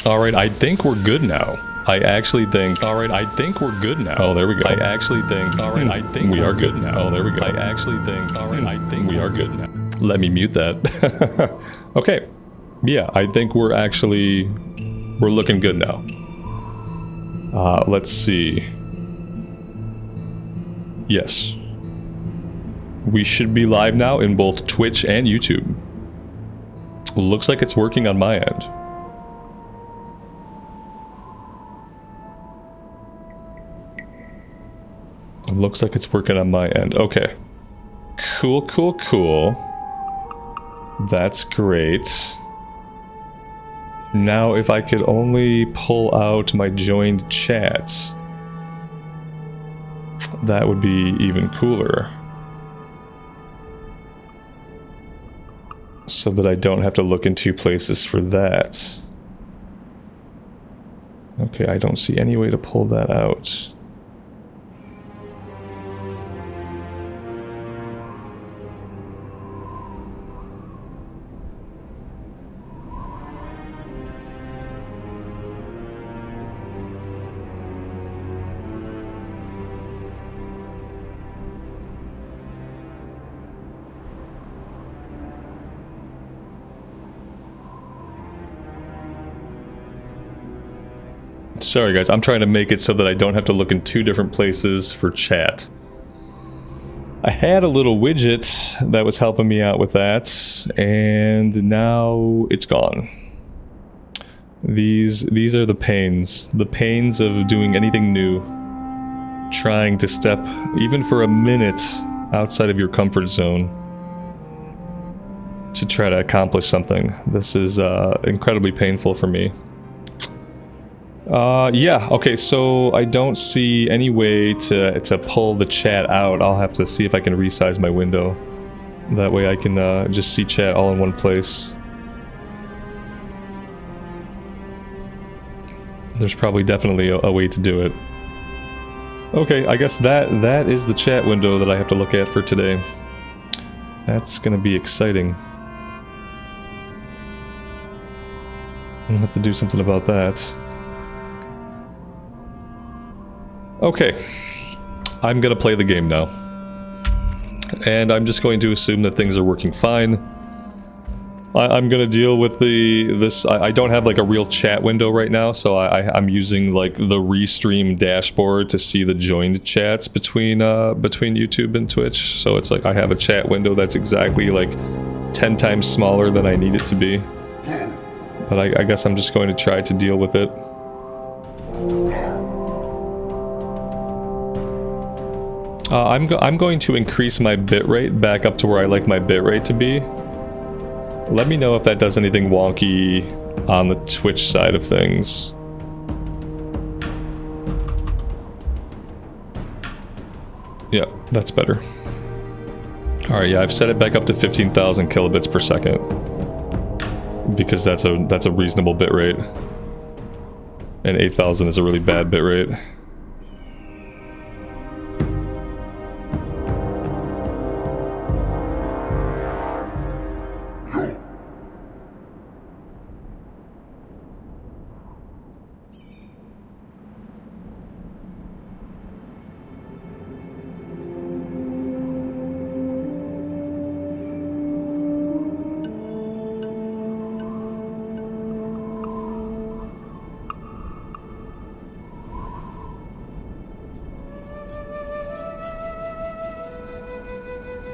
Alright, I think we're good now. I actually think... Alright, I think we're good now. Oh, there we go. I actually think... Alright, I think we are good now. Oh, there we go. I actually think... Alright, I think we are good now. Let me mute that. Okay. Yeah, I think we're actually... We're looking good now. Let's see. Yes. We should be live now in both Twitch and YouTube. Looks like it's working on my end. Looks like it's working on my end. Okay. Cool, cool, cool. That's great. Now, if I could only pull out my joined chats, that would be even cooler. So that I don't have to look in two places for that. Okay, I don't see any way to pull that out. Sorry guys, I'm trying to make it so that I don't have to look in two different places for chat. I had a little widget that was helping me out with that, and now it's gone. These are the pains of doing anything new. Trying to step, even for a minute, outside of your comfort zone to try to accomplish something. This is incredibly painful for me. Yeah, okay, so I don't see any way to pull the chat out. I'll have to see if I can resize my window. That way I can just see chat all in one place. There's probably definitely a way to do it. Okay, I guess that is the chat window that I have to look at for today. That's gonna be exciting. I'll have to do something about that. Okay, I'm gonna play the game now. And I'm just going to assume that things are working fine. I'm gonna deal with this. I don't have like a real chat window right now, so I'm using like the restream dashboard to see the joined chats between YouTube and Twitch. So it's like I have a chat window that's exactly like 10 times smaller than I need it to be. But I guess I'm just going to try to deal with it. I'm going to increase my bitrate back up to where I like my bitrate to be. Let me know if that does anything wonky on the Twitch side of things. Yeah, that's better. Alright, yeah, I've set it back up to 15,000 kilobits per second. Because that's a reasonable bitrate. And 8,000 is a really bad bitrate.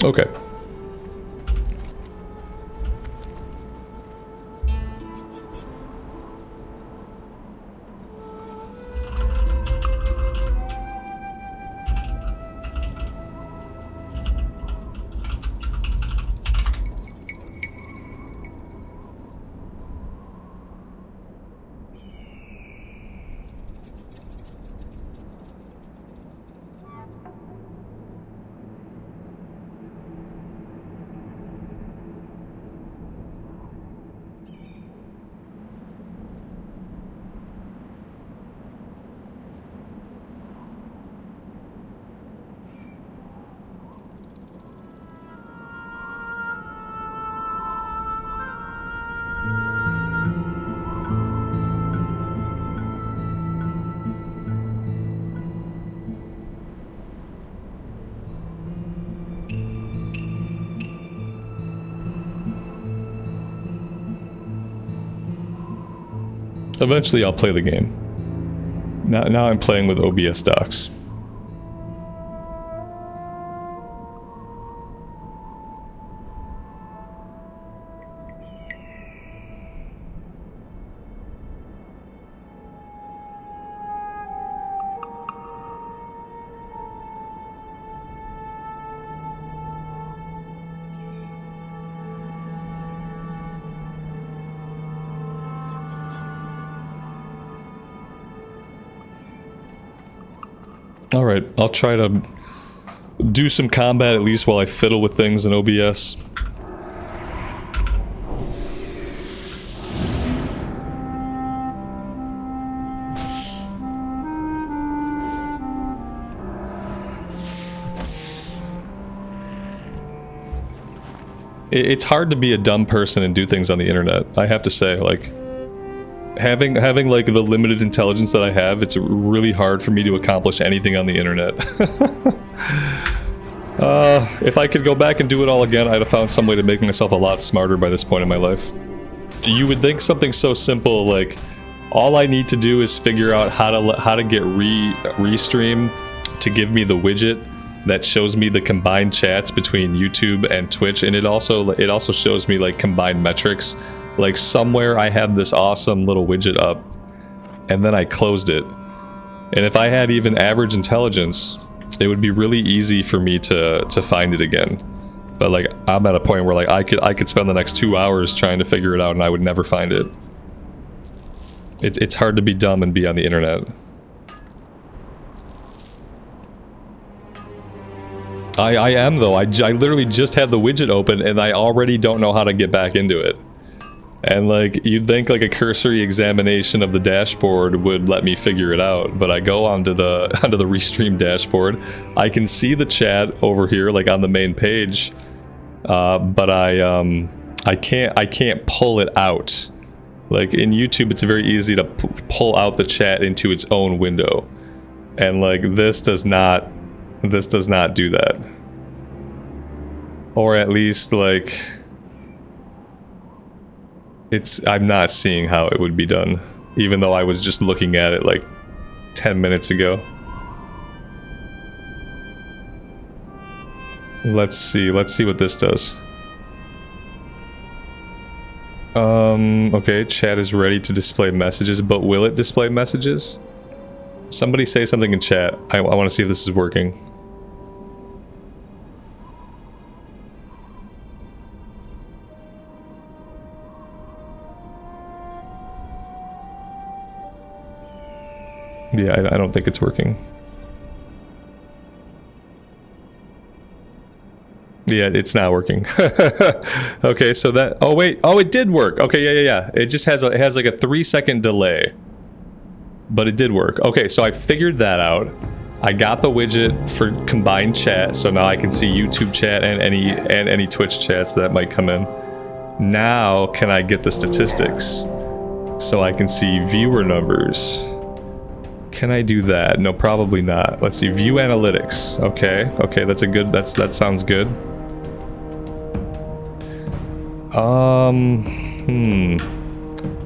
Okay. Eventually I'll play the game. Now I'm playing with OBS docs. Alright, I'll try to do some combat at least while I fiddle with things in OBS. It's hard to be a dumb person and do things on the internet, I have to say, like... Having like the limited intelligence that I have, it's really hard for me to accomplish anything on the internet. If I could go back and do it all again, I'd have found some way to make myself a lot smarter by this point in my life. You would think something so simple like, all I need to do is figure out how to get Restream to give me the widget that shows me the combined chats between YouTube and Twitch, and it also shows me like combined metrics. Like somewhere I had this awesome little widget up, and then I closed it. And if I had even average intelligence, it would be really easy for me to find it again. But like, I'm at a point where like I could spend the next 2 hours trying to figure it out and I would never find it. It's hard to be dumb and be on the internet. I am though. I literally just had the widget open and I already don't know how to get back into it. And like, you'd think like a cursory examination of the dashboard would let me figure it out, but I go onto the Restream dashboard. I can see the chat over here, like on the main page, but I can't pull it out. Like in YouTube, it's very easy to pull out the chat into its own window, and like this does not do that, or at least like. I'm not seeing how it would be done, even though I was just looking at it like 10 minutes ago. Let's see what this does. Okay, chat is ready to display messages, but will it display messages? Somebody say something in chat. I want to see if this is working. Yeah, I don't think it's working. Yeah, it's not working. Okay, so that... Oh, wait. Oh, it did work. Okay, yeah. It just has it has like a 3-second delay. But it did work. Okay, so I figured that out. I got the widget for combined chat, so now I can see YouTube chat and any Twitch chats that might come in. Now, can I get the statistics? So I can see viewer numbers. Can I do that? No, probably not. Let's see, view analytics. Okay, that's a good, that sounds good.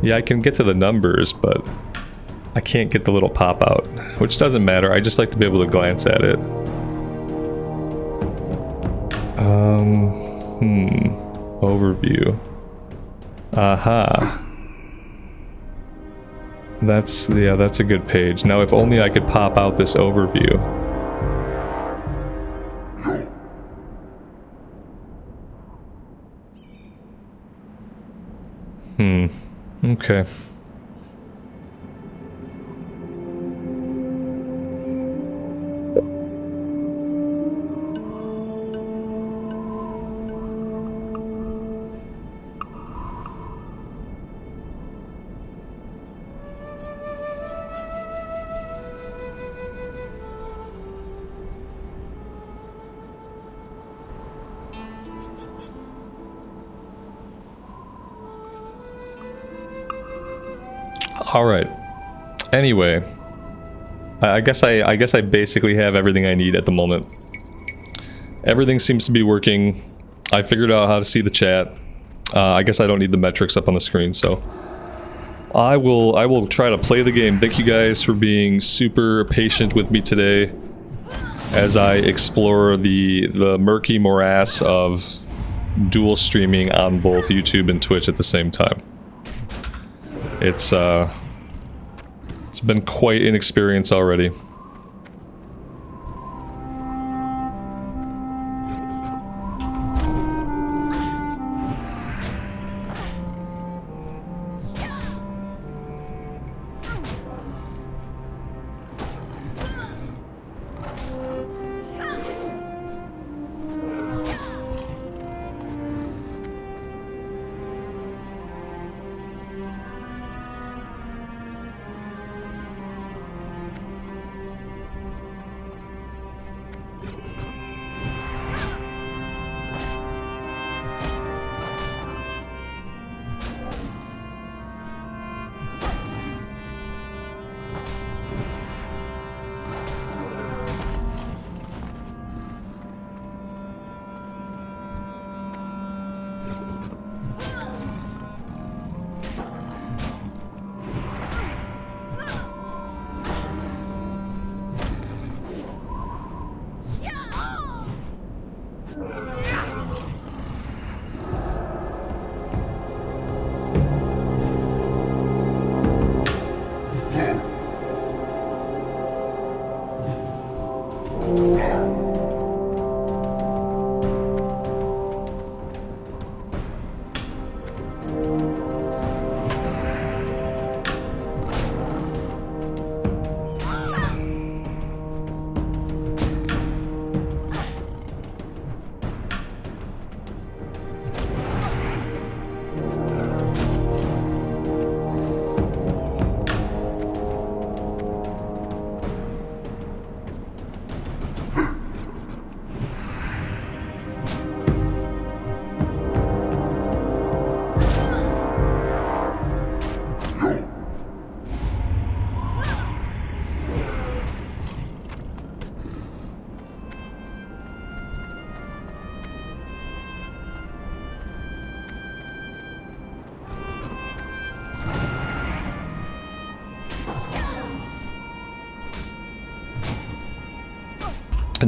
Yeah, I can get to the numbers, but I can't get the little pop out, which doesn't matter. I just like to be able to glance at it. Overview. Aha. That's a good page. Now, if only I could pop out this overview. Okay. All right. Anyway, I guess I basically have everything I need at the moment. Everything seems to be working. I figured out how to see the chat. I guess I don't need the metrics up on the screen, so I will try to play the game. Thank you guys for being super patient with me today as I explore the murky morass of dual streaming on both YouTube and Twitch at the same time. It's been quite an experience already.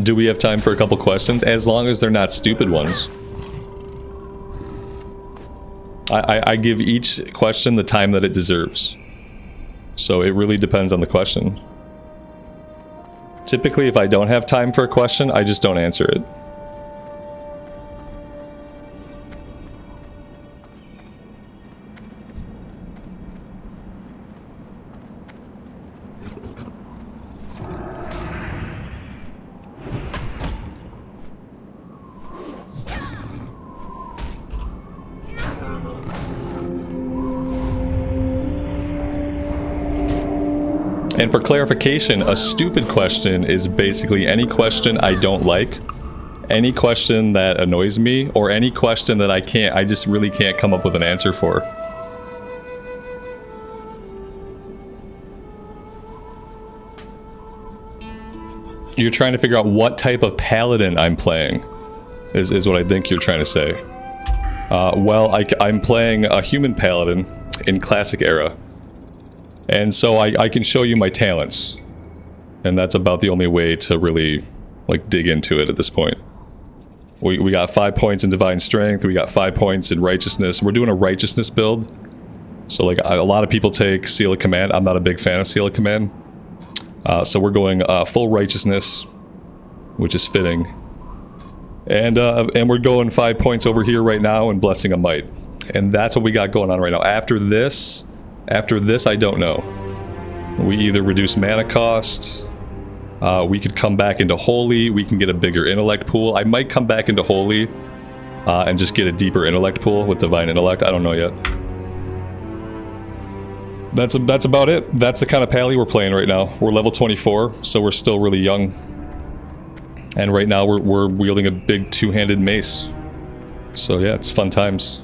Do we have time for a couple questions? As long as they're not stupid ones. I give each question the time that it deserves. So it really depends on the question. Typically, if I don't have time for a question, I just don't answer it. And for clarification, a stupid question is basically any question I don't like, any question that annoys me, or any question that I just really can't come up with an answer for. You're trying to figure out what type of Paladin I'm playing, is what I think you're trying to say. Well, I'm playing a human Paladin in Classic Era. And so I can show you my talents. And that's about the only way to really, like, dig into it at this point. We got 5 points in Divine Strength, we got 5 points in Righteousness. We're doing a Righteousness build. So, like, a lot of people take Seal of Command. I'm not a big fan of Seal of Command. So we're going full Righteousness, which is fitting. And we're going 5 points over here right now in Blessing of Might. And that's what we got going on right now. After this, I don't know. We either reduce mana cost, we could come back into Holy, we can get a bigger intellect pool. I might come back into Holy and just get a deeper intellect pool with Divine Intellect. I don't know yet. That's about it. That's the kind of Pally we're playing right now. We're level 24, so we're still really young. And right now we're wielding a big two-handed mace. So yeah, it's fun times.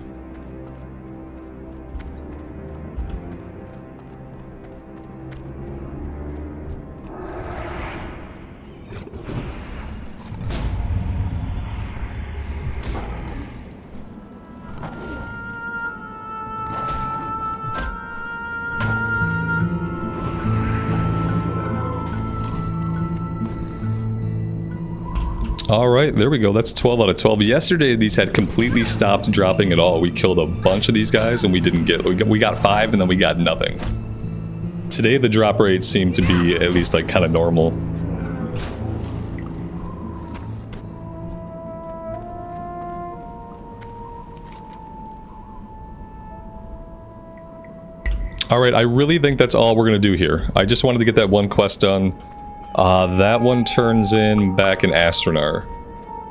Alright, there we go. That's 12 out of 12. Yesterday, these had completely stopped dropping at all. We killed a bunch of these guys, and we didn't get... We got 5, and then we got nothing. Today, the drop rates seem to be at least, like, kind of normal. Alright, I really think that's all we're gonna do here. I just wanted to get that one quest done. That one turns in back in Astronar.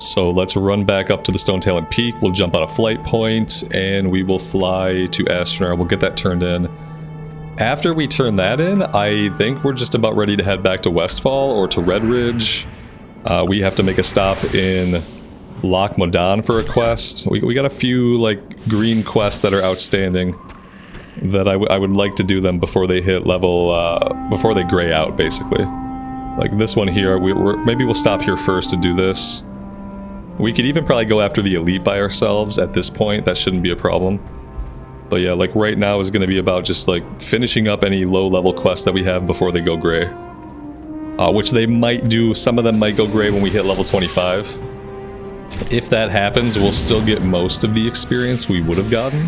So let's run back up to the Stone Talon Peak. We'll jump on a flight point, and we will fly to Astronar. We'll get that turned in. After we turn that in, I think we're just about ready to head back to Westfall or to Red Ridge. We have to make a stop in Loch Modan for a quest. We got a few, like, green quests that are outstanding that I would like to do them before they hit level, before they gray out, basically. Like this one here, maybe we'll stop here first to do this. We could even probably go after the elite by ourselves at this point. That shouldn't be a problem. But yeah, like right now is going to be about just like finishing up any low-level quests that we have before they go gray. Which they might do. Some of them might go gray when we hit level 25. If that happens, we'll still get most of the experience we would have gotten.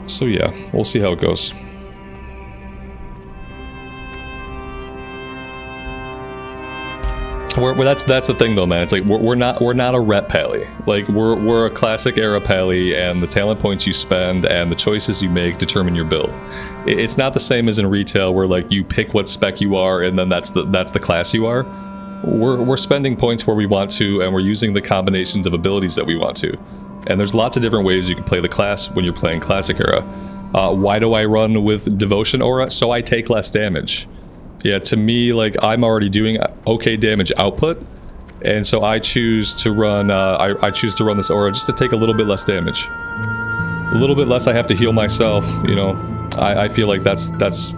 So yeah, we'll see how it goes. That's the thing though, man. It's like we're not a rep pally. Like we're a classic era pally, and the talent points you spend and the choices you make determine your build. It's not the same as in retail where like you pick what spec you are and then that's the class you are. We're spending points where we want to, and we're using the combinations of abilities that we want to. And there's lots of different ways you can play the class when you're playing classic era. Why do I run with devotion aura? So I take less damage. Yeah, to me, like, I'm already doing okay damage output, and so I choose to run, I choose to run this aura just to take a little bit less damage. A little bit less I have to heal myself, you know. I feel like that's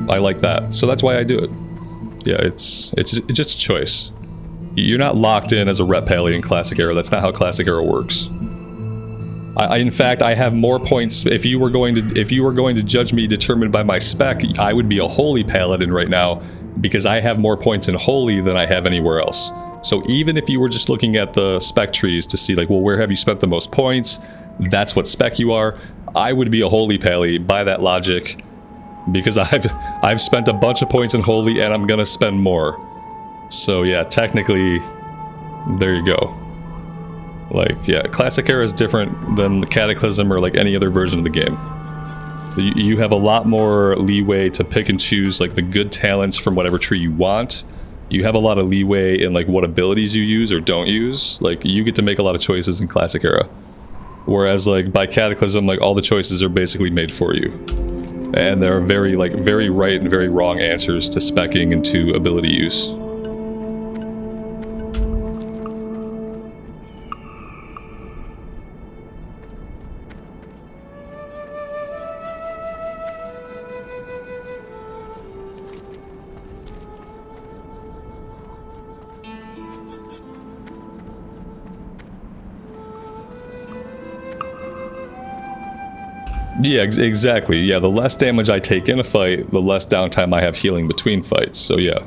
I like that, so that's why I do it. Yeah, it's just a choice. You're not locked in as a rep pally in Classic Era. That's not how Classic Era works. In fact, I have more points. If you were going to judge me determined by my spec, I would be a Holy Paladin right now, because I have more points in Holy than I have anywhere else. So even if you were just looking at the spec trees to see like, well, where have you spent the most points? That's what spec you are. I would be a Holy Pally by that logic, because I've spent a bunch of points in Holy and I'm gonna spend more. So yeah, technically, there you go. Like, yeah, Classic Era is different than the Cataclysm or like any other version of the game. You have a lot more leeway to pick and choose like the good talents from whatever tree you want. You have a lot of leeway in like what abilities you use or don't use. Like you get to make a lot of choices in Classic Era. Whereas like by Cataclysm, like all the choices are basically made for you. And there are very right and very wrong answers to speccing and to ability use. Yeah, exactly. Yeah, the less damage I take in a fight, the less downtime I have healing between fights. So yeah,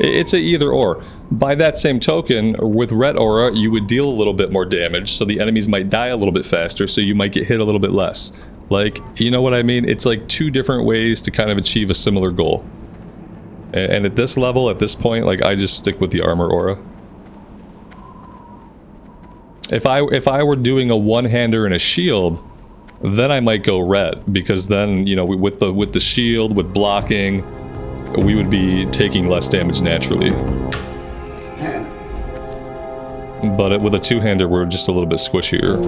it's a either or. By that same token, with Ret Aura, you would deal a little bit more damage, so the enemies might die a little bit faster, so you might get hit a little bit less. Like, you know what I mean? It's like two different ways to kind of achieve a similar goal. And at this level, at this point, like, I just stick with the Armor Aura. If I were doing a one-hander and a shield, then I might go red, because then, you know, with the shield, with blocking, we would be taking less damage naturally. But with a two-hander, we're just a little bit squishier.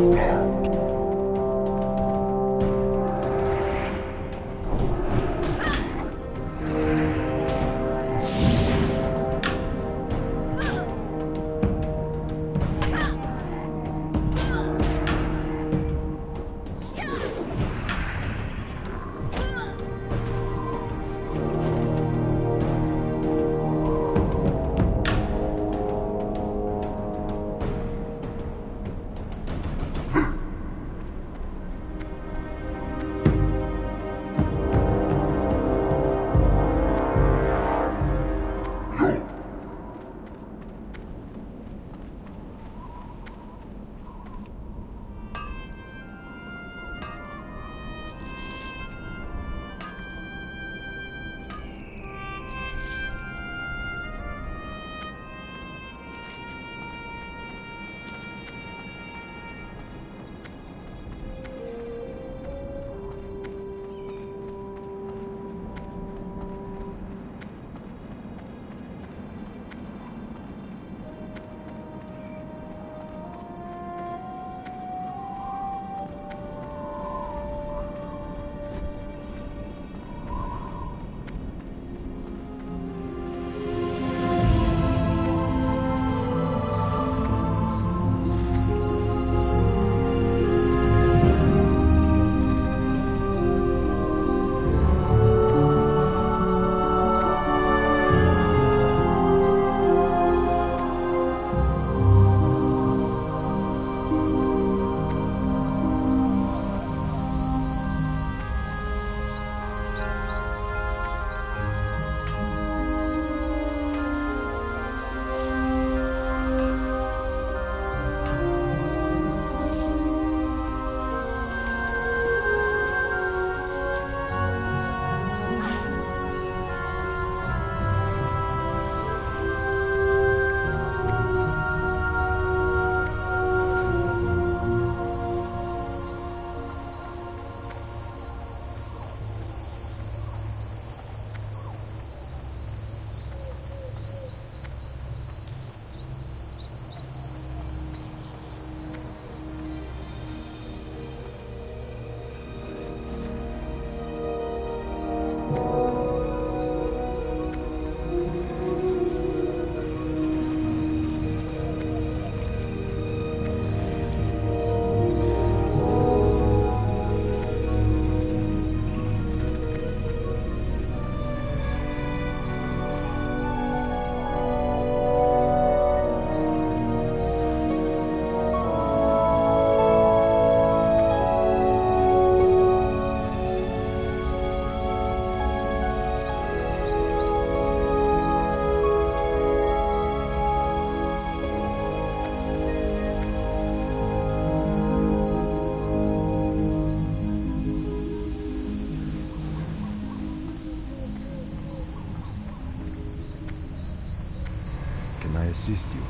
I assist you?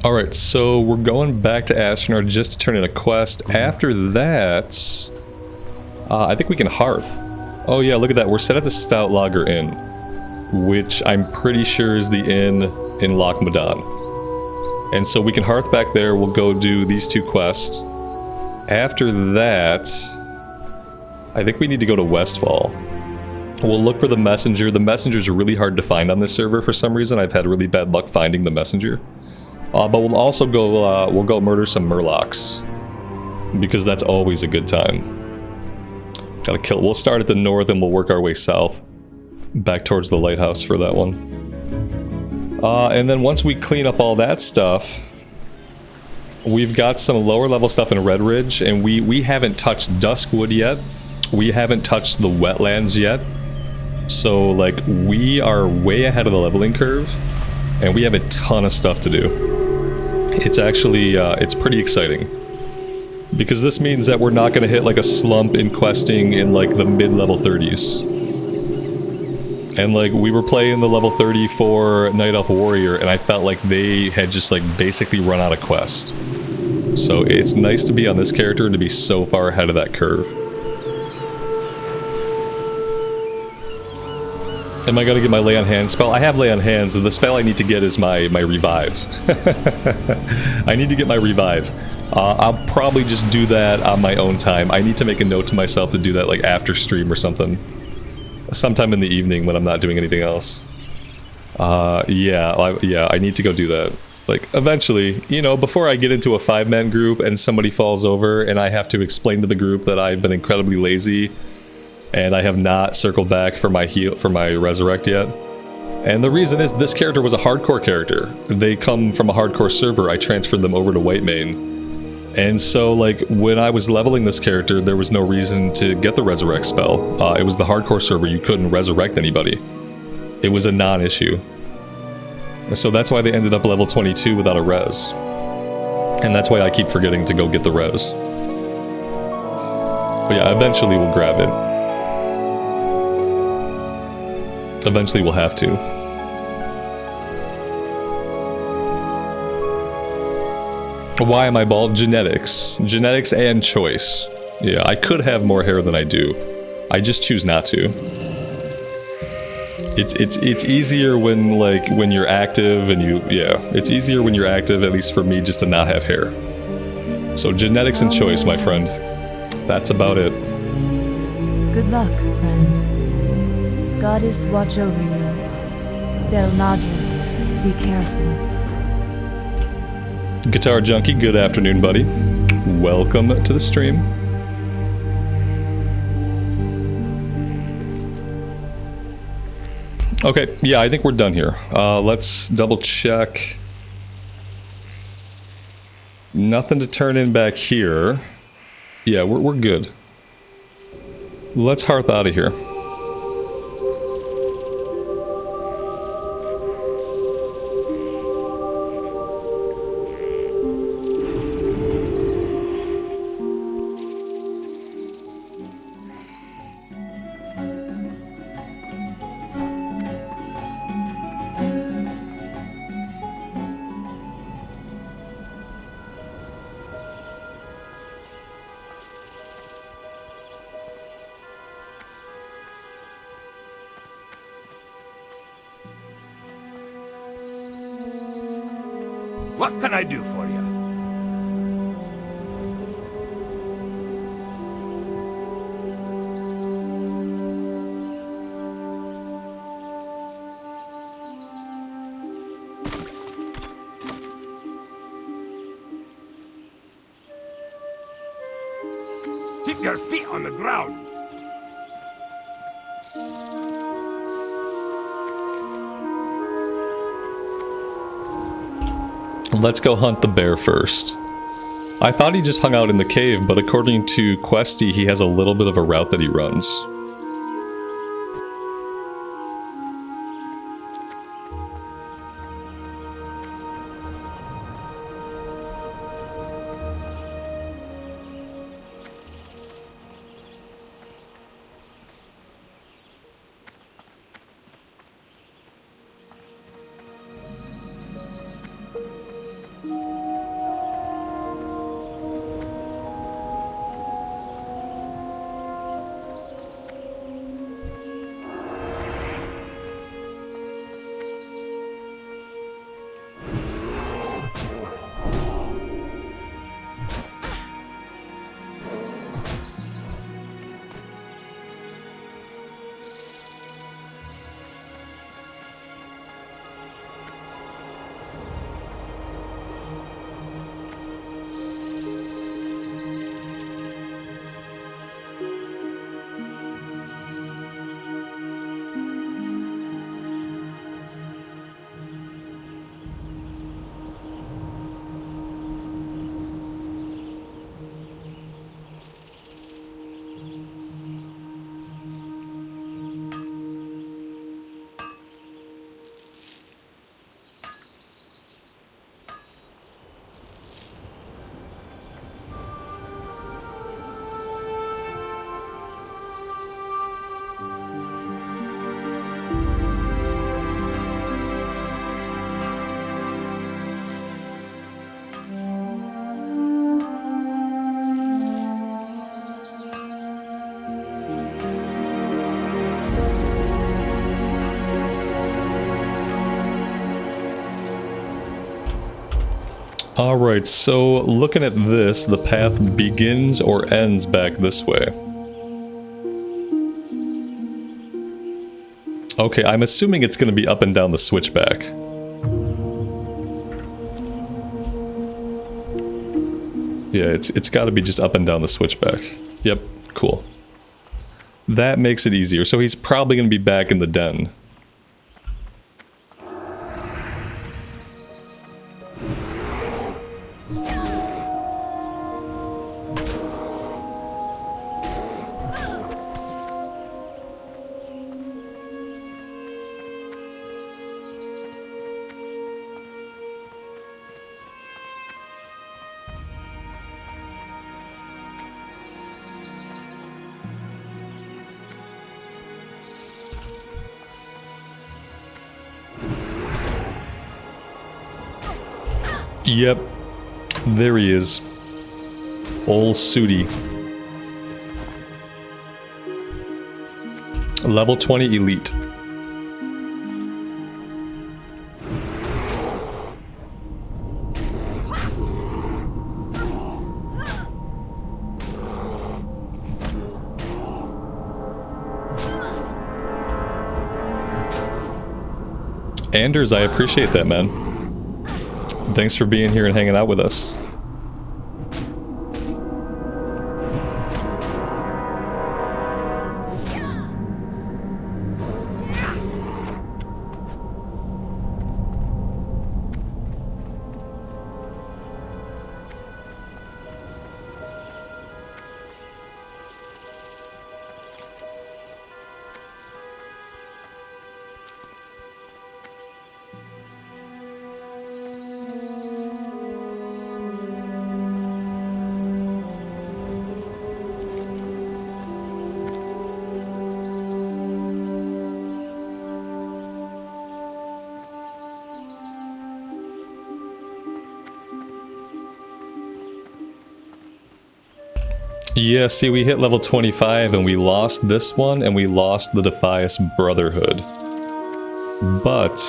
Alright, so we're going back to Astronaut just to turn in a quest. After that, I think we can hearth. Oh yeah, look at that. We're set at the Stout Lager Inn, which I'm pretty sure is the inn in Loch Modan. And so we can hearth back there. We'll go do these 2 quests. After that, I think we need to go to Westfall. We'll look for the messenger. The messenger's really hard to find on this server for some reason. I've had really bad luck finding the messenger. But we'll also go, we'll go murder some Murlocs, because that's always a good time. Gotta kill. We'll start at the north and we'll work our way south, back towards the lighthouse for that one. And then once we clean up all that stuff, we've got some lower level stuff in Red Ridge, and we haven't touched Duskwood yet. We haven't touched the wetlands yet. So, like, we are way ahead of the leveling curve, and we have a ton of stuff to do. It's actually, it's pretty exciting. Because this means that we're not going to hit, like, a slump in questing in, like, the mid-level 30s. And, like, we were playing the level 30 for Night Elf Warrior, and I felt like they had just, like, basically run out of quest. So it's nice to be on this character and to be so far ahead of that curve. Am I gonna get my Lay on Hands spell? I have Lay on Hands, and the spell I need to get is my Revive. I need to get my Revive. I'll probably just do that on my own time. I need to make a note to myself to do that, like, after stream or something. Sometime in the evening when I'm not doing anything else. Yeah, I need to go do that. Like, eventually, you know, before I get into a 5-man group and somebody falls over and I have to explain to the group that I've been incredibly lazy and I have not circled back for my resurrect yet. And the reason is this character was a hardcore character. They come from a hardcore server. I transferred them over to Whitemane. And so, like, when I was leveling this character, there was no reason to get the resurrect spell. It was the hardcore server. You couldn't resurrect anybody. It was a non-issue. So that's why they ended up level 22 without a res. And that's why I keep forgetting to go get the res. But yeah, eventually we'll grab it. Eventually we'll have to. Why am I bald? Genetics. Genetics and choice. Yeah, I could have more hair than I do. I just choose not to. It's easier when you're active and it's easier when you're active, at least for me, just to not have hair. So genetics and choice, my friend. That's about it. Good luck, friend. Goddess watch over you. Del Nadris, be careful. Guitar Junkie, good afternoon, buddy. Welcome to the stream. Okay, yeah, I think we're done here. Let's double check. Nothing to turn in back here. Yeah, we're good. Let's hearth out of here. What can I do for you? Keep your feet on the ground. Let's go hunt the bear first. I thought he just hung out in the cave, but according to Questie, he has a little bit of a route that he runs. Alright, so looking at this, the path begins or ends back this way. Okay, I'm assuming it's going to be up and down the switchback. Yeah, it's got to be just up and down the switchback. Yep, cool. That makes it easier, so he's probably going to be back in the den. Yep, there he is. Old Sooty. Level 20 elite. Anders, I appreciate that, man. Thanks for being here and hanging out with us. Yeah, see, we hit level 25 and we lost this one and we lost the Defias Brotherhood. But,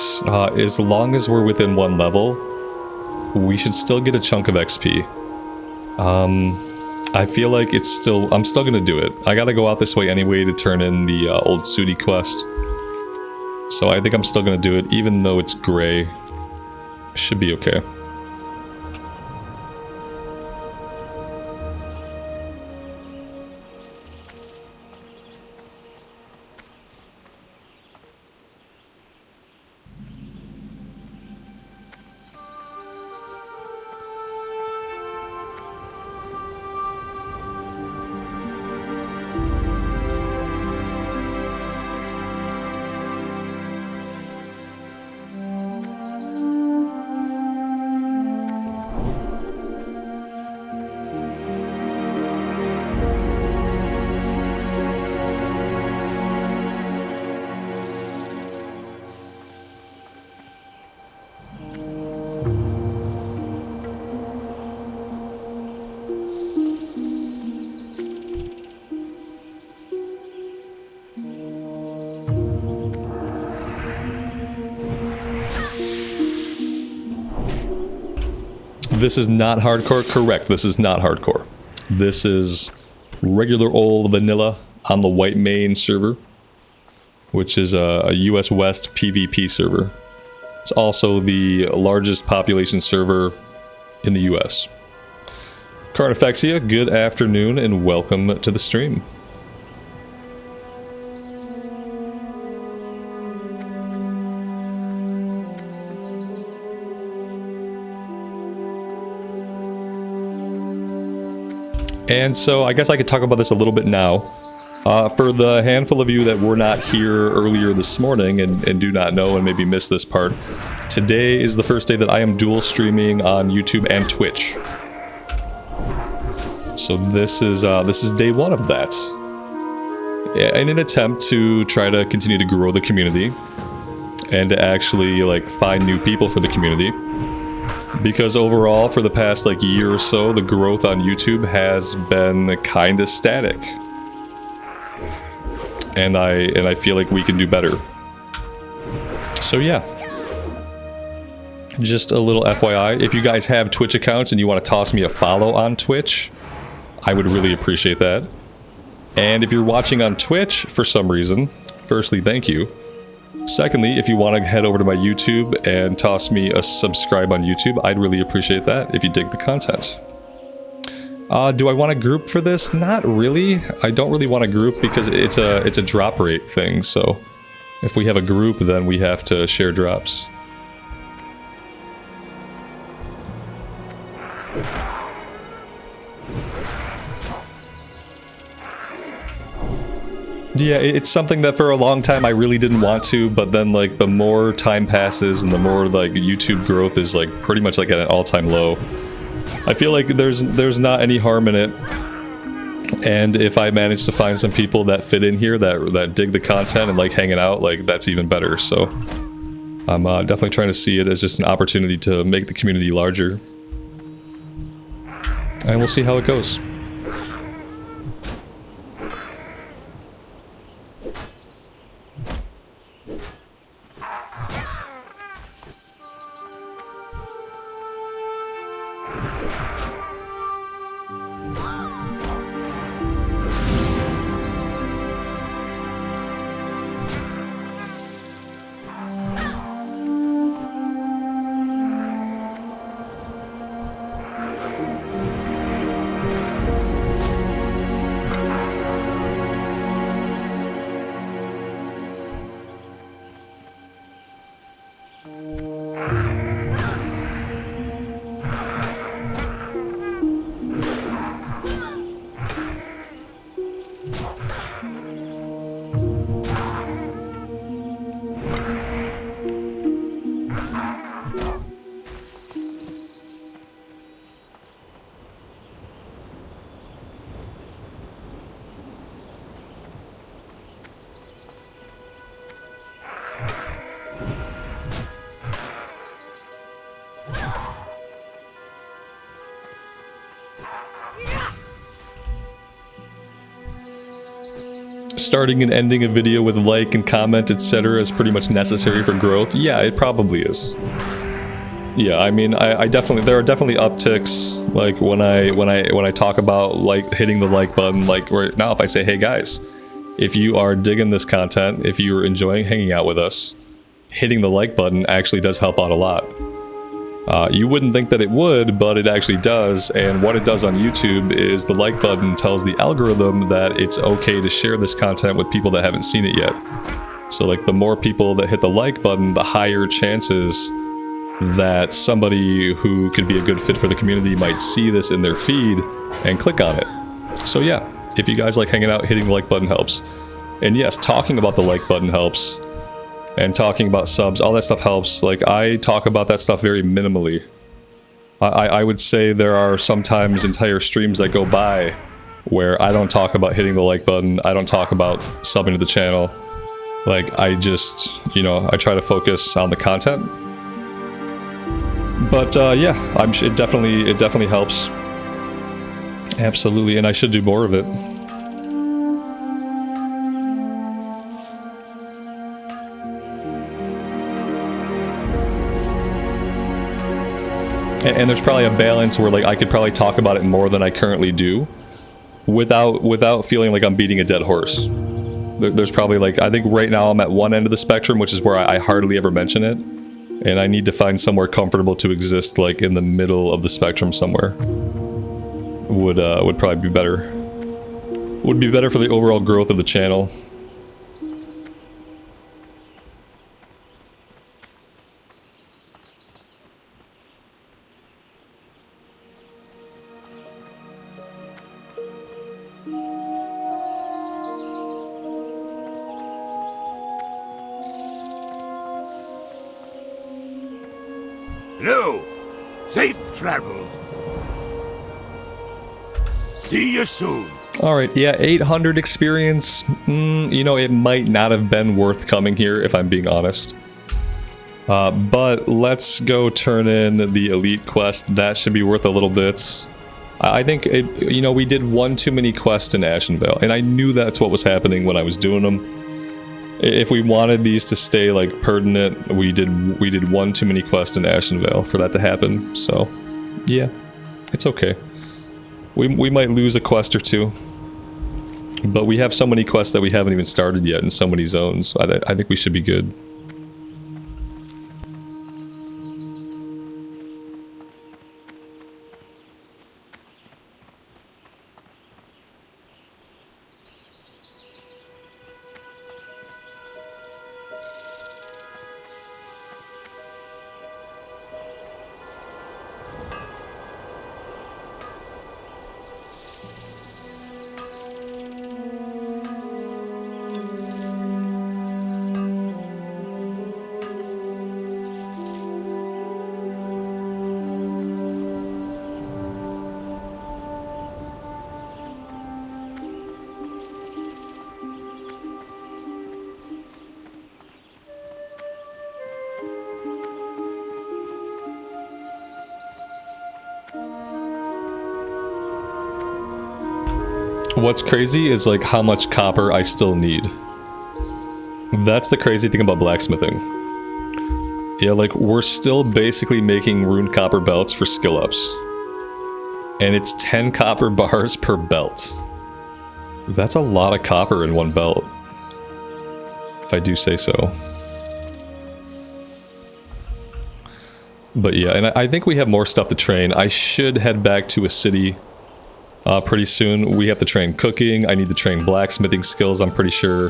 as long as we're within one level, we should still get a chunk of XP. I feel like I'm still gonna do it. I gotta go out this way anyway to turn in the old Sooty quest. So I think I'm still gonna do it, even though it's gray. Should be okay. This is not hardcore? Correct, this is not hardcore. This is regular old vanilla on the Whitemane server, which is a US West PvP server. It's also the largest population server in the US. Carnifexia, good afternoon and welcome to the stream. And so I guess I could talk about this a little bit now. For the handful of you that were not here earlier this morning and do not know and maybe missed this part, today is the first day that I am dual streaming on YouTube and Twitch. So this is day one of that. In an attempt to try to continue to grow the community and to actually like find new people for the community. Because overall, for the past like year or so, the growth on YouTube has been kind of static. And I feel like we can do better. So yeah. Just a little FYI, if you guys have Twitch accounts and you want to toss me a follow on Twitch, I would really appreciate that. And if you're watching on Twitch for some reason, firstly, thank you. Secondly, if you want to head over to my YouTube and toss me a subscribe on YouTube, I'd really appreciate that if you dig the content. Do I want a group for this? Not really. I don't really want a group because it's a drop rate thing, so if we have a group, then we have to share drops. Yeah, it's something that for a long time I really didn't want to, but then like the more time passes and the more like YouTube growth is like pretty much like at an all-time low. I feel like there's not any harm in it. And if I manage to find some people that fit in here that dig the content and like hanging out, like that's even better. So I'm definitely trying to see it as just an opportunity to make the community larger. And we'll see how it goes. Starting and ending a video with like and comment, etc. is pretty much necessary for growth. Yeah, it probably is. Yeah, I mean, I definitely, there are definitely upticks, like when I talk about like hitting the like button, like right now if I say, hey guys, if you are digging this content, if you're enjoying hanging out with us, hitting the like button actually does help out a lot. You wouldn't think that it would, but it actually does, and what it does on YouTube is the like button tells the algorithm that it's okay to share this content with people that haven't seen it yet. So like the more people that hit the like button, the higher chances that somebody who could be a good fit for the community might see this in their feed and click on it. So yeah, if you guys like hanging out, hitting the like button helps. And yes, talking about the like button helps. And talking about subs, all that stuff helps. Like, I talk about that stuff very minimally. I would say there are sometimes entire streams that go by where I don't talk about hitting the like button, I don't talk about subbing to the channel. Like, I just, you know, I try to focus on the content. But yeah, it definitely helps. Absolutely, and I should do more of it. And there's probably a balance where like I could probably talk about it more than I currently do without feeling like I'm beating a dead horse. There's probably like, I think right now I'm at one end of the spectrum, which is where I hardly ever mention it. And I need to find somewhere comfortable to exist like in the middle of the spectrum somewhere. Would probably be better. Would be better for the overall growth of the channel. Hello! Safe travels! See you soon! Alright, yeah, 800 experience. You know, it might not have been worth coming here, if I'm being honest. But let's go turn in the elite quest. That should be worth a little bit. I think, you know, we did one too many quests in Ashenvale, and I knew that's what was happening when I was doing them. If we wanted these to stay like pertinent, we did one too many quests in Ashenvale for that to happen. So, yeah, it's okay. We might lose a quest or two, but we have so many quests that we haven't even started yet in so many zones. I think we should be good. What's crazy is like how much copper I still need. That's the crazy thing about blacksmithing. Yeah, like we're still basically making rune copper belts for skill ups. And it's 10 copper bars per belt. That's a lot of copper in one belt, if I do say so. But yeah, and I think we have more stuff to train. I should head back to a city pretty soon. We have to train cooking. I need to train blacksmithing skills, I'm pretty sure.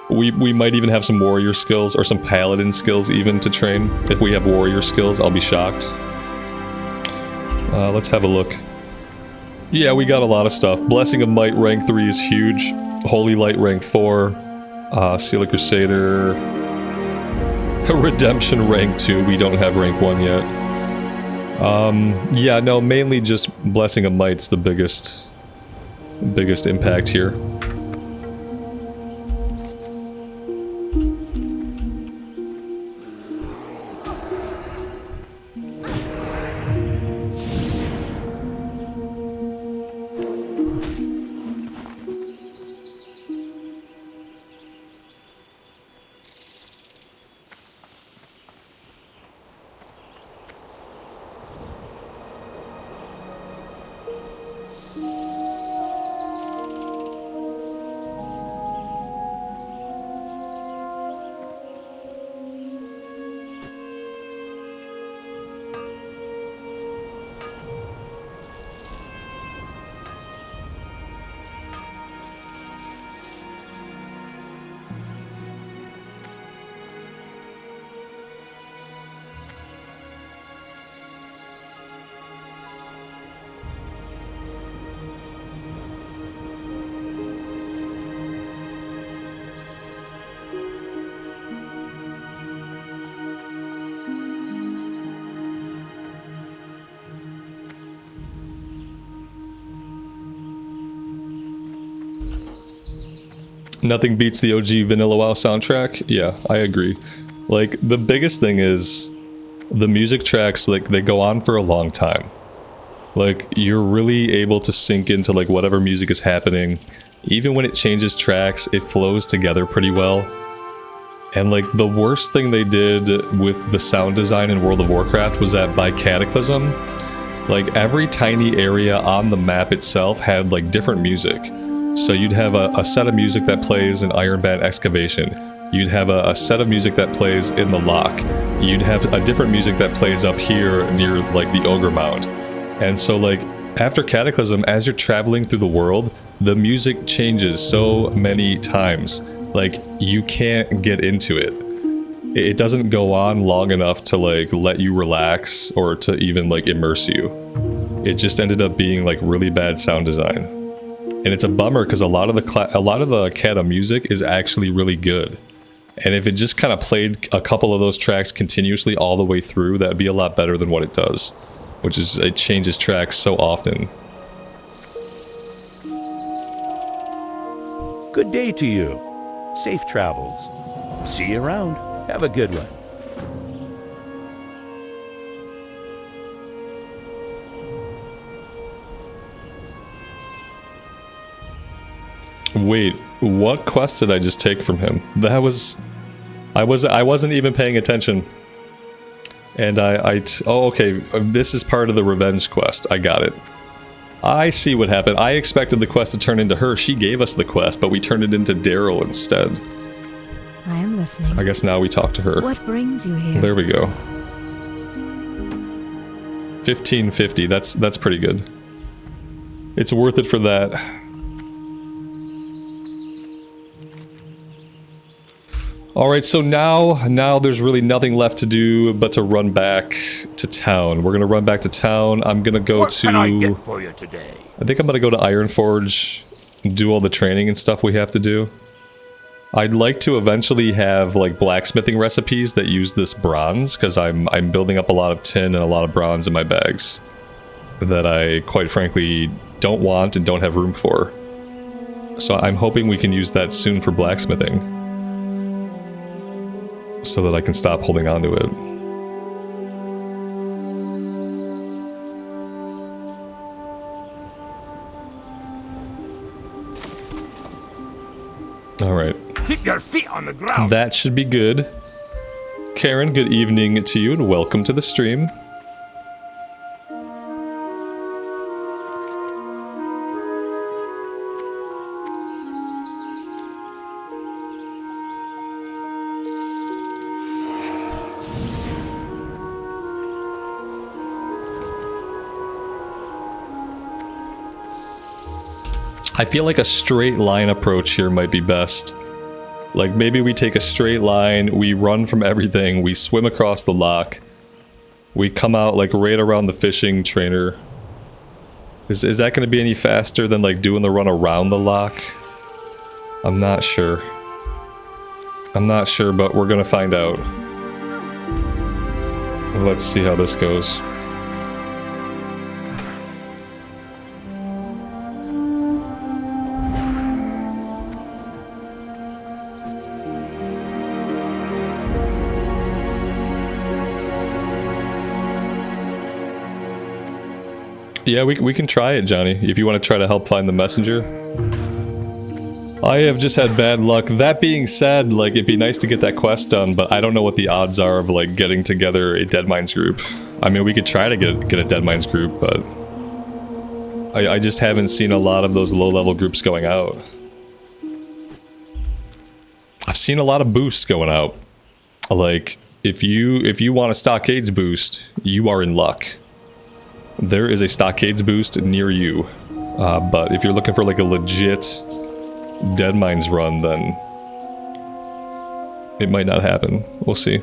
We might even have some warrior skills, or some paladin skills even to train. If we have warrior skills, I'll be shocked. Let's have a look. Yeah, we got a lot of stuff. Blessing of Might rank 3 is huge. Holy Light rank 4. Seal of Crusader. Redemption rank 2. We don't have rank 1 yet. Yeah, no, mainly just Blessing of Might's the biggest impact here. Nothing beats the OG Vanilla WoW soundtrack. Yeah, I agree. Like, the biggest thing is the music tracks, like, they go on for a long time. Like, you're really able to sink into, like, whatever music is happening. Even when it changes tracks, it flows together pretty well. And, like, the worst thing they did with the sound design in World of Warcraft was that by Cataclysm, like, every tiny area on the map itself had, like, different music. So you'd have a set of music that plays in Ironband Excavation. You'd have a set of music that plays in the Lock. You'd have a different music that plays up here near, like, the Ogre Mound. And so, like, after Cataclysm, as you're traveling through the world, the music changes so many times. Like, you can't get into it. It doesn't go on long enough to, like, let you relax or to even, like, immerse you. It just ended up being, like, really bad sound design. And it's a bummer because a lot of the Cata music is actually really good. And if it just kind of played a couple of those tracks continuously all the way through, that would be a lot better than what it does. Which is, it changes tracks so often. Good day to you. Safe travels. See you around. Have a good one. Wait, what quest did I just take from him? That was... I wasn't even paying attention. And oh, okay, this is part of the revenge quest. I got it. I see what happened. I expected the quest to turn into her. She gave us the quest, but we turned it into Daryl instead. I am listening. I guess now we talk to her. What brings you here? There we go. 1550, that's pretty good. It's worth it for that. Alright, so now there's really nothing left to do but to run back to town. We're gonna run back to town. I'm gonna go What to... can I get for you today? I think I'm gonna go to Ironforge and do all the training and stuff we have to do. I'd like to eventually have like blacksmithing recipes that use this bronze, because I'm building up a lot of tin and a lot of bronze in my bags that I quite frankly don't want and don't have room for. So I'm hoping we can use that soon for blacksmithing, so that I can stop holding on to it. Alright. Keep your feet on the ground. That should be good. Karen, good evening to you and welcome to the stream. I feel like a straight line approach here might be best. Like maybe we take a straight line, we run from everything, we swim across the lock, we come out like right around the fishing trainer. Is that going to be any faster than like doing the run around the lock? I'm not sure. I'm not sure, but we're going to find out. Let's see how this goes. Yeah, we can try it, Johnny, if you want to try to help find the messenger. I have just had bad luck. That being said, like, it'd be nice to get that quest done, but I don't know what the odds are of, like, getting together a Deadmines group. I mean, we could try to get a Deadmines group, but I just haven't seen a lot of those low-level groups going out. I've seen a lot of boosts going out. Like, if you want a Stockades boost, you are in luck. There is a Stockades boost near you, but if you're looking for like a legit Deadmines run, then it might not happen. We'll see.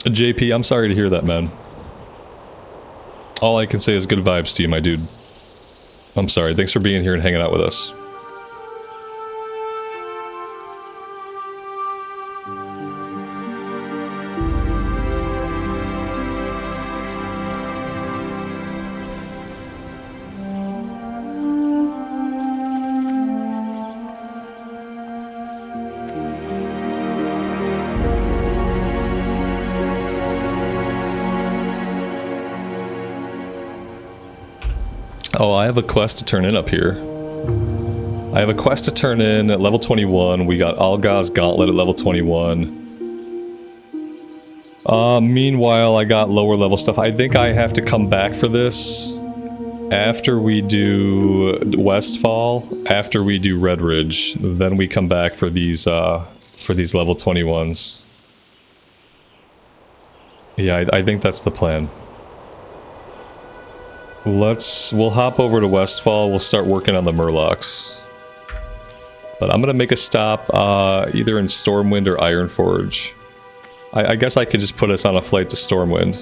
JP, I'm sorry to hear that, man. All I can say is good vibes to you, my dude. I'm sorry. Thanks for being here and hanging out with us. Oh, I have a quest to turn in up here. I have a quest to turn in at level 21. We got Algaz's Gauntlet at level 21. Meanwhile, I got lower level stuff. I think I have to come back for this after we do Westfall, after we do Red Ridge. Then we come back for these level 21s. Yeah, I think that's the plan. We'll hop over to Westfall, we'll start working on the Murlocs. But I'm gonna make a stop either in Stormwind or Ironforge. I guess I could just put us on a flight to Stormwind.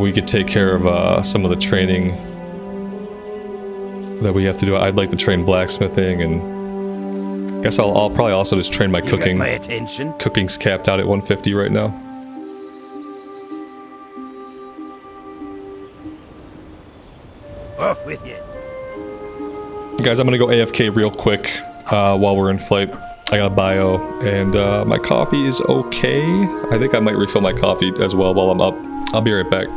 We could take care of some of the training that we have to do. I'd like to train blacksmithing, and I guess I'll probably also just train my cooking. My attention. Cooking's capped out at 150 right now. Off with you. Guys, I'm gonna go AFK real quick while we're in flight. I got a bio, and my coffee is okay. I think I might refill my coffee as well while I'm up. I'll be right back.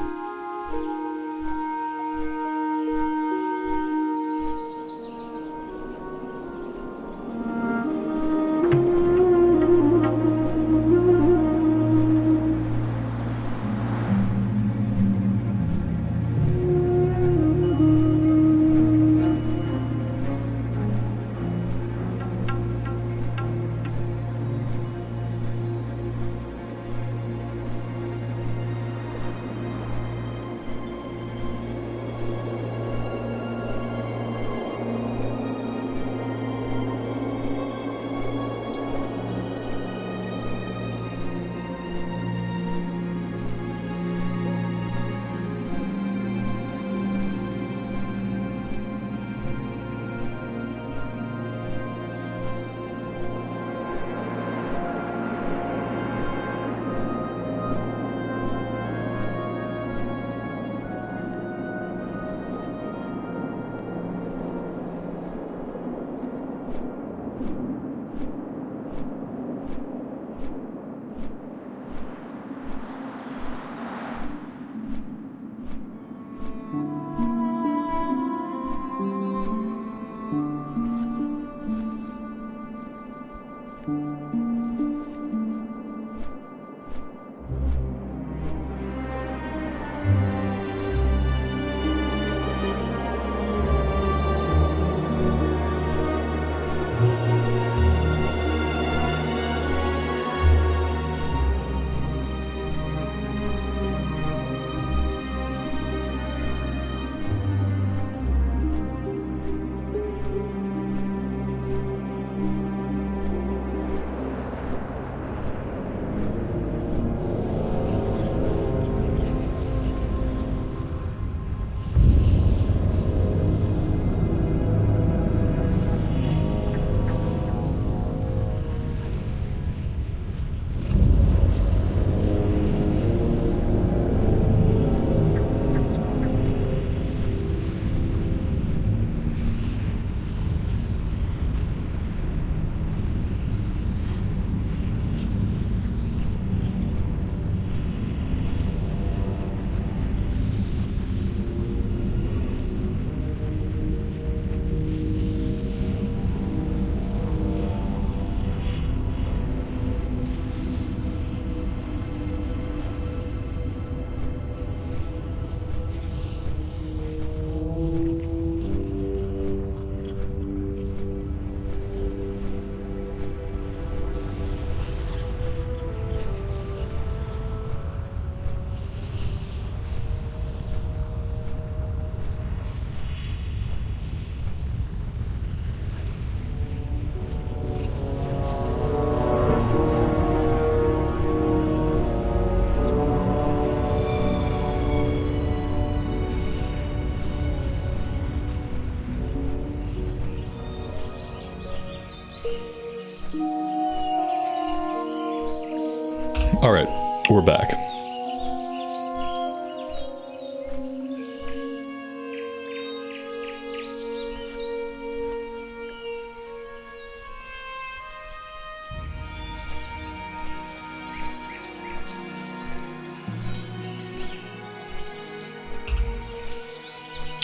Alright, we're back.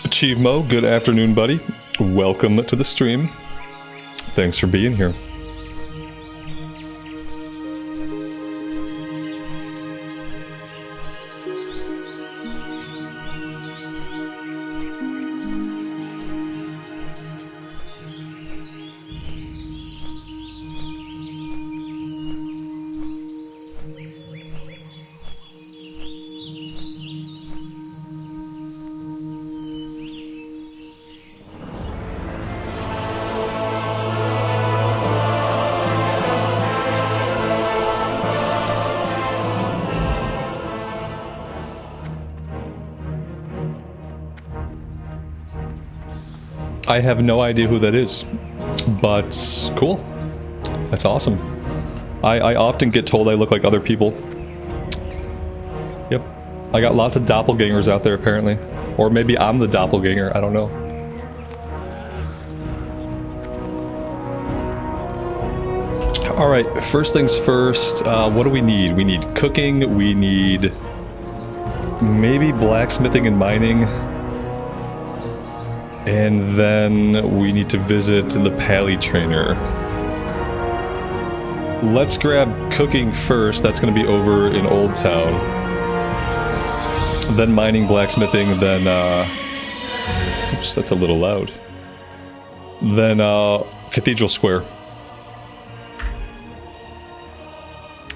Achievemo, good afternoon, buddy. Welcome to the stream. Thanks for being here. I have no idea who that is, but cool. That's awesome. I often get told I look like other people. Yep. I got lots of doppelgangers out there, apparently. Or maybe I'm the doppelganger, I don't know. Alright, first things first, what do we need? We need cooking, we need maybe blacksmithing and mining. And then we need to visit the Pally trainer. Let's grab cooking first. That's going to be over in Old Town. Then mining, blacksmithing, then oops, that's a little loud. Then Cathedral Square.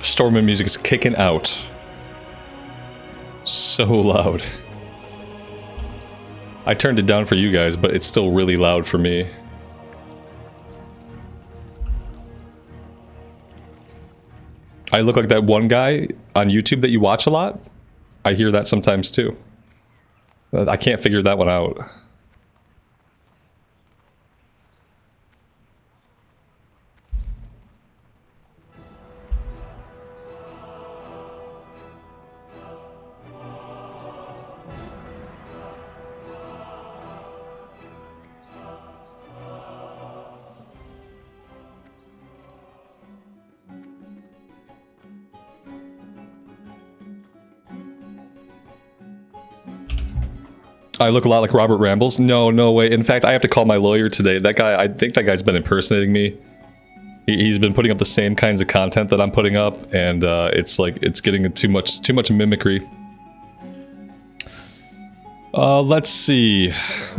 Storm and music is kicking out. So loud. I turned it down for you guys, but it's still really loud for me. I look like that one guy on YouTube that you watch a lot. I hear that sometimes too. I can't figure that one out. I look a lot like Robert Rambles. No, no way. In fact, I have to call my lawyer today. That guy, I think that guy's been impersonating me. He's been putting up the same kinds of content that I'm putting up, and it's like, it's getting too much mimicry. Let's see.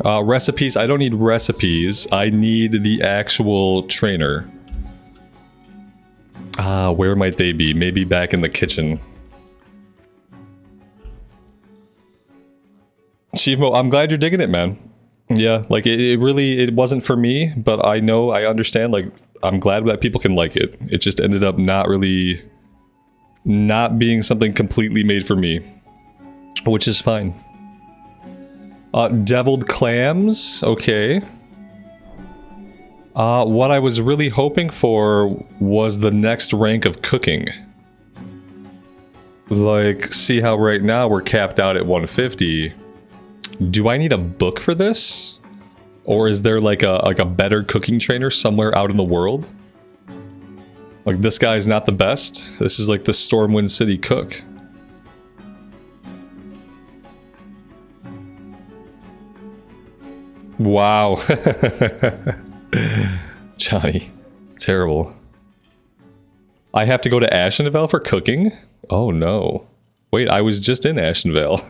Recipes. I don't need recipes. I need the actual trainer. Where might they be? Maybe back in the kitchen. Chivmo, I'm glad you're digging it, man. Yeah, like it really, it wasn't for me, but I know, I understand, like, I'm glad that people can like it. It just ended up not being something completely made for me, which is fine. Deviled clams, okay. What I was really hoping for was the next rank of cooking. Like, see how right now we're capped out at 150. Do I need a book for this? Or is there like a better cooking trainer somewhere out in the world? Like, this guy's not the best? This is like the Stormwind City cook. Wow. Johnny. Terrible. I have to go to Ashenvale for cooking? Oh no. Wait, I was just in Ashenvale.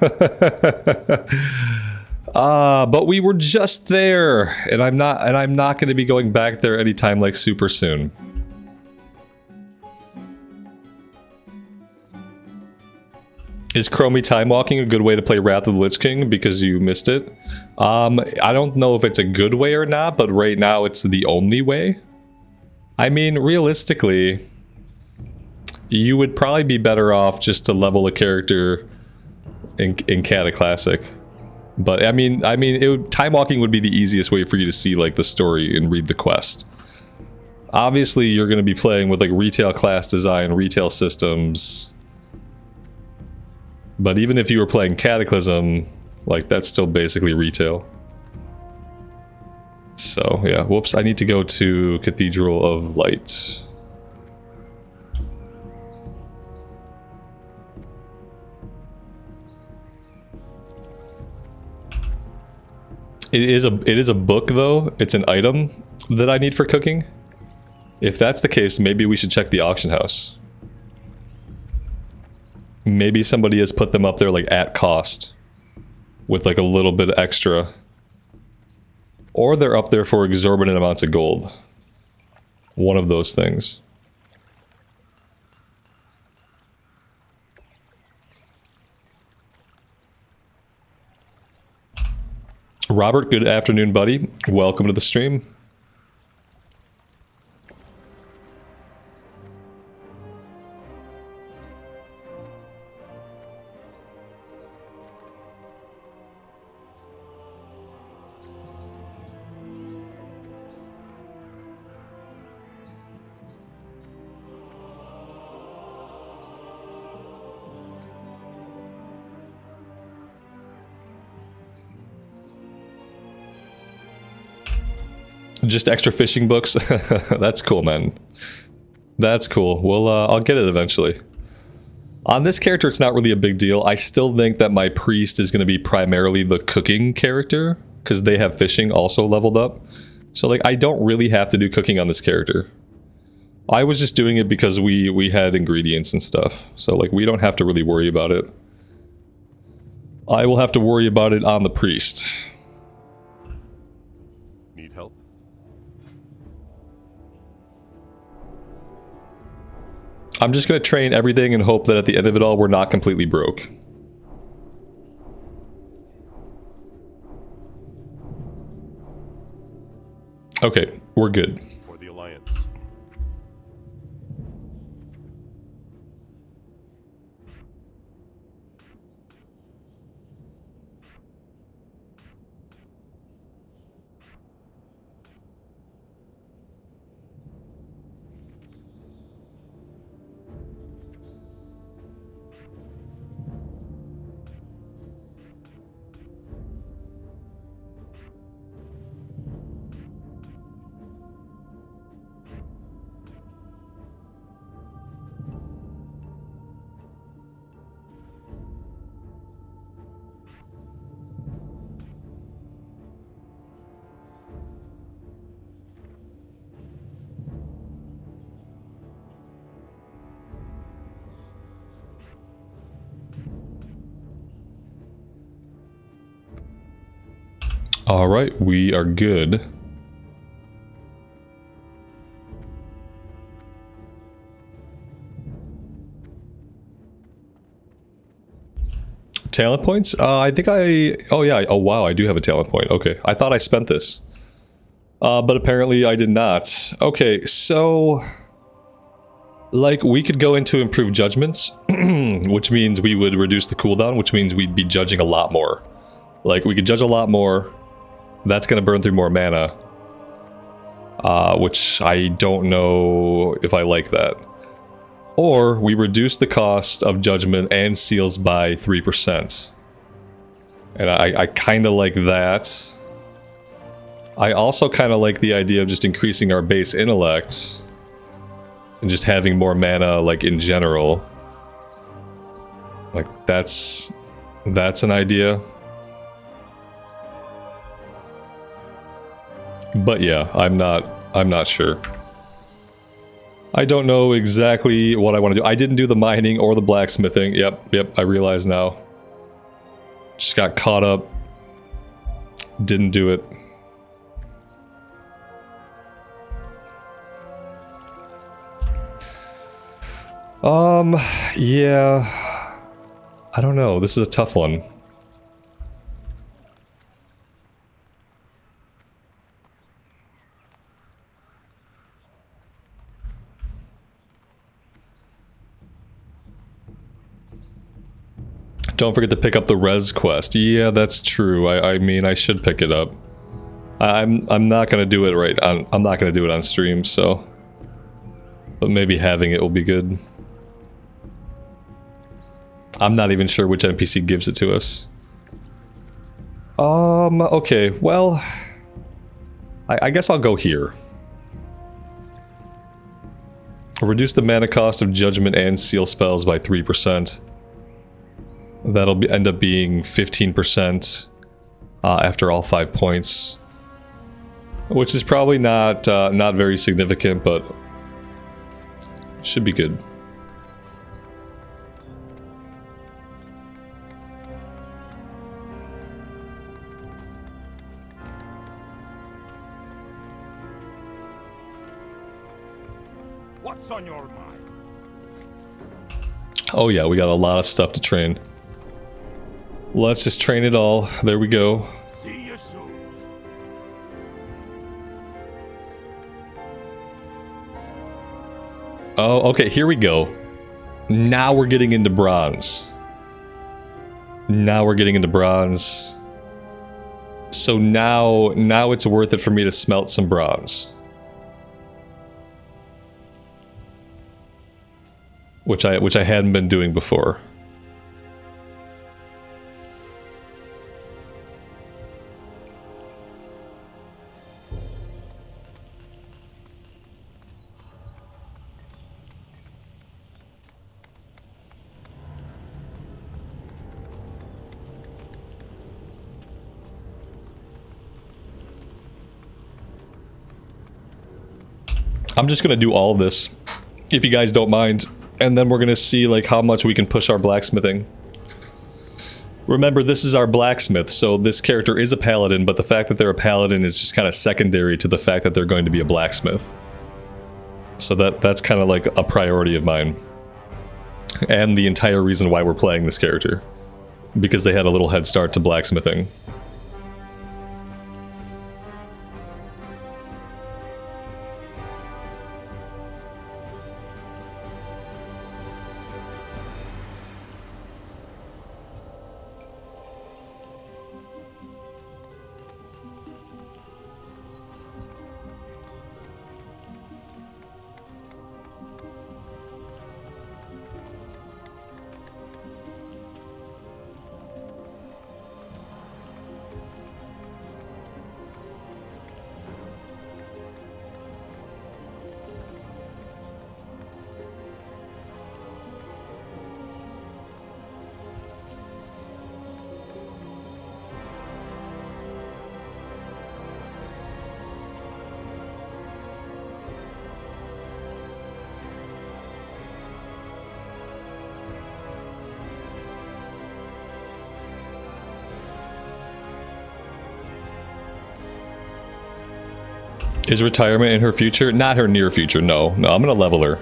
But we were just there, and I'm not going to be going back there anytime like super soon. Is Chromie time walking a good way to play Wrath of the Lich King because you missed it? I don't know if it's a good way or not, but right now it's the only way. I mean, realistically, you would probably be better off just to level a character in Cataclassic. But I mean, time walking would be the easiest way for you to see like the story and read the quest. Obviously, you're going to be playing with like retail class design, retail systems, But even if you were playing Cataclysm, like, that's still basically retail. So, yeah. Whoops, I need to go to Cathedral of Light. It is a book, though. It's an item that I need for cooking. If that's the case, maybe we should check the auction house. Maybe somebody has put them up there, like, at cost. With, like, a little bit extra. Or they're up there for exorbitant amounts of gold. One of those things. Robert, good afternoon, buddy. Welcome to the stream. Just extra fishing books? That's cool, man. That's cool. Well, I'll get it eventually. On this character, it's not really a big deal. I still think that my priest is going to be primarily the cooking character, because they have fishing also leveled up. So, like, I don't really have to do cooking on this character. I was just doing it because we had ingredients and stuff. So, like, we don't have to really worry about it. I will have to worry about it on the priest. Need help? I'm just going to train everything and hope that at the end of it all, we're not completely broke. Okay, we're good. For the Alliance. Alright, we are good. Talent points? I think oh yeah, oh wow, I do have a talent point. Okay, I thought I spent this. But apparently I did not. Okay, so... like, we could go into improved judgments, which means we would reduce the cooldown, which means we'd be judging a lot more. Like, we could judge a lot more. That's going to burn through more mana. Which I don't know if I like that. Or we reduce the cost of judgment and seals by 3%. And I kind of like that. I also kind of like the idea of just increasing our base intellect. And just having more mana, like, in general. Like, that's an idea. But yeah, I'm not sure. I don't know exactly what I want to do. I didn't do the mining or the blacksmithing. Yep, I realize now. Just got caught up. Didn't do it. Yeah. I don't know. This is a tough one. Don't forget to pick up the res quest. Yeah, that's true. I mean, I should pick it up. I'm not gonna do it right on. I'm not gonna do it on stream, so. But maybe having it will be good. I'm not even sure which NPC gives it to us. Okay, well, I guess I'll go here. Reduce the mana cost of Judgment and Seal spells by 3%. That'll end up being 15% after all 5 points. Which is probably not very significant, but should be good. What's on your mind? Oh yeah, we got a lot of stuff to train. Let's just train it all. There we go. See you soon. Oh, okay, here we go. Now we're getting into bronze. Now we're getting into bronze. So now it's worth it for me to smelt some bronze. Which I hadn't been doing before. I'm just gonna do all of this, if you guys don't mind, and then we're gonna see like how much we can push our blacksmithing. Remember, this is our blacksmith, so this character is a paladin, but the fact that they're a paladin is just kind of secondary to the fact that they're going to be a blacksmith. So that's kind of like a priority of mine. And the entire reason why we're playing this character. Because they had a little head start to blacksmithing. Is retirement in her future? Not her near future, no. No, I'm gonna level her.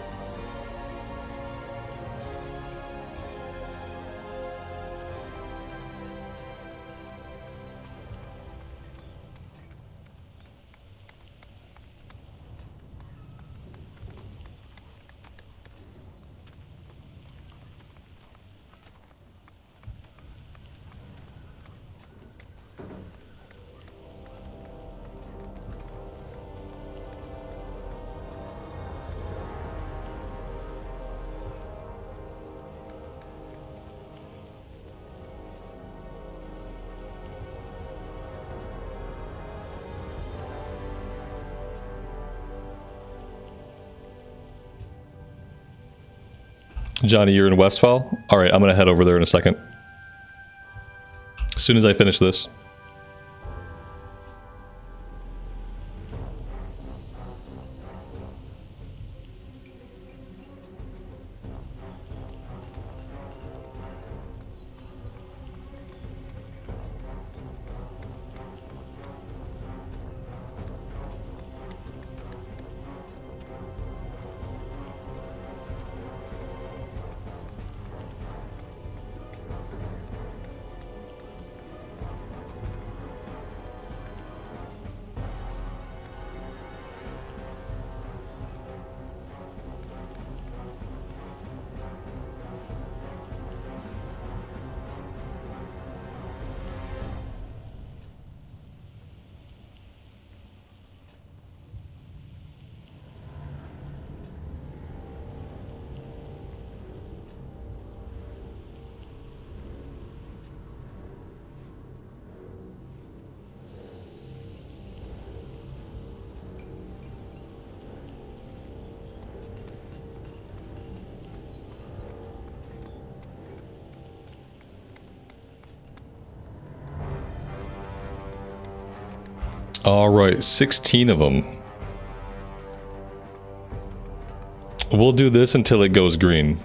Johnny, you're in Westfall? Alright, I'm gonna head over there in a second. As soon as I finish this. Alright, 16 of them. We'll do this until it goes green.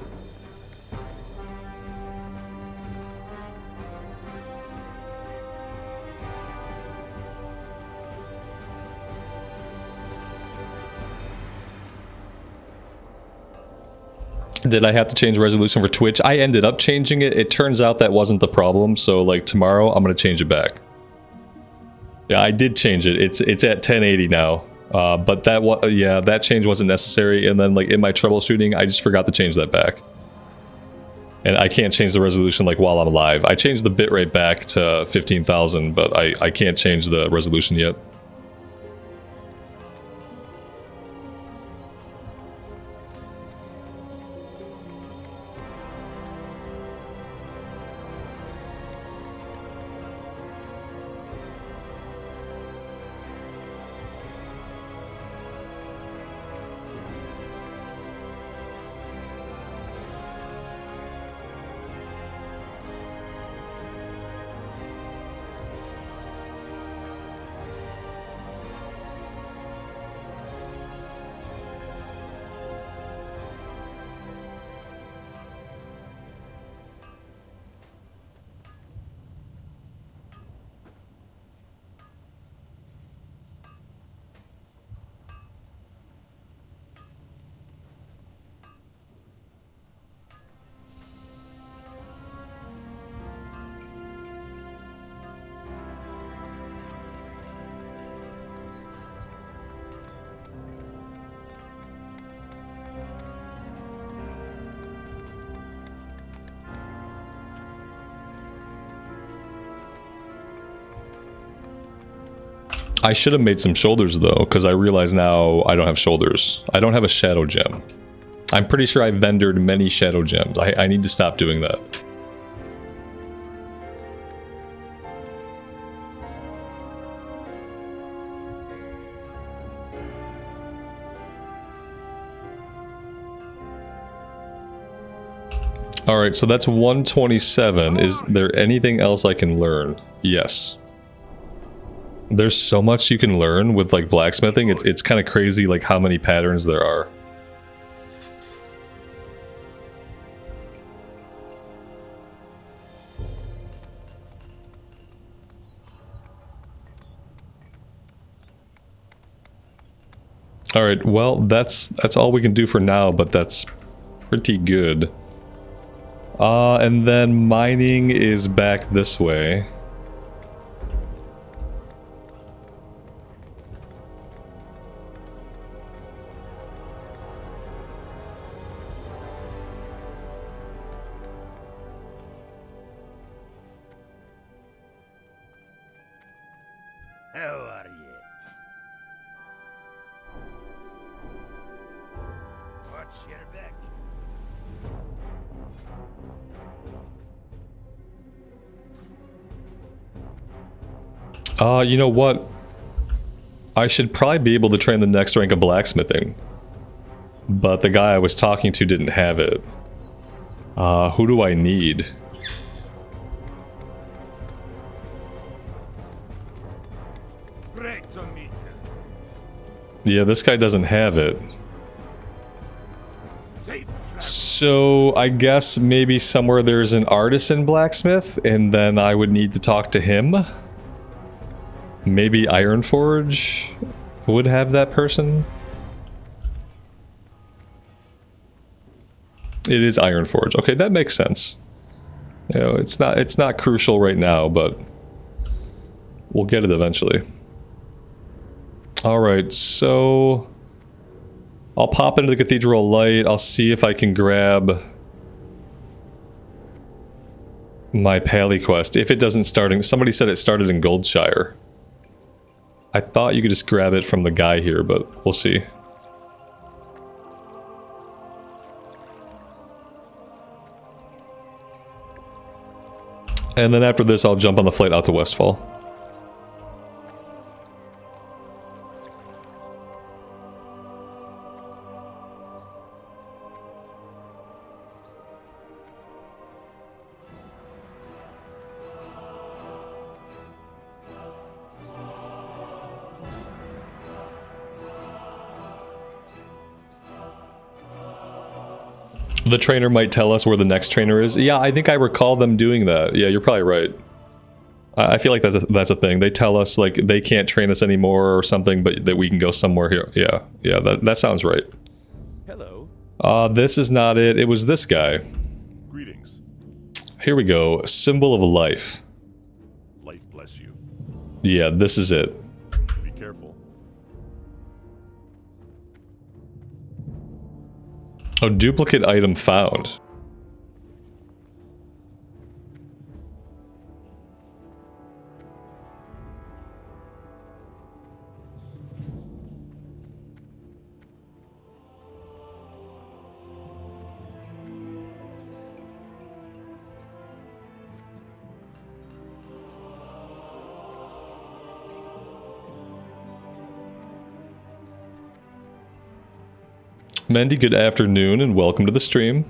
Did I have to change resolution for Twitch? I ended up changing it. It turns out that wasn't the problem, so like tomorrow I'm gonna change it back. Yeah, I did change it. It's at 1080 now. But that change wasn't necessary, and then like in my troubleshooting, I just forgot to change that back. And I can't change the resolution like while I'm live. I changed the bitrate back to 15,000, but I can't change the resolution yet. I should have made some shoulders though, because I realize now I don't have shoulders. I don't have a shadow gem. I'm pretty sure I vendored many shadow gems. I need to stop doing that. Alright, so that's 127. Is there anything else I can learn? Yes. There's so much you can learn with like blacksmithing. It's kind of crazy like how many patterns there are. All right, well that's all we can do for now, but that's pretty good. And then mining is back this way. How are you? What's your back? You know what? I should probably be able to train the next rank of blacksmithing. But the guy I was talking to didn't have it. Who do I need? Great to meet you. Yeah, this guy doesn't have it. Safe travel. So I guess maybe somewhere there's an artisan blacksmith, and then I would need to talk to him. Maybe Ironforge would have that person. It is Ironforge. Okay, that makes sense. You know, it's not crucial right now, but we'll get it eventually. All right, so I'll pop into the Cathedral Light. I'll see if I can grab my Pally quest. If it doesn't start, somebody said it started in Goldshire. I thought you could just grab it from the guy here, but we'll see. And then after this, I'll jump on the flight out to Westfall. The trainer might tell us where the next trainer is. Yeah, I think I recall them doing that. Yeah, you're probably right. I feel like that's a thing. They tell us like they can't train us anymore or something, but that we can go somewhere here. Yeah, that sounds right. Hello. This is not it. It was this guy. Greetings. Here we go. Symbol of life. Light bless you. Yeah, this is it. Be careful. A duplicate item found. Mendy, good afternoon and welcome to the stream.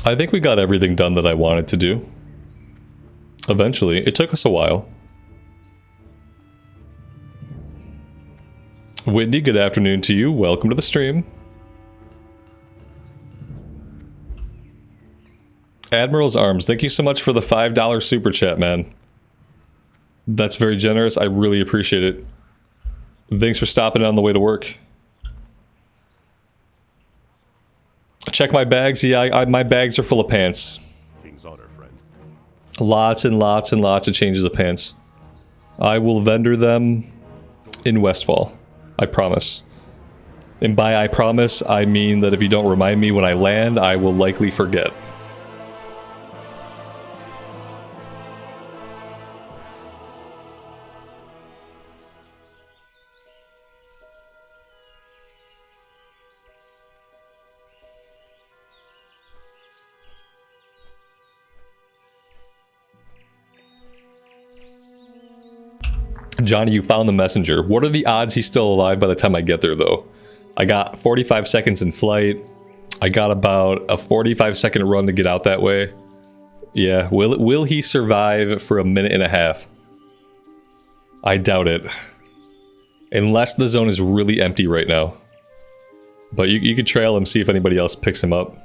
I think we got everything done that I wanted to do. Eventually. It took us a while. Whitney, good afternoon to you. Welcome to the stream. Admiral's Arms, thank you so much for the $5 super chat, man. That's very generous. I really appreciate it. Thanks for stopping on the way to work. Check my bags. Yeah, my bags are full of pants. King's honor, friend. Lots and lots and lots of changes of pants. I will vendor them in Westfall. I promise. And by I promise, I mean that if you don't remind me when I land, I will likely forget. Johnny, you found the messenger. What are the odds he's still alive by the time I get there, though? I got 45 seconds in flight. I got about a 45-second run to get out that way. Yeah, will he survive for a minute and a half? I doubt it. Unless the zone is really empty right now. But you could trail him, see if anybody else picks him up.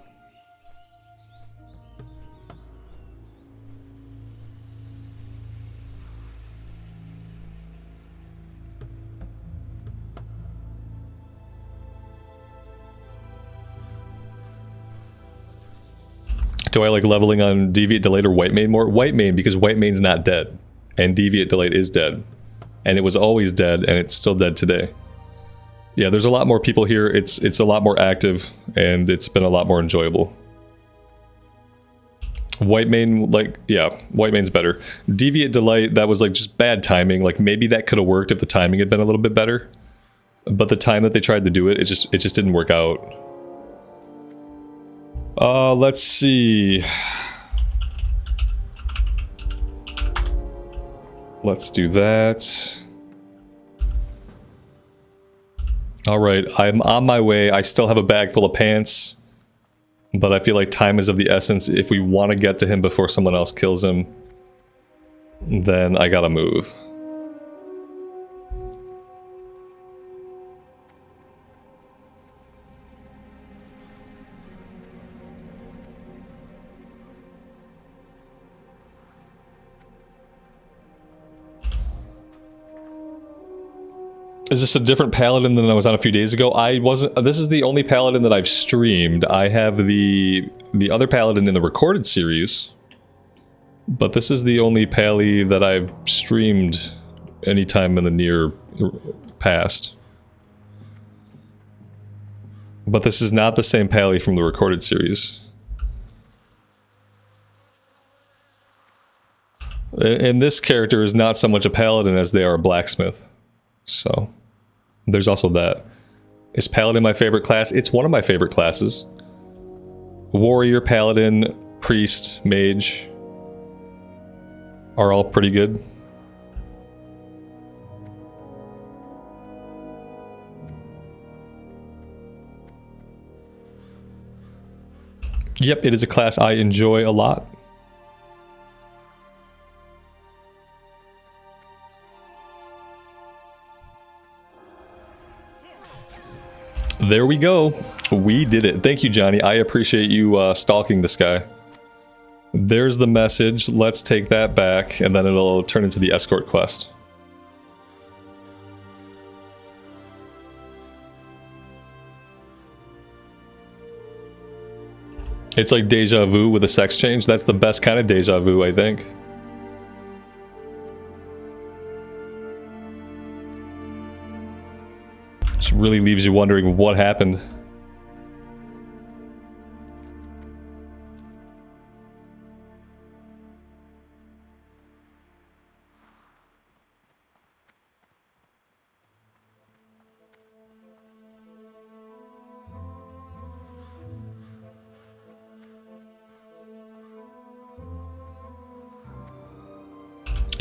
Do I like leveling on Deviate, Delayed, or Whitemane more? Whitemane, because Whitemane's not dead. And Deviate, Delayed is dead. And it was always dead, and it's still dead today. Yeah, there's a lot more people here. It's a lot more active, and it's been a lot more enjoyable. Whitemane, like, yeah, Whitemane's better. Deviate, Delayed, that was like just bad timing. Like, maybe that could have worked if the timing had been a little bit better. But the time that they tried to do it, it just didn't work out. Let's see. Let's do that. Alright, I'm on my way. I still have a bag full of pants. But I feel like time is of the essence. If we want to get to him before someone else kills him, then I gotta move. Is this a different Paladin than I was on a few days ago? I wasn't. This is the only Paladin that I've streamed. I have the other Paladin in the recorded series, but this is the only Pally that I've streamed anytime in the near past. But this is not the same Pally from the recorded series. And this character is not so much a Paladin as they are a blacksmith. So, there's also that. Is Paladin my favorite class? It's one of my favorite classes. Warrior, Paladin, Priest, Mage are all pretty good. Yep, it is a class I enjoy a lot. There we go. We did it. Thank you, Johnny. I appreciate you stalking this guy. There's the message. Let's take that back, and then it'll turn into the escort quest. It's like deja vu with a sex change. That's the best kind of deja vu, I think. Just really leaves you wondering what happened.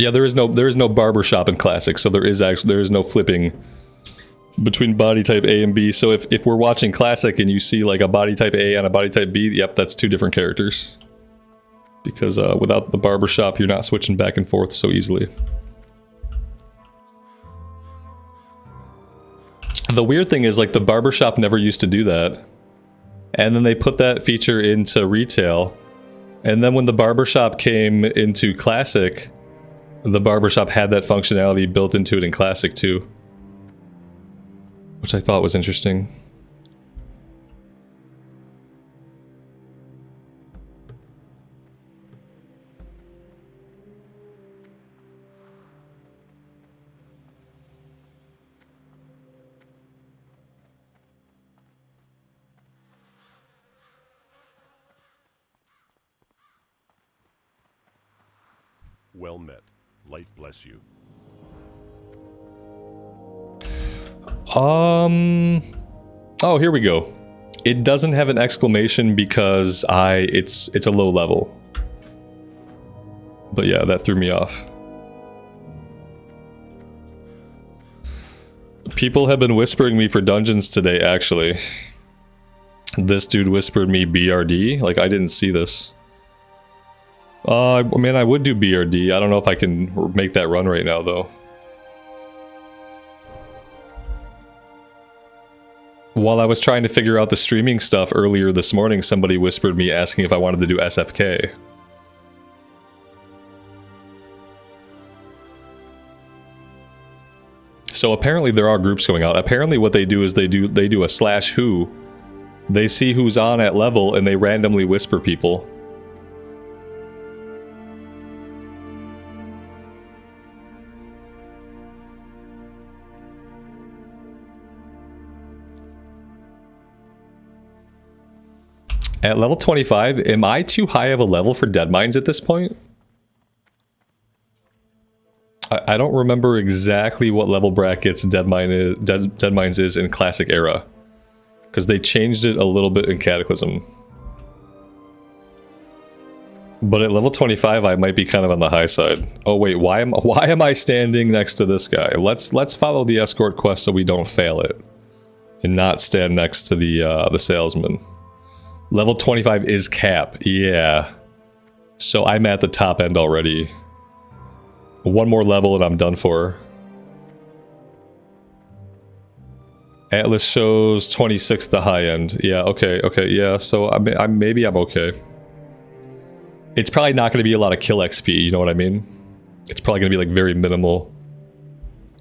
Yeah, there is no barber shop in Classic, so there is no flipping between body type A and B. So if we're watching Classic and you see like a body type A and a body type B, yep, that's two different characters. Because without the barber shop, you're not switching back and forth so easily. The weird thing is, like, the barber shop never used to do that. And then they put that feature into retail. And then when the barber shop came into Classic, the barbershop had that functionality built into it in Classic too, which I thought was interesting. Well met. Light bless you. Oh, here we go. It doesn't have an exclamation because it's a low level. But yeah, that threw me off. People have been whispering me for dungeons today, actually. This dude whispered me BRD. Like, I didn't see this. I mean, I would do BRD. I don't know if I can make that run right now, though. While I was trying to figure out the streaming stuff earlier this morning, somebody whispered me asking if I wanted to do SFK. So apparently there are groups going out. Apparently what they do is they do a /who. They see who's on at level and they randomly whisper people. At level 25, am I too high of a level for Deadmines at this point? I don't remember exactly what level brackets Deadmines is in Classic Era, because they changed it a little bit in Cataclysm. But at level 25, I might be kind of on the high side. Oh wait, why am I standing next to this guy? Let's follow the escort quest so we don't fail it, and not stand next to the salesman. Level 25 is cap, yeah. So I'm at the top end already. One more level and I'm done for. Atlas shows 26 the high end. Yeah, okay, yeah. So maybe I'm okay. It's probably not going to be a lot of kill XP, you know what I mean? It's probably going to be like very minimal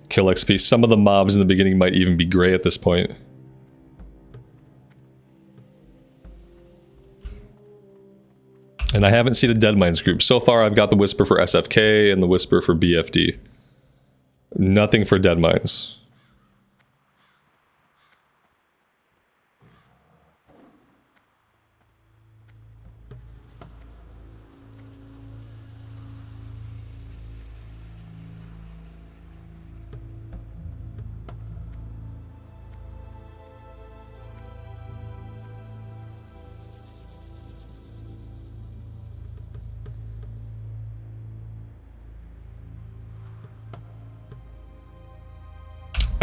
kill XP. Some of the mobs in the beginning might even be gray at this point. And I haven't seen a Deadmines group. So far, I've got the Whisper for SFK and the Whisper for BFD. Nothing for Deadmines.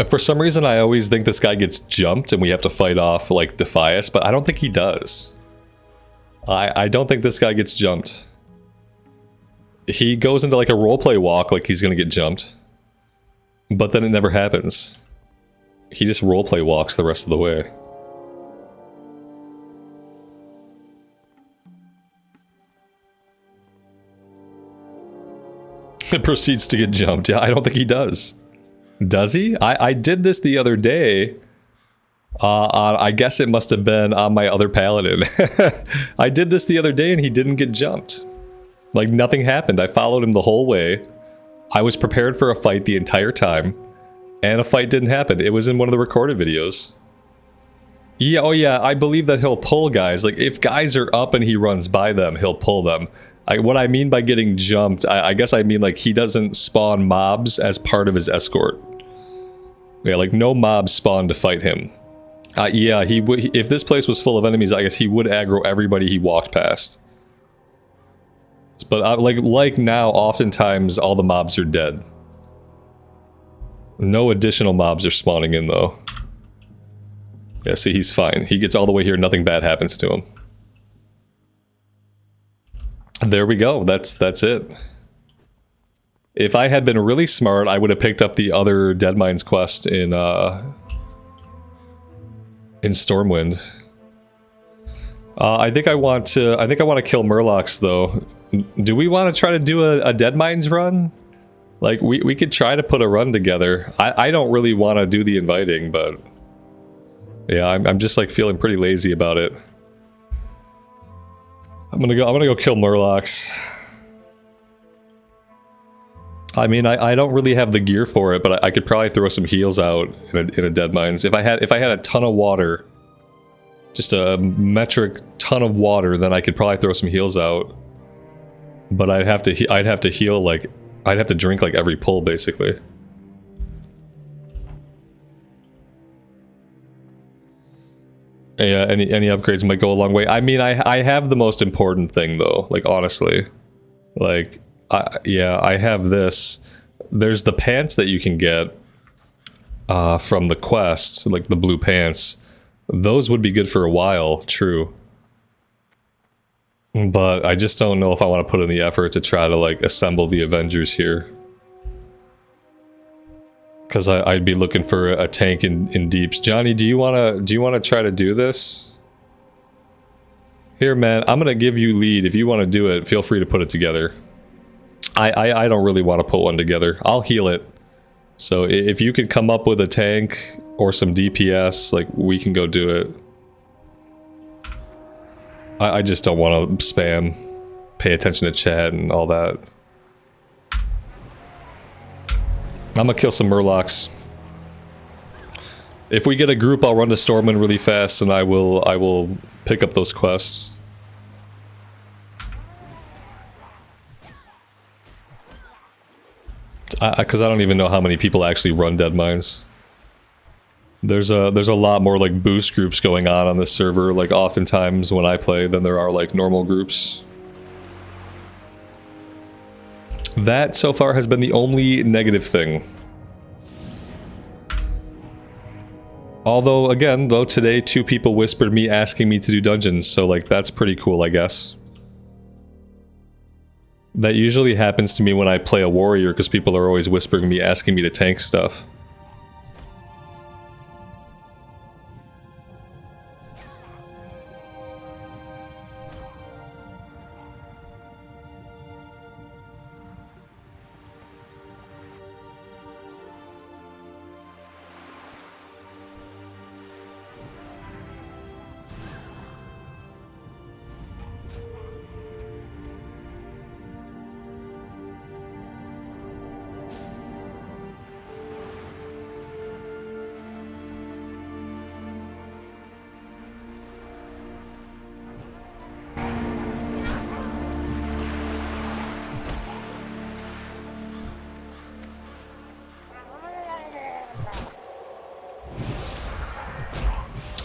For some reason, I always think this guy gets jumped and we have to fight off, like, Defias, but I don't think he does. I don't think this guy gets jumped. He goes into, like, a roleplay walk like he's gonna get jumped. But then it never happens. He just roleplay walks the rest of the way. It proceeds to get jumped. Yeah, I don't think he does. Does he? I did this the other day. I guess it must have been on my other Paladin. I did this the other day and he didn't get jumped. Like, nothing happened. I followed him the whole way. I was prepared for a fight the entire time. And a fight didn't happen. It was in one of the recorded videos. Yeah, oh yeah, I believe that he'll pull guys. Like, if guys are up and he runs by them, he'll pull them. What I mean by getting jumped, I guess I mean, like, he doesn't spawn mobs as part of his escort. Yeah, like, no mobs spawn to fight him. Yeah, he would. If this place was full of enemies, I guess he would aggro everybody he walked past. But like now, oftentimes all the mobs are dead. No additional mobs are spawning in, though. Yeah, see, he's fine. He gets all the way here, nothing bad happens to him. There we go. That's it. If I had been really smart, I would have picked up the other Deadmines quest in Stormwind. I think I want to kill Murlocs, though. Do we want to try to do a Deadmines run? Like, we could try to put a run together. I don't really want to do the inviting, but yeah, I'm just like feeling pretty lazy about it. I'm gonna go kill Murlocs. I mean, I don't really have the gear for it, but I could probably throw some heals out in a Deadmines. If I had a ton of water, just a metric ton of water, then I could probably throw some heals out. But I'd have to heal, like, I'd have to drink like every pull, basically. Yeah, any upgrades might go a long way. I mean, I have the most important thing, though, like, honestly. Like, yeah, I have this. There's the pants that you can get from the quest, like the blue pants. Those would be good for a while, true. But I just don't know if I want to put in the effort to try to, like, assemble the Avengers here. Because I'd be looking for a tank in deeps. Johnny, do you wanna try to do this? Here, man, I'm gonna give you lead. If you want to do it, feel free to put it together. I don't really want to put one together. I'll heal it. So if you can come up with a tank or some DPS, like, we can go do it. I just don't want to spam, pay attention to chat and all that. I'm gonna kill some Murlocs. If we get a group, I'll run to Stormwind really fast, and I will pick up those quests. Because I don't even know how many people actually run Deadmines. There's a lot more, like, boost groups going on this server, like, oftentimes when I play, than there are, like, normal groups. That, so far, has been the only negative thing. Although, again, though, today 2 people whispered me asking me to do dungeons, so, like, that's pretty cool, I guess. That usually happens to me when I play a warrior, because people are always whispering me, asking me to tank stuff.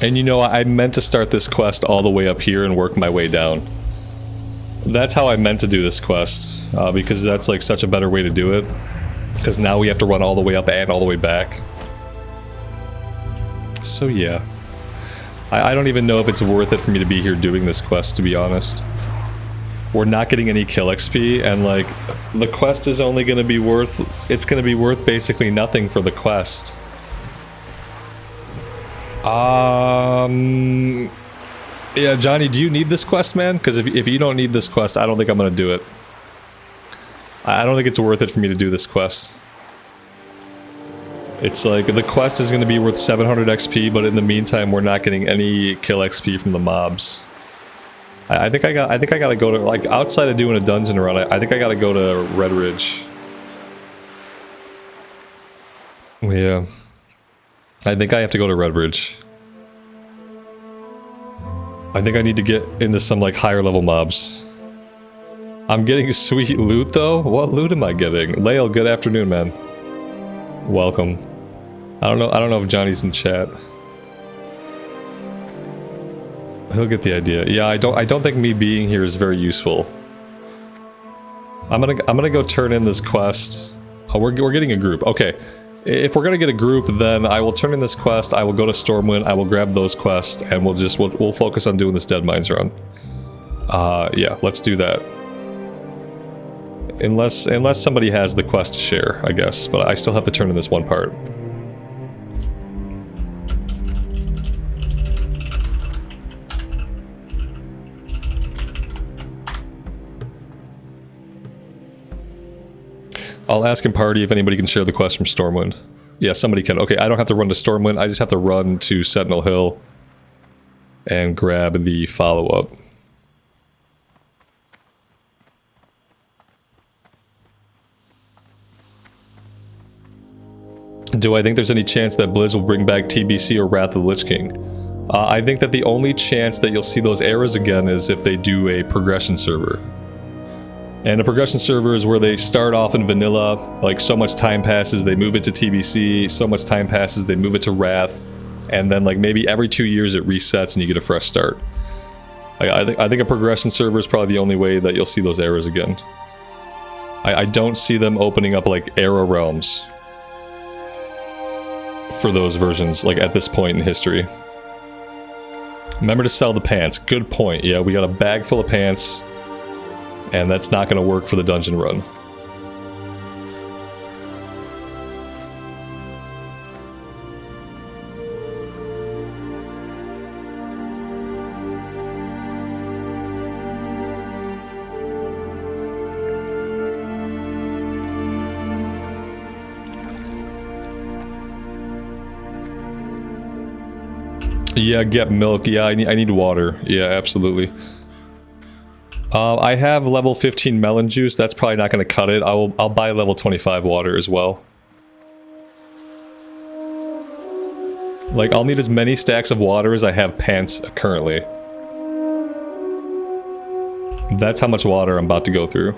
And you know, I meant to start this quest all the way up here and work my way down. That's how I meant to do this quest, because that's, like, such a better way to do it. Because now we have to run all the way up and all the way back. So yeah. I don't even know if it's worth it for me to be here doing this quest, to be honest. We're not getting any kill XP, and like, the quest is only going to be worth... It's going to be worth basically nothing for the quest. Yeah, Johnny, do you need this quest, man? Because if you don't need this quest, I don't think I'm going to do it. I don't think it's worth it for me to do this quest. It's like, the quest is going to be worth 700 XP, but in the meantime, we're not getting any kill XP from the mobs. I think I gotta go to, like, outside of doing a dungeon run, I think I gotta go to Red Ridge. Yeah. I think I have to go to Red Ridge. I think I need to get into some, like, higher level mobs. I'm getting sweet loot, though? What loot am I getting? Lael, good afternoon, man. Welcome. I don't know if Johnny's in chat. He'll get the idea. Yeah, I don't think me being here is very useful. I'm gonna go turn in this quest. Oh, we're getting a group. Okay. If we're gonna get a group, then I will turn in this quest, I will go to Stormwind, I will grab those quests, and we'll focus on doing this Dead Mines run. Yeah, let's do that. Unless somebody has the quest to share, I guess, but I still have to turn in this one part. I'll ask in party if anybody can share the quest from Stormwind. Yeah, somebody can. Okay, I don't have to run to Stormwind, I just have to run to Sentinel Hill and grab the follow-up. Do I think there's any chance that Blizz will bring back TBC or Wrath of the Lich King? I think that the only chance that you'll see those eras again is if they do a progression server. And a progression server is where they start off in vanilla, like so much time passes, they move it to TBC, so much time passes, they move it to Wrath, and then like maybe every 2 years it resets and you get a fresh start. I think a progression server is probably the only way that you'll see those eras again. I don't see them opening up like era realms for those versions, like at this point in history. Remember to sell the pants. Good point. Yeah, we got a bag full of pants. And that's not going to work for the dungeon run. Yeah, get milk. Yeah, I need water. Yeah, absolutely. I have level 15 melon juice. That's probably not going to cut it. I'll buy level 25 water as well. Like, I'll need as many stacks of water as I have pants currently. That's how much water I'm about to go through.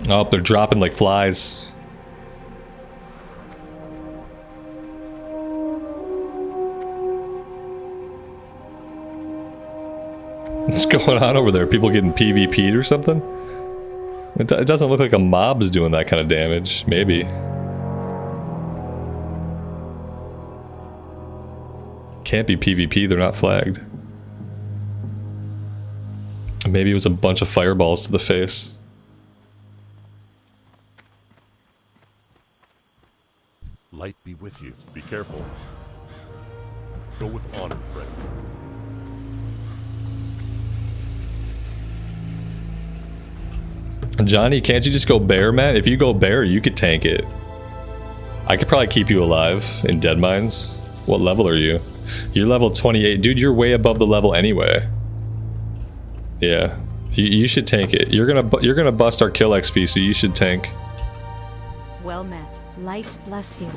Oh, they're dropping like flies. What's going on over there? People getting PvP'd or something? It doesn't look like a mob's doing that kind of damage. Maybe. Can't be PvP, they're not flagged. Maybe it was a bunch of fireballs to the face. Light be with you. Be careful. Go with honor, friend. Johnny, can't you just go bear, man? If you go bear, you could tank it. I could probably keep you alive in Dead Mines. What level are you? You're level 28. Dude, you're way above the level anyway. Yeah. You should tank it. You're gonna bust our kill XP, so you should tank. Well met. Light bless you.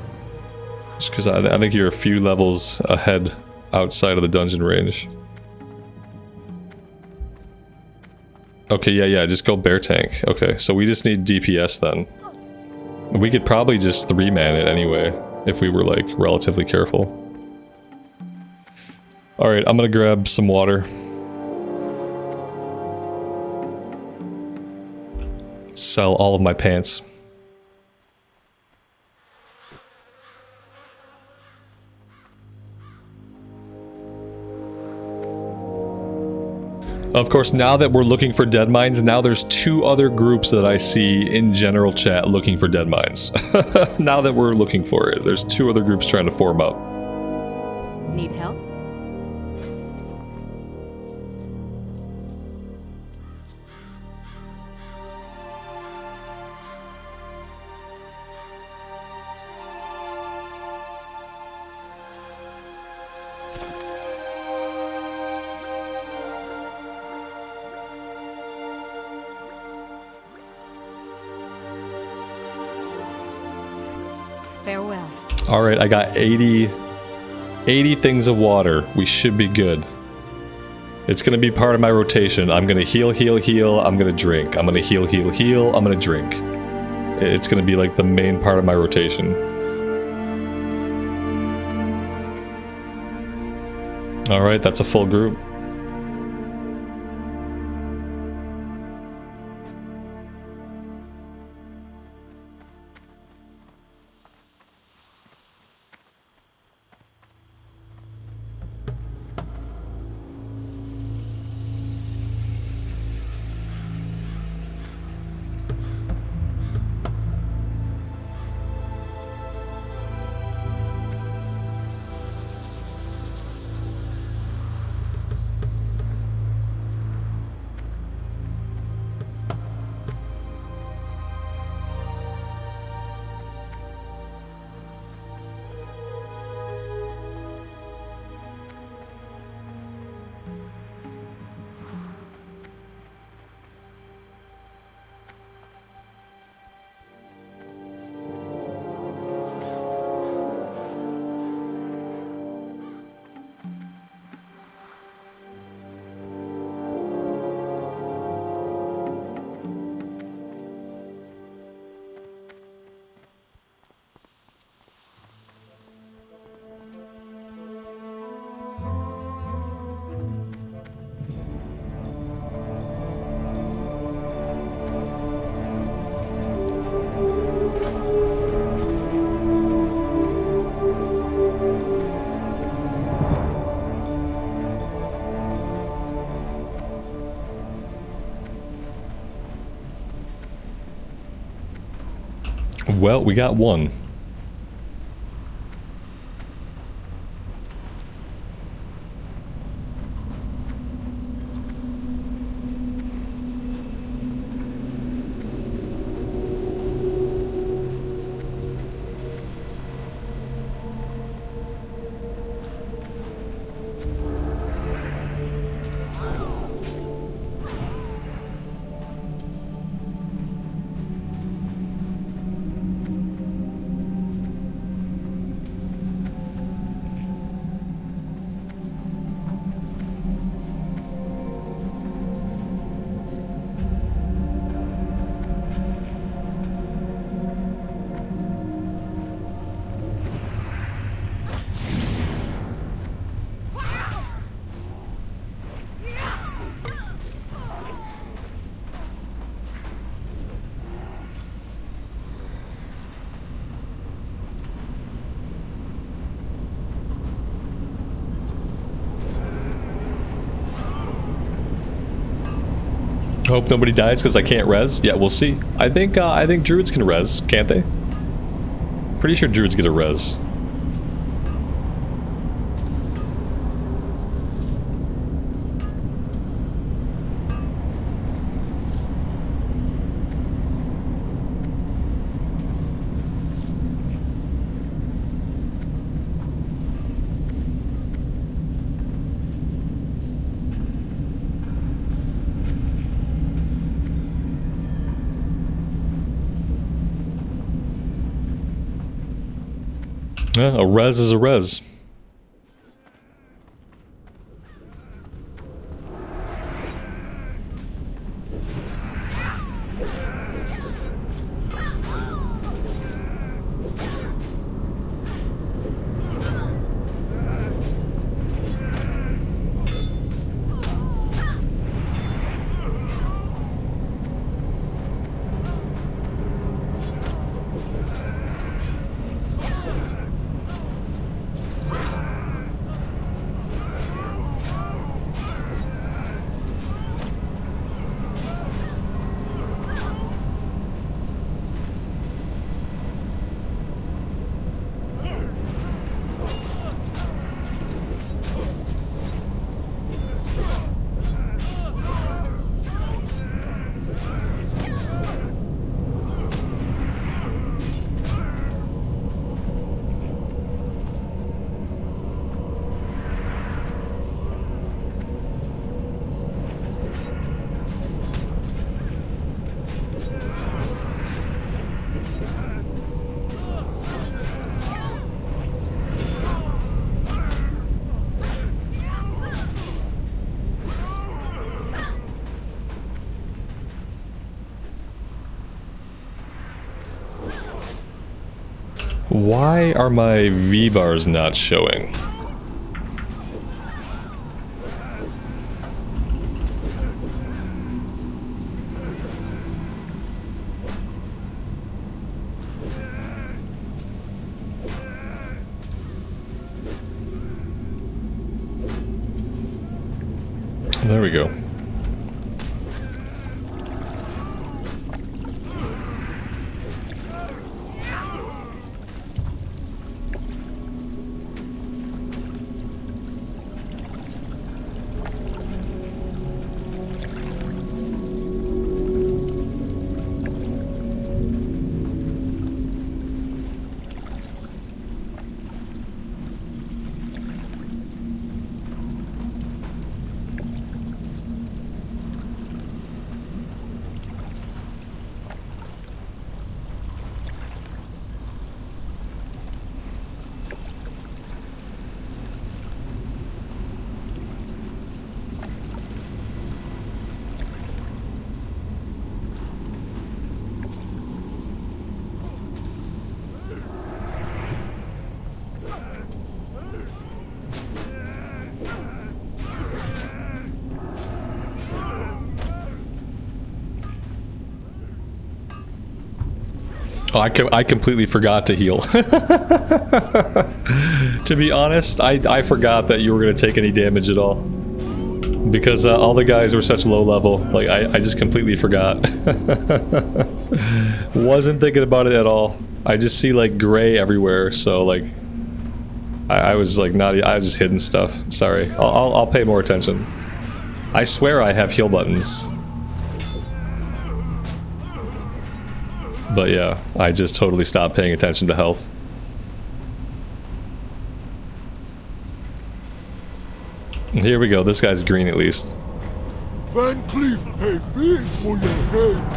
Just because I think you're a few levels ahead outside of the dungeon range. Okay, yeah, just go bear tank. Okay, so we just need DPS then. We could probably just 3-man it anyway, if we were, like, relatively careful. Alright, I'm gonna grab some water. Sell all of my pants. Of course, now that we're looking for dead mines, now there's 2 other groups that I see in general chat looking for dead mines. Now that we're looking for it, there's 2 other groups trying to form up. Need help? Farewell. Alright, I got 80 things of water. We should be good. It's gonna be part of my rotation. I'm gonna heal, heal, heal. I'm gonna drink. I'm gonna heal, heal, heal. I'm gonna drink. It's gonna be like the main part of my rotation. Alright, that's a full group. Well, we got one. Hope nobody dies because I can't res. Yeah, we'll see. I think druids can res, can't they? Pretty sure druids get a res. Yeah, a res is a res. Why are my V-bars not showing? There we go. Oh, I completely forgot to heal. To be honest, I forgot that you were going to take any damage at all. Because all the guys were such low level. Like, I just completely forgot. Wasn't thinking about it at all. I just see, like, gray everywhere, so, like... I was, like, not... I was just hitting stuff. Sorry. I'll pay more attention. I swear I have heal buttons. But yeah, I just totally stopped paying attention to health. Here we go, this guy's green at least. Van Cleef paid big for your head.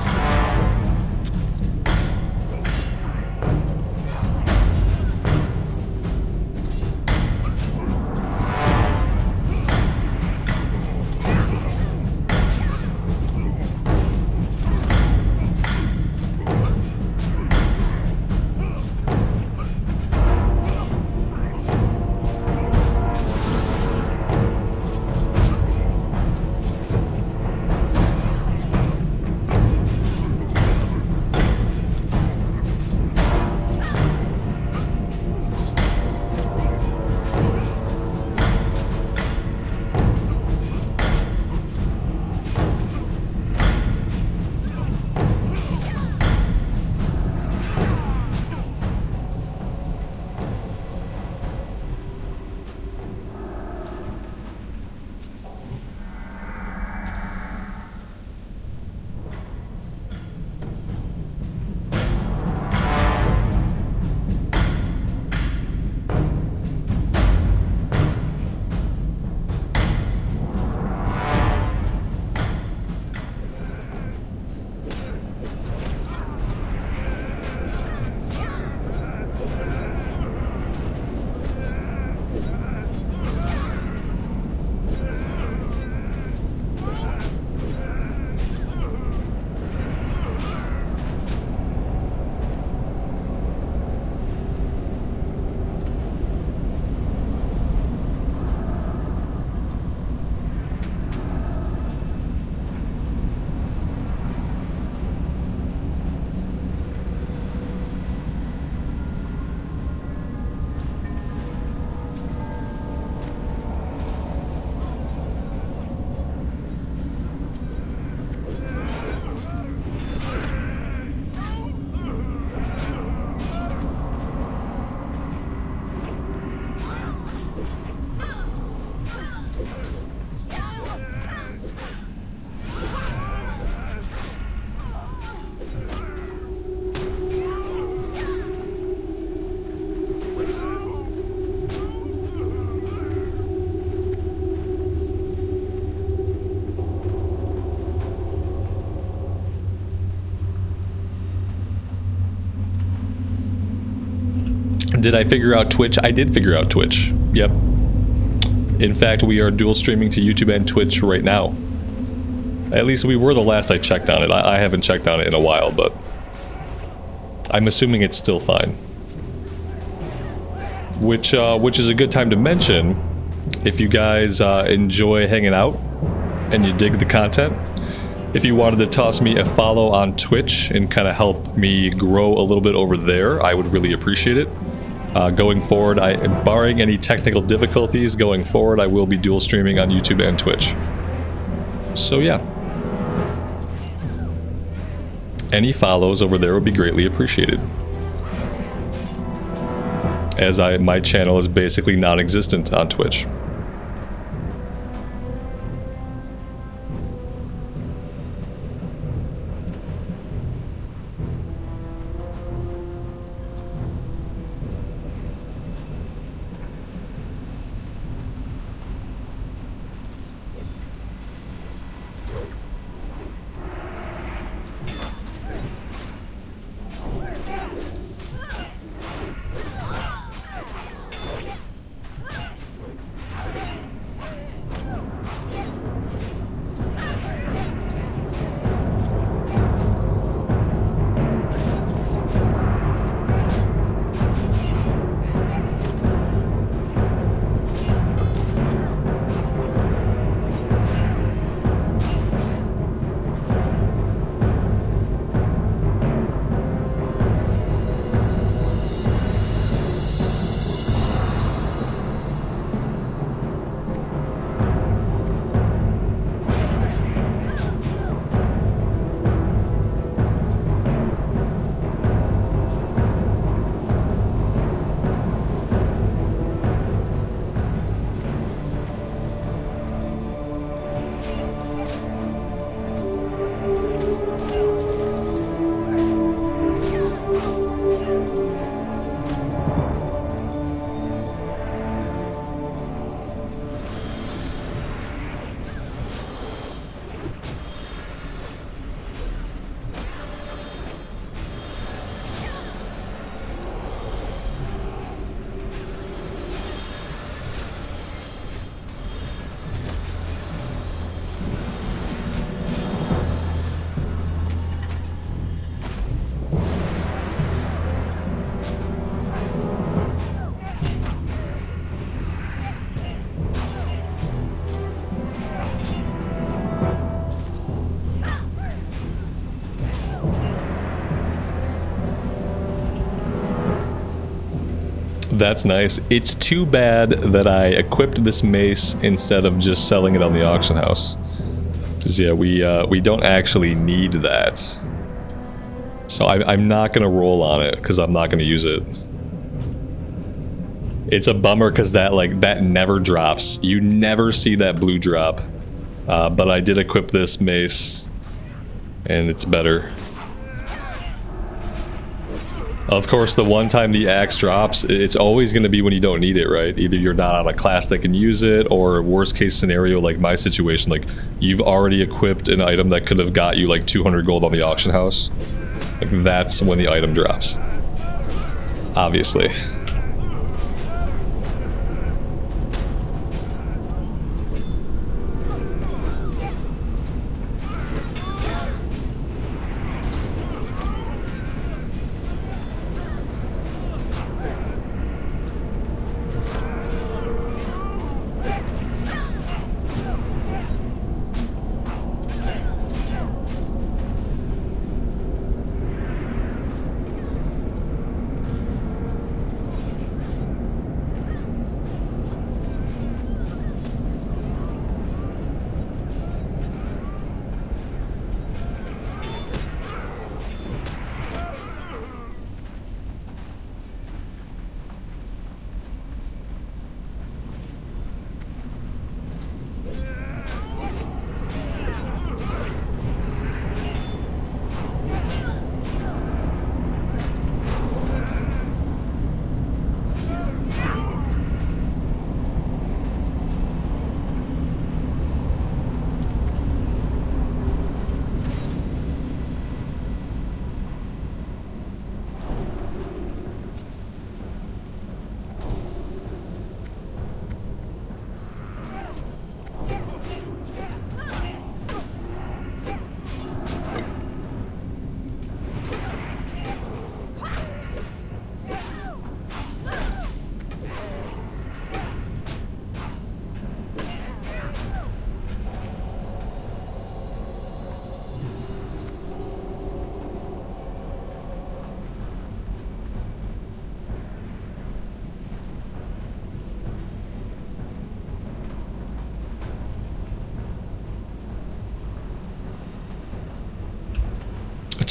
Did I figure out Twitch? I did figure out Twitch. Yep. In fact, we are dual streaming to YouTube and Twitch right now. At least we were the last I checked on it. I haven't checked on it in a while, but I'm assuming it's still fine. which is a good time to mention, if you guys enjoy hanging out and you dig the content, if you wanted to toss me a follow on Twitch and kind of help me grow a little bit over there, I would really appreciate it. Going forward, barring any technical difficulties going forward, I will be dual streaming on YouTube and Twitch. So yeah. Any follows over there would be greatly appreciated. As my channel is basically non-existent on Twitch. That's nice. It's too bad that I equipped this mace instead of just selling it on the auction house. Because yeah, we don't actually need that. So I'm not gonna roll on it because I'm not gonna use it. It's a bummer because that never drops. You never see that blue drop. But I did equip this mace, and it's better. Of course, the one time the axe drops, it's always going to be when you don't need it, right? Either you're not on a class that can use it, or worst case scenario, like my situation, like you've already equipped an item that could have got you like 200 gold on the auction house. Like that's when the item drops. Obviously.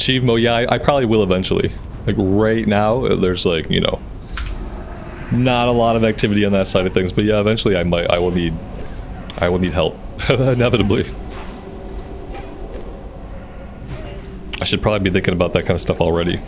Achievemo, yeah, I probably will eventually. Like right now, there's like, you know, not a lot of activity on that side of things, but yeah, eventually I will need help, inevitably. I should probably be thinking about that kind of stuff already.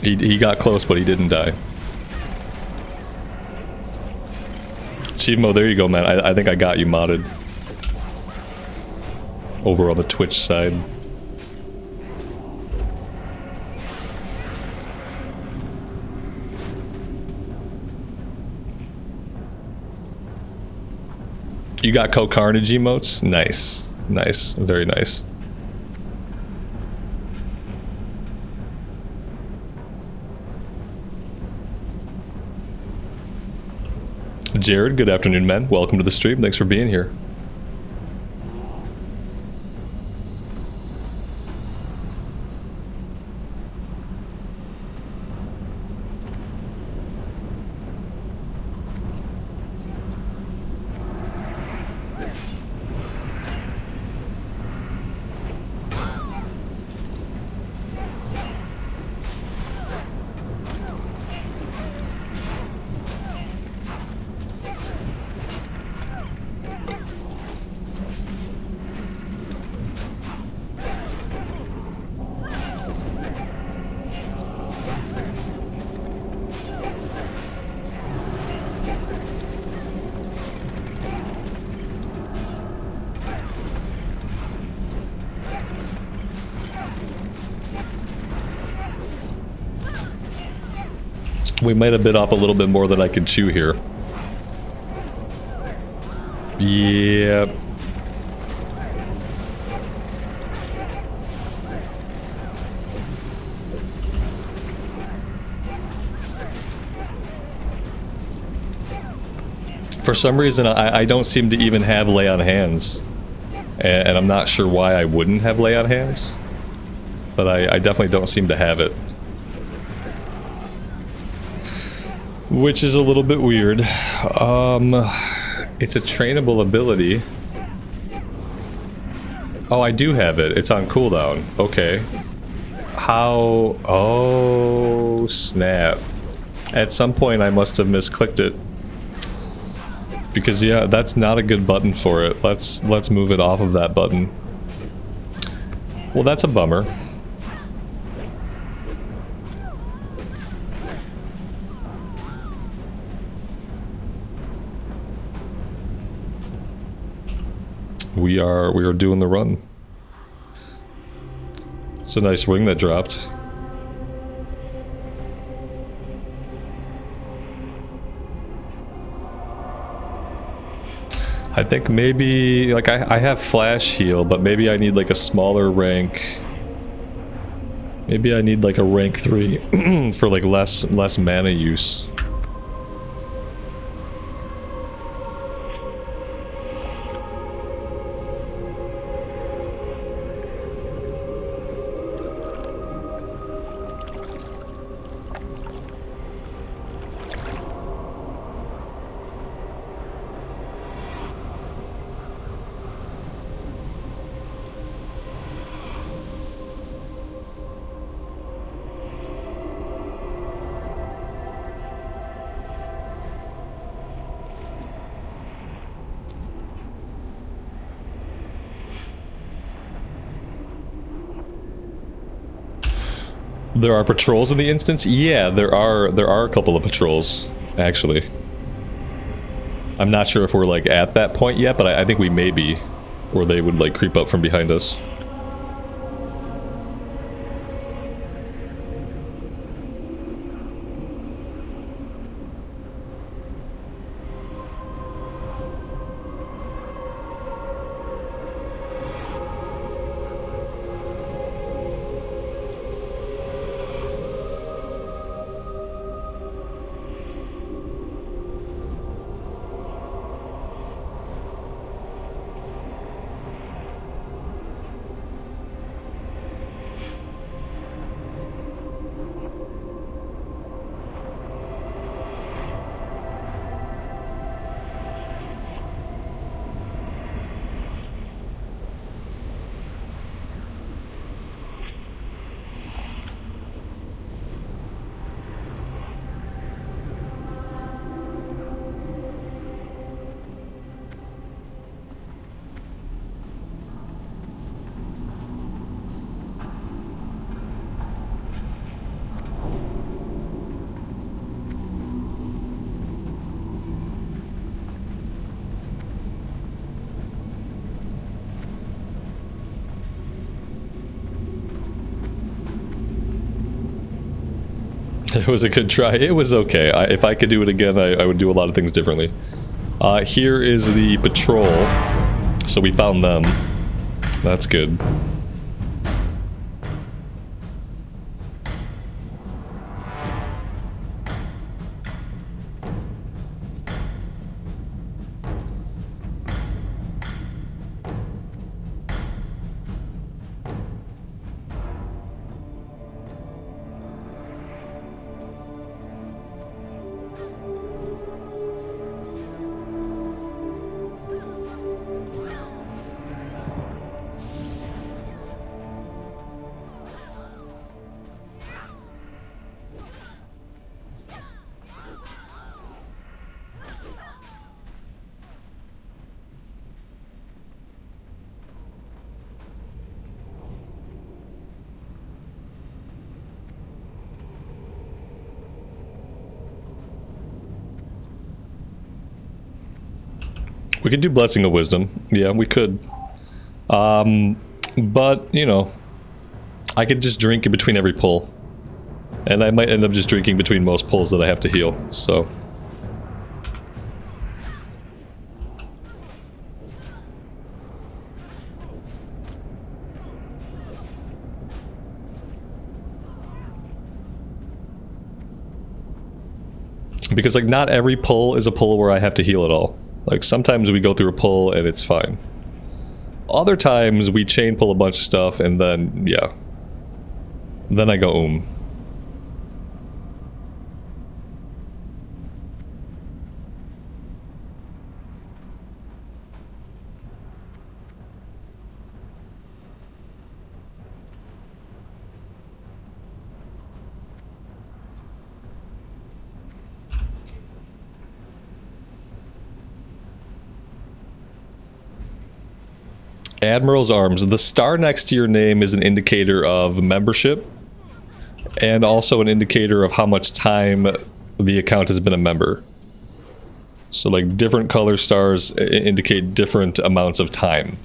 He got close, but he didn't die. Achievemo, there you go, man. I think I got you modded. Over on the Twitch side. You got co-carnage emotes? Nice. Nice. Very nice. Jared, good afternoon, man. Welcome to the stream. Thanks for being here. We might have bit off a little bit more than I could chew here. Yep. For some reason, I don't seem to even have lay on hands. And I'm not sure why I wouldn't have lay on hands. But I definitely don't seem to have it. Which is a little bit weird. It's a trainable ability. Oh, I do have it. It's on cooldown. Okay. How? Oh, snap. At some point I must have misclicked it. Because yeah, that's not a good button for it. Let's move it off of that button. Well, that's a bummer. We are doing the run. It's a nice wing that dropped. I think maybe like I have flash heal, but maybe I need like a smaller rank. Maybe I need like a rank 3 for like less mana use. There are patrols in the instance? Yeah, there are a couple of patrols, actually. I'm not sure if we're like at that point yet, but I think we may be. or they would like creep up from behind us. It was a good try. It was okay. If I could do it again, I would do a lot of things differently. Here is the patrol. So we found them. That's good. We could do Blessing of Wisdom. Yeah, we could. But, you know, I could just drink in between every pull. And I might end up just drinking between most pulls that I have to heal, so... Because, like, not every pull is a pull where I have to heal at all. Like, sometimes we go through a pull and it's fine. Other times we chain pull a bunch of stuff and then, yeah. Then I go Admiral's Arms. The star next to your name is an indicator of membership and also an indicator of how much time the account has been a member. So like different color stars indicate different amounts of time.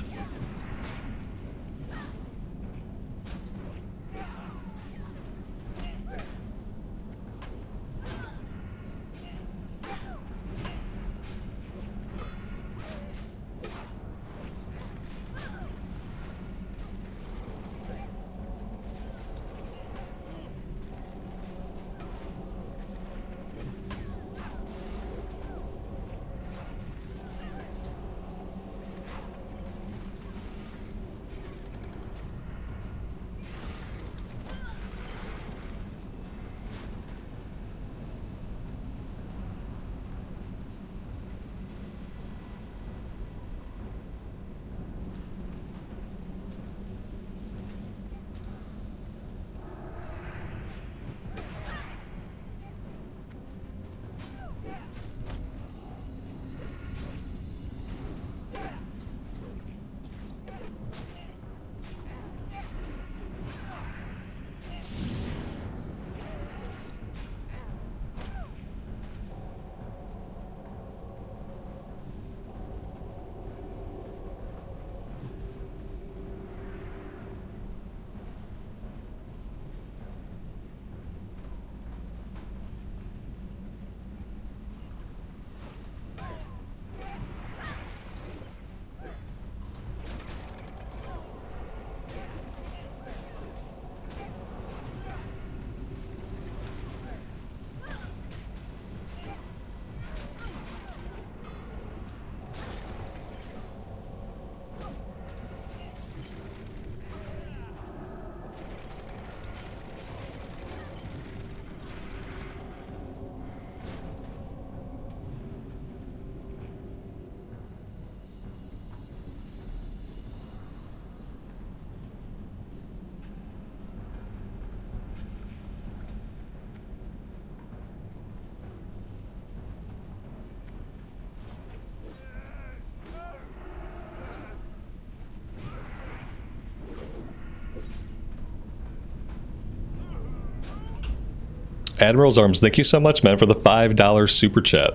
Admiral's Arms, thank you so much, man, for the $5 super chat.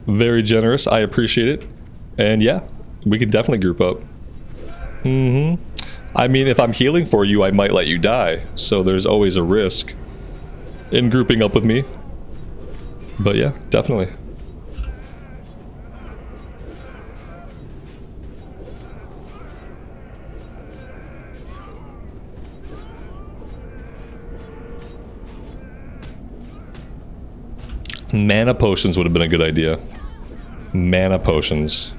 Very generous. I appreciate it. And yeah, we can definitely group up. I mean, if I'm healing for you, I might let you die. So there's always a risk in grouping up with me. But yeah, definitely. Mana potions would have been a good idea. Mana potions.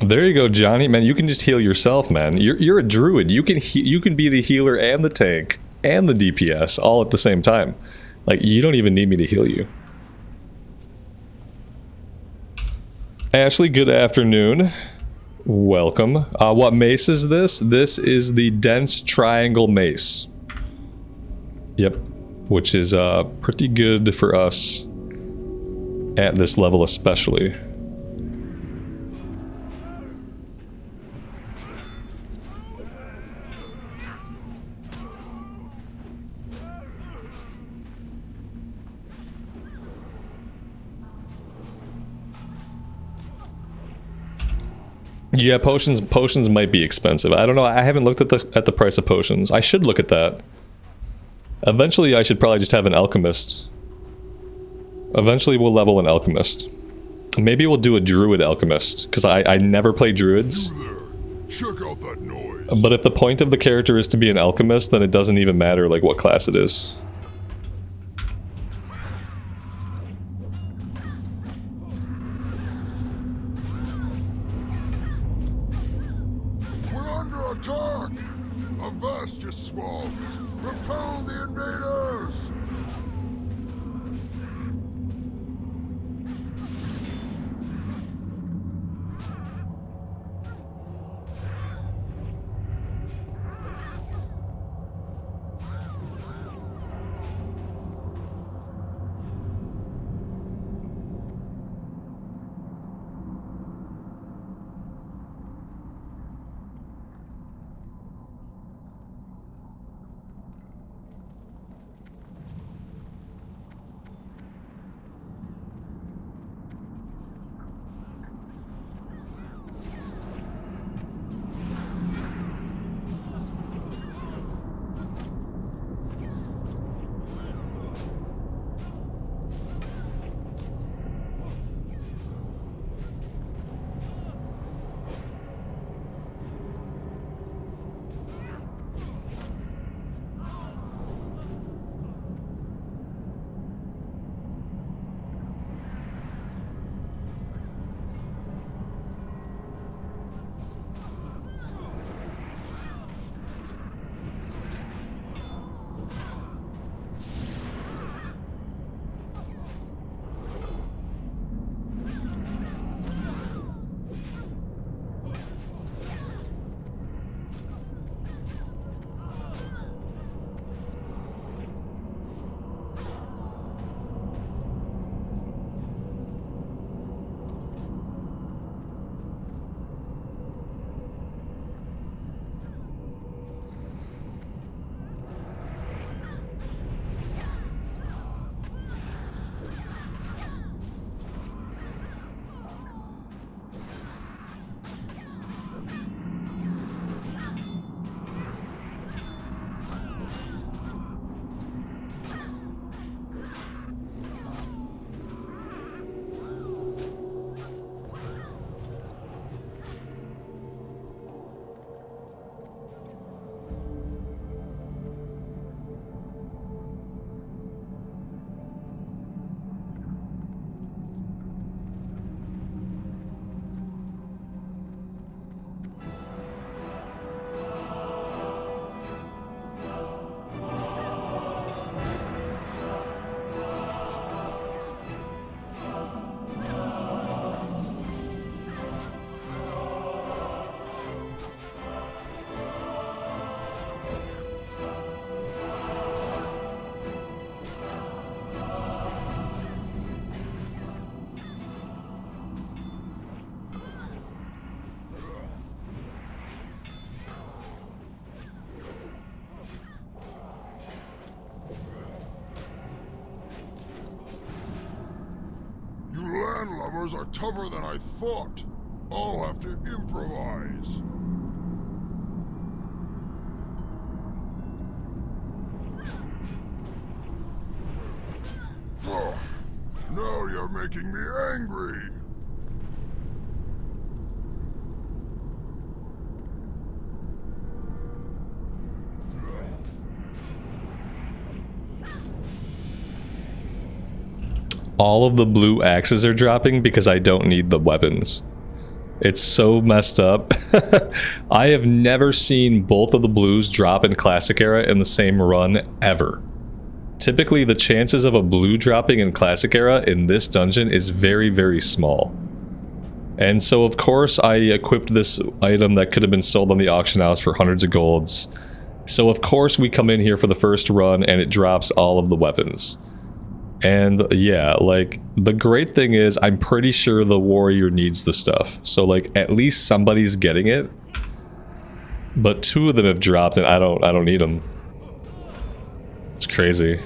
There you go, Johnny. Man, you can just heal yourself, man. You're a druid. You can be the healer and the tank and the DPS all at the same time. Like, you don't even need me to heal you. Ashley, good afternoon. Welcome. What mace is this? This is the Dense Triangle Mace. Yep. Which is pretty good for us at this level especially. Yeah, potions might be expensive. I don't know. I haven't looked at the price of potions. I should look at that. Eventually, I should probably just have an alchemist. Eventually, we'll level an alchemist. Maybe we'll do a druid alchemist, because I never play druids. Check out that noise. But if the point of the character is to be an alchemist, then it doesn't even matter like what class it is. Repel the invaders! landlubbers are tougher than I thought. I'll have to improvise. Oh, now you're making me angry. All of the blue axes are dropping because I don't need the weapons. It's so messed up. I have never seen both of the blues drop in Classic Era in the same run, ever. Typically, the chances of a blue dropping in Classic Era in this dungeon is very, very small. And so, of course, I equipped this item that could have been sold on the auction house for hundreds of golds. So, of course, we come in here for the first run and it drops all of the weapons. And yeah, like, the great thing is I'm pretty sure the warrior needs the stuff. So, like, at least somebody's getting it. But 2 of them have dropped and I don't need them. It's crazy.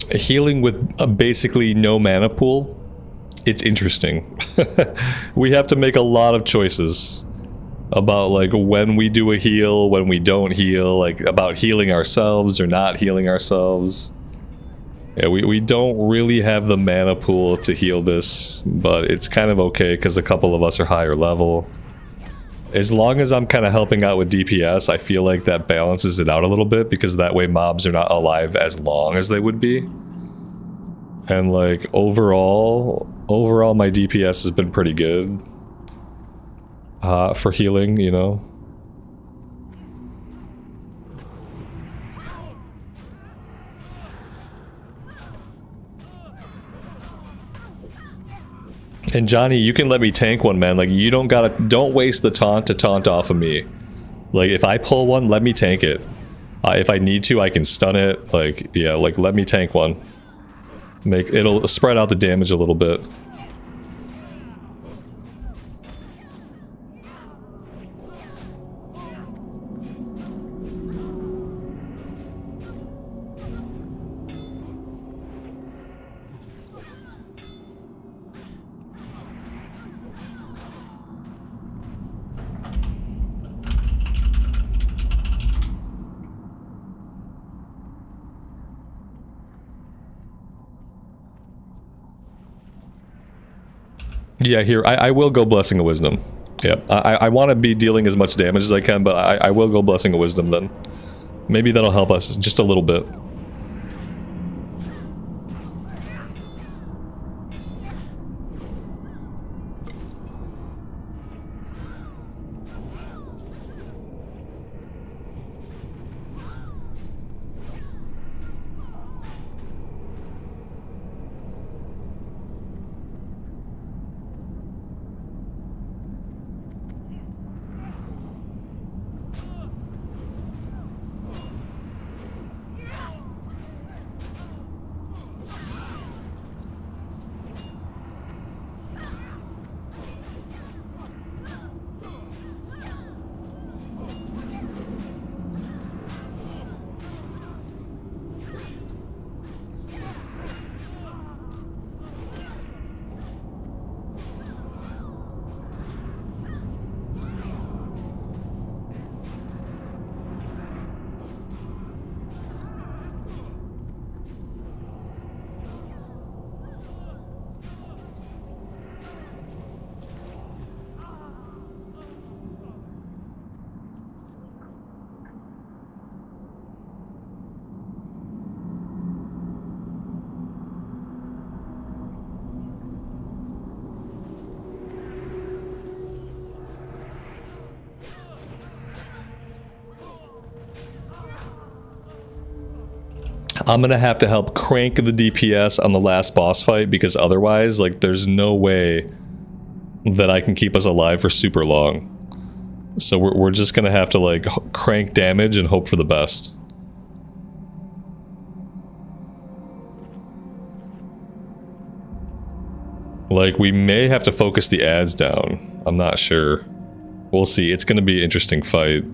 Healing with basically no mana pool, it's interesting. We have to make a lot of choices about like when we do a heal, when we don't heal, like about healing ourselves or not healing ourselves. Yeah, we don't really have the mana pool to heal this, but it's kind of okay because a couple of us are higher level. As long as I'm kind of helping out with DPS, I feel like that balances it out a little bit because that way mobs are not alive as long as they would be. And like overall my DPS has been pretty good for healing, you know. And Johnny, you can let me tank one, man. Like, you don't waste the taunt to taunt off of me. Like, if I pull one, let me tank it. If I need to, I can stun it. Like, yeah, like, let me tank one. It'll spread out the damage a little bit. Yeah, here, I will go Blessing of Wisdom. Yep, I want to be dealing as much damage as I can, but I will go Blessing of Wisdom then. Maybe that'll help us just a little bit. I'm gonna have to help crank the DPS on the last boss fight, because otherwise, like, there's no way that I can keep us alive for super long. So we're just gonna have to, like, crank damage and hope for the best. Like, we may have to focus the ads down. I'm not sure. We'll see. It's gonna be an interesting fight.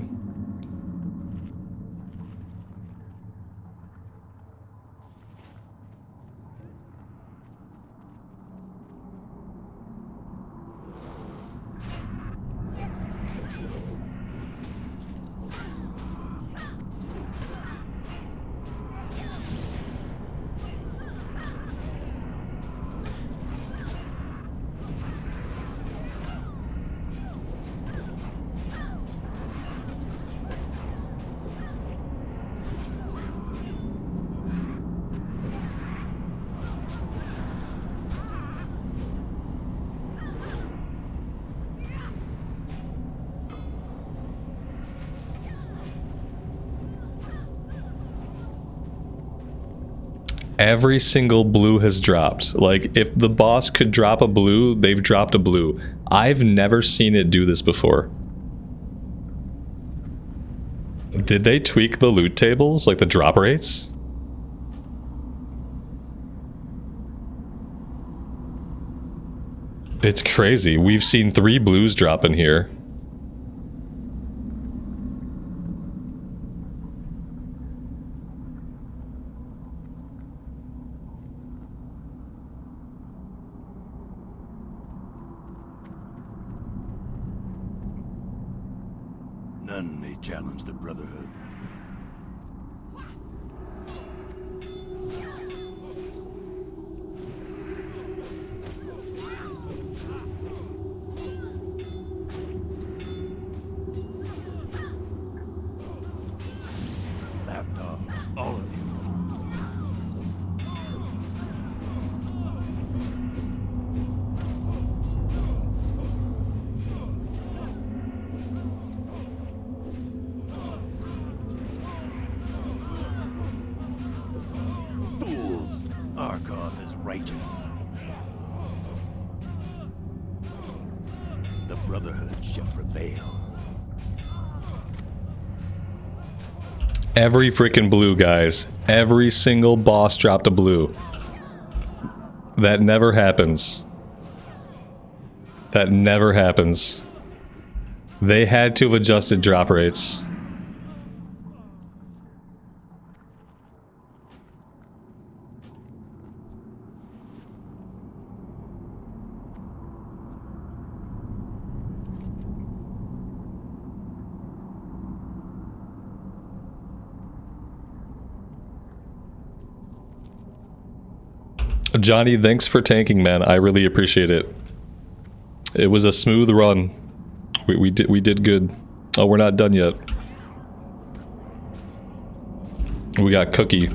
Every single blue has dropped. Like, if the boss could drop a blue, they've dropped a blue. I've never seen it do this before. Did they tweak the loot tables, like the drop rates? It's crazy. We've seen 3 blues drop in here. None may challenge the Brotherhood. Lapdogs, all of you. Our cause is righteous. The Brotherhood shall prevail. Every freaking blue, guys. Every single boss dropped a blue. That never happens. That never happens. They had to have adjusted drop rates. Johnny, thanks for tanking, man. I really appreciate it. It was a smooth run. We did good. Oh, we're not done yet. We got Cookie.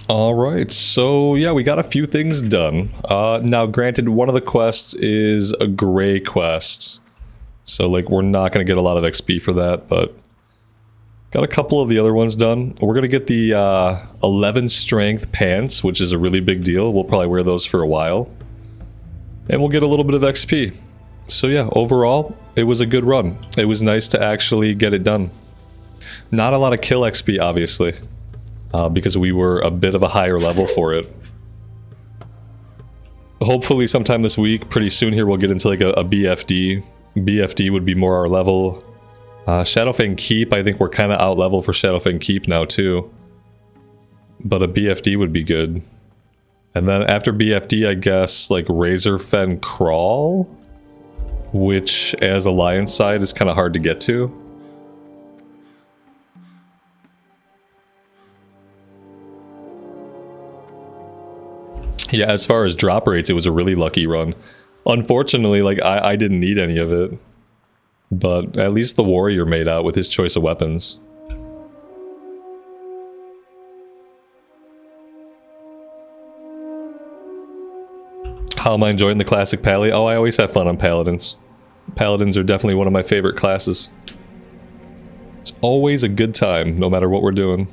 Alright, so yeah, we got a few things done. Now granted, one of the quests is a gray quest. So like, we're not going to get a lot of XP for that, but got a couple of the other ones done. We're going to get the 11 strength pants, which is a really big deal. We'll probably wear those for a while. And we'll get a little bit of XP. So yeah, overall, it was a good run. It was nice to actually get it done. Not a lot of kill XP, obviously. Because we were a bit of a higher level for it. Hopefully sometime this week, pretty soon here, we'll get into like a BFD. BFD would be more our level. Shadowfang Keep, I think we're kind of out level for Shadowfang Keep now too. But a BFD would be good. And then after BFD, I guess like Razorfen Crawl, which as Alliance side is kind of hard to get to. Yeah, as far as drop rates, it was a really lucky run. Unfortunately, like, I didn't need any of it. But at least the warrior made out with his choice of weapons. How am I enjoying the classic Pally? Oh, I always have fun on Paladins. Paladins are definitely one of my favorite classes. It's always a good time, no matter what we're doing.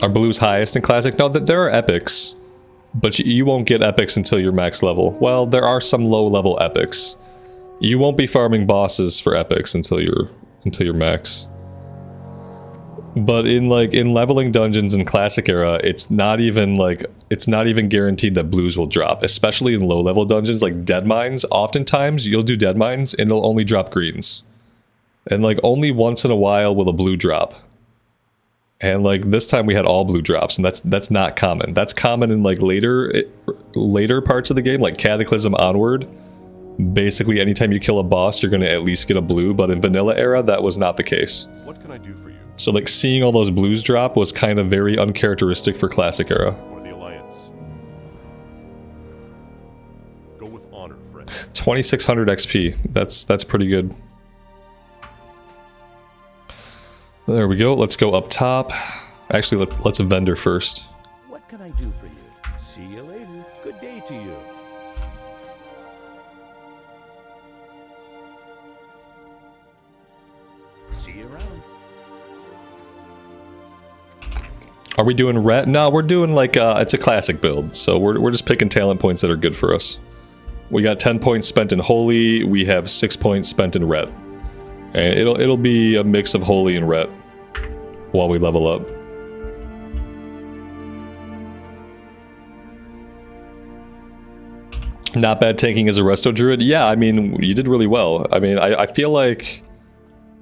Are blues highest in classic? No, there are epics, but you won't get epics until you're max level. Well, there are some low level epics. You won't be farming bosses for epics until you're max. But in leveling dungeons in classic era, it's not even guaranteed that blues will drop, especially in low level dungeons like dead mines. Oftentimes you'll do dead mines and it'll only drop greens. And like only once in a while will a blue drop. And like this time we had all blue drops, and that's not common. That's common in like later parts of the game, like Cataclysm onward. Basically, anytime you kill a boss, you're gonna at least get a blue. But in vanilla era, that was not the case. What can I do for you? So like seeing all those blues drop was kind of very uncharacteristic for classic era. For the Alliance. Go with honor, friend. 2600 XP. That's pretty good. There we go. Let's go up top. Actually, let's vendor first. What can I do for you? See you later. Good day to you. See you around. Are we doing ret? No, we're doing like, it's a classic build. So we're just picking talent points that are good for us. We got 10 points spent in holy. We have 6 points spent in ret. And it'll be a mix of holy and ret while we level up. Not bad tanking as a resto druid. Yeah, I mean, you did really well. I mean, I feel like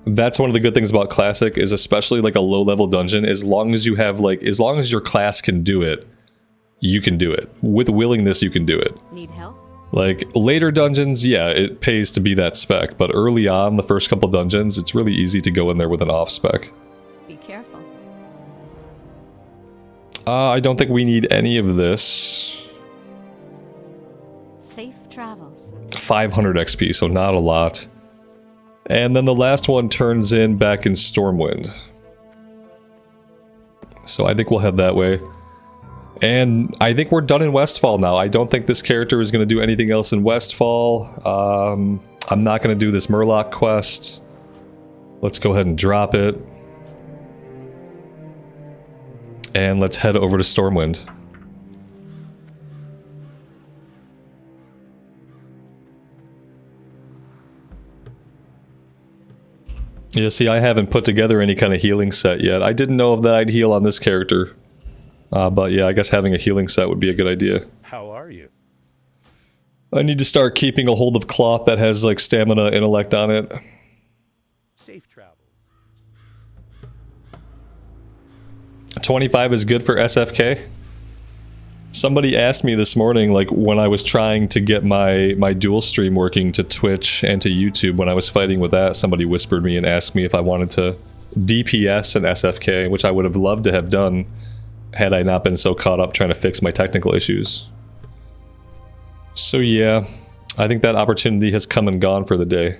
that's one of the good things about classic is especially like a low level dungeon. As long as you have like, as long as your class can do it, you can do it. With willingness, you can do it. Need help? Like later dungeons, yeah, it pays to be that spec. But early on, the first couple dungeons, it's really easy to go in there with an off spec. Be careful. I don't think we need any of this. Safe travels. 500 XP, so not a lot. And then the last one turns in back in Stormwind. So I think we'll head that way. And I think we're done in Westfall now. I don't think this character is going to do anything else in Westfall. I'm not going to do this Murloc quest. Let's go ahead and drop it. And let's head over to Stormwind. Yeah, see, I haven't put together any kind of healing set yet. I didn't know that I'd heal on this character. But yeah, I guess having a healing set would be a good idea. How are you? I need to start keeping a hold of cloth that has like stamina intellect on it. Safe travel. 25 is good for SFK. Somebody asked me this morning, like when I was trying to get my dual stream working to Twitch and to YouTube, when I was fighting with that, somebody whispered me and asked me if I wanted to DPS an SFK, which I would have loved to have done had I not been so caught up trying to fix my technical issues. So yeah, I think that opportunity has come and gone for the day.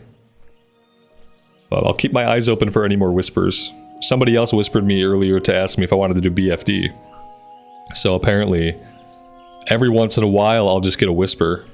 But I'll keep my eyes open for any more whispers. Somebody else whispered me earlier to ask me if I wanted to do BFD. So apparently, every once in a while I'll just get a whisper.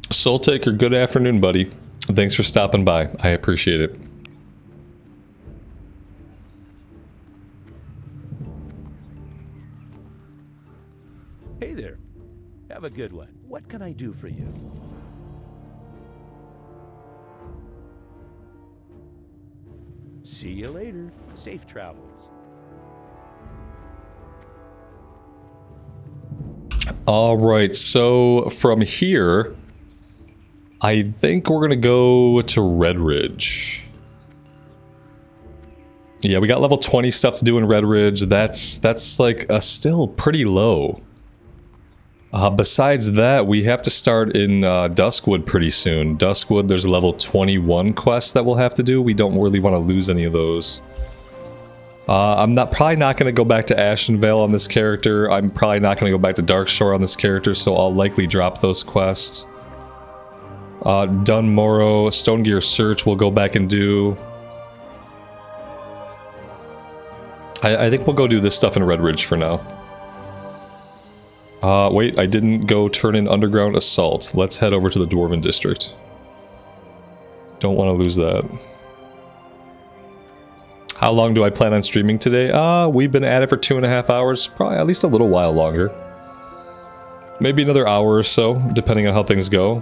Soul Taker, good afternoon, buddy. Thanks for stopping by. I appreciate it. Hey there. Have a good one. What can I do for you? See you later. Safe travels. All right, so from here, I think we're gonna go to Red Ridge. Yeah, we got level 20 stuff to do in Red Ridge. That's like still pretty low. Besides that, we have to start in Duskwood pretty soon. Duskwood, there's a level 21 quest that we'll have to do. We don't really want to lose any of those. I'm probably not going to go back to Ashenvale on this character. I'm probably not going to go back to Darkshore on this character, so I'll likely drop those quests. Dunmorrow, Stonegear Search we'll go back and do. I think we'll go do this stuff in Redridge for now. Wait, I didn't go turn in Underground Assault. Let's head over to the Dwarven District. Don't want to lose that. How long do I plan on streaming today? We've been at it for 2.5 hours. Probably at least a little while longer. Maybe another hour or so, depending on how things go.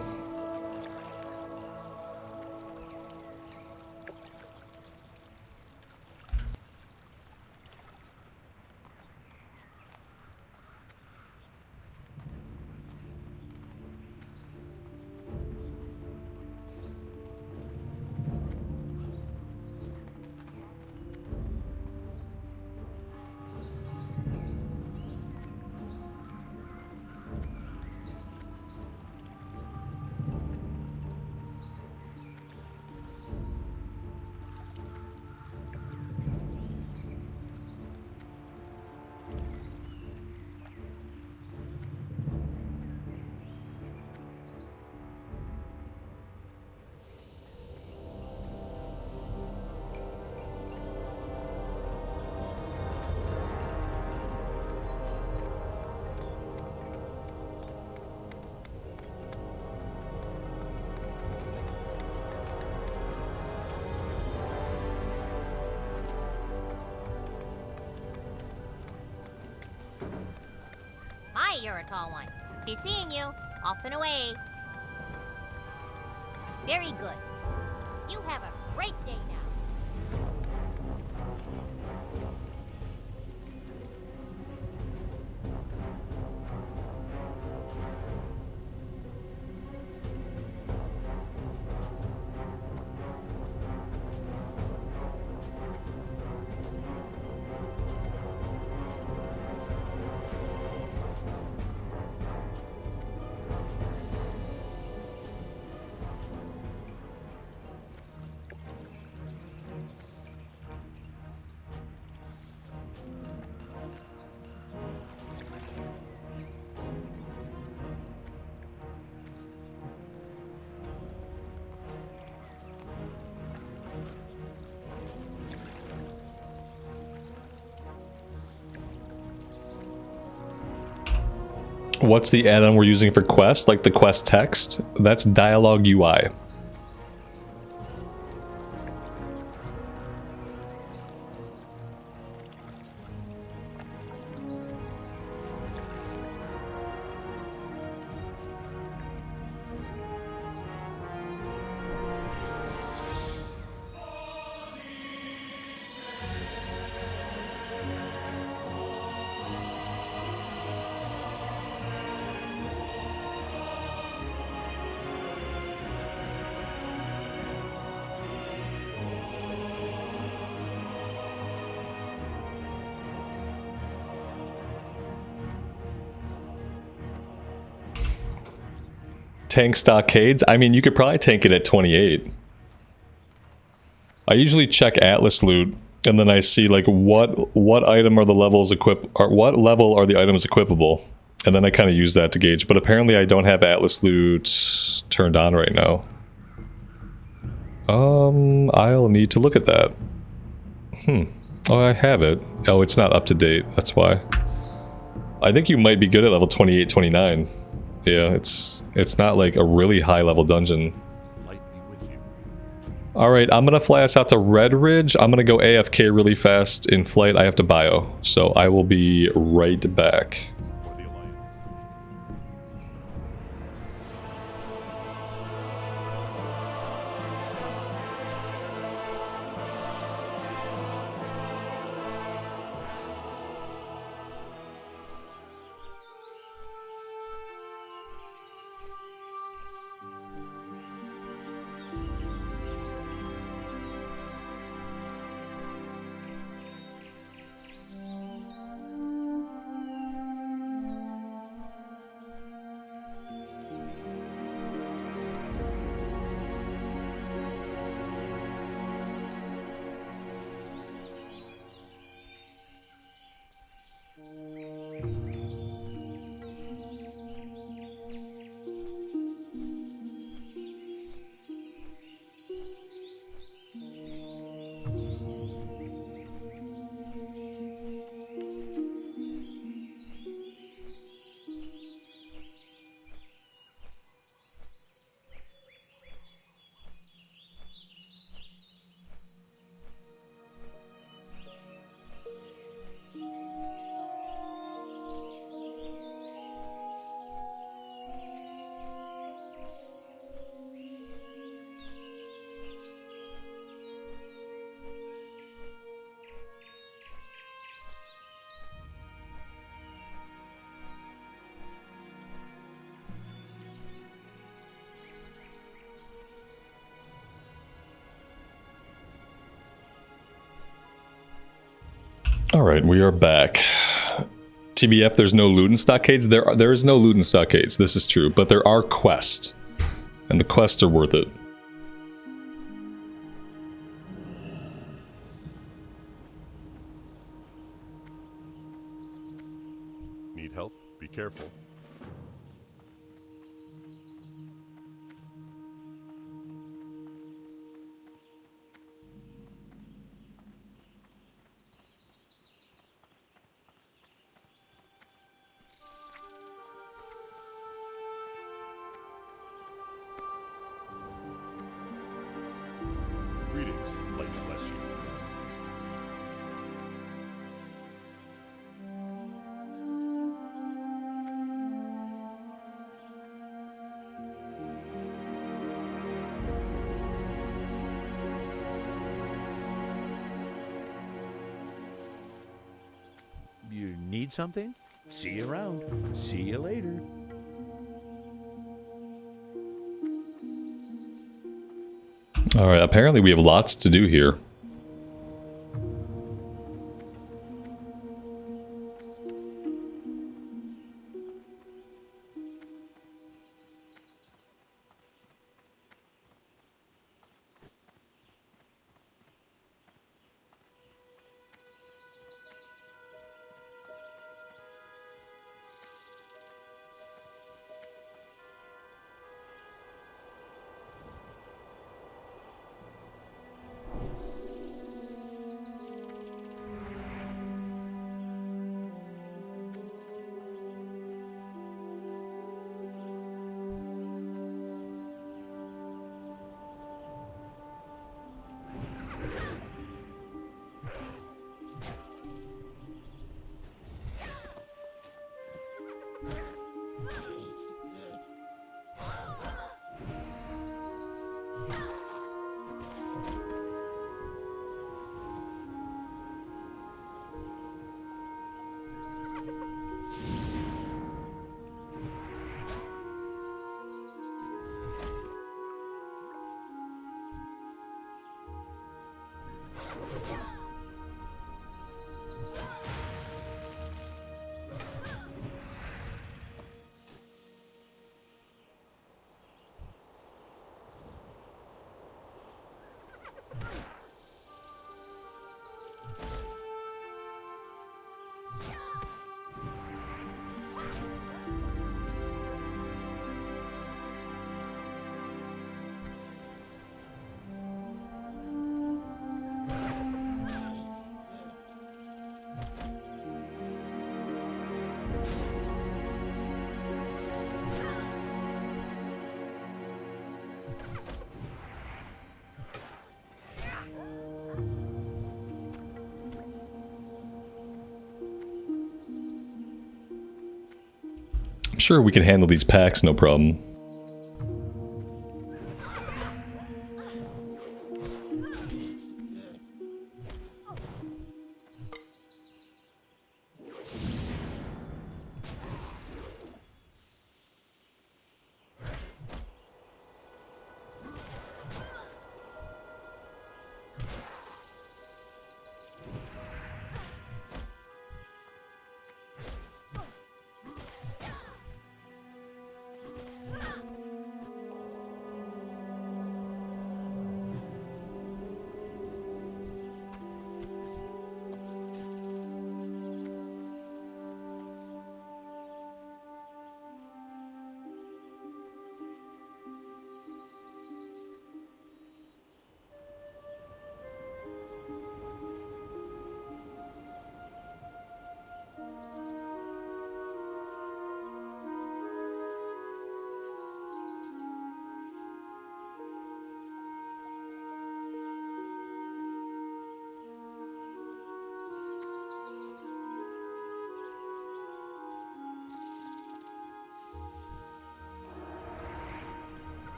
You're a tall one. Be seeing you. Off and away. Very good. You have a great day now. What's the add-on we're using for quest? Like the quest text? That's Dialogue UI. Tank stockades? I mean, you could probably tank it at 28. I usually check Atlas loot, and then I see like what item are the levels or what level are the items equipable, and then I kind of use that to gauge. But apparently, I don't have Atlas loot turned on right now. I'll need to look at that. Oh, I have it. Oh, it's not up to date. That's why. I think you might be good at level 28, 29. Yeah, it's not like a really high level dungeon. Alright, I'm gonna fly us out to Redridge. I'm gonna go AFK really fast in flight. I have to bio, so I will be right back. Alright, we are back. TBF, there's no loot in stockades. There is no loot in stockades, this is true, but there are quests. And the quests are worth it. Need help? Be careful. Greetings, light bless you. You need something? See you around. See you later. Alright, apparently we have lots to do here. I'm sure we can handle these packs, no problem.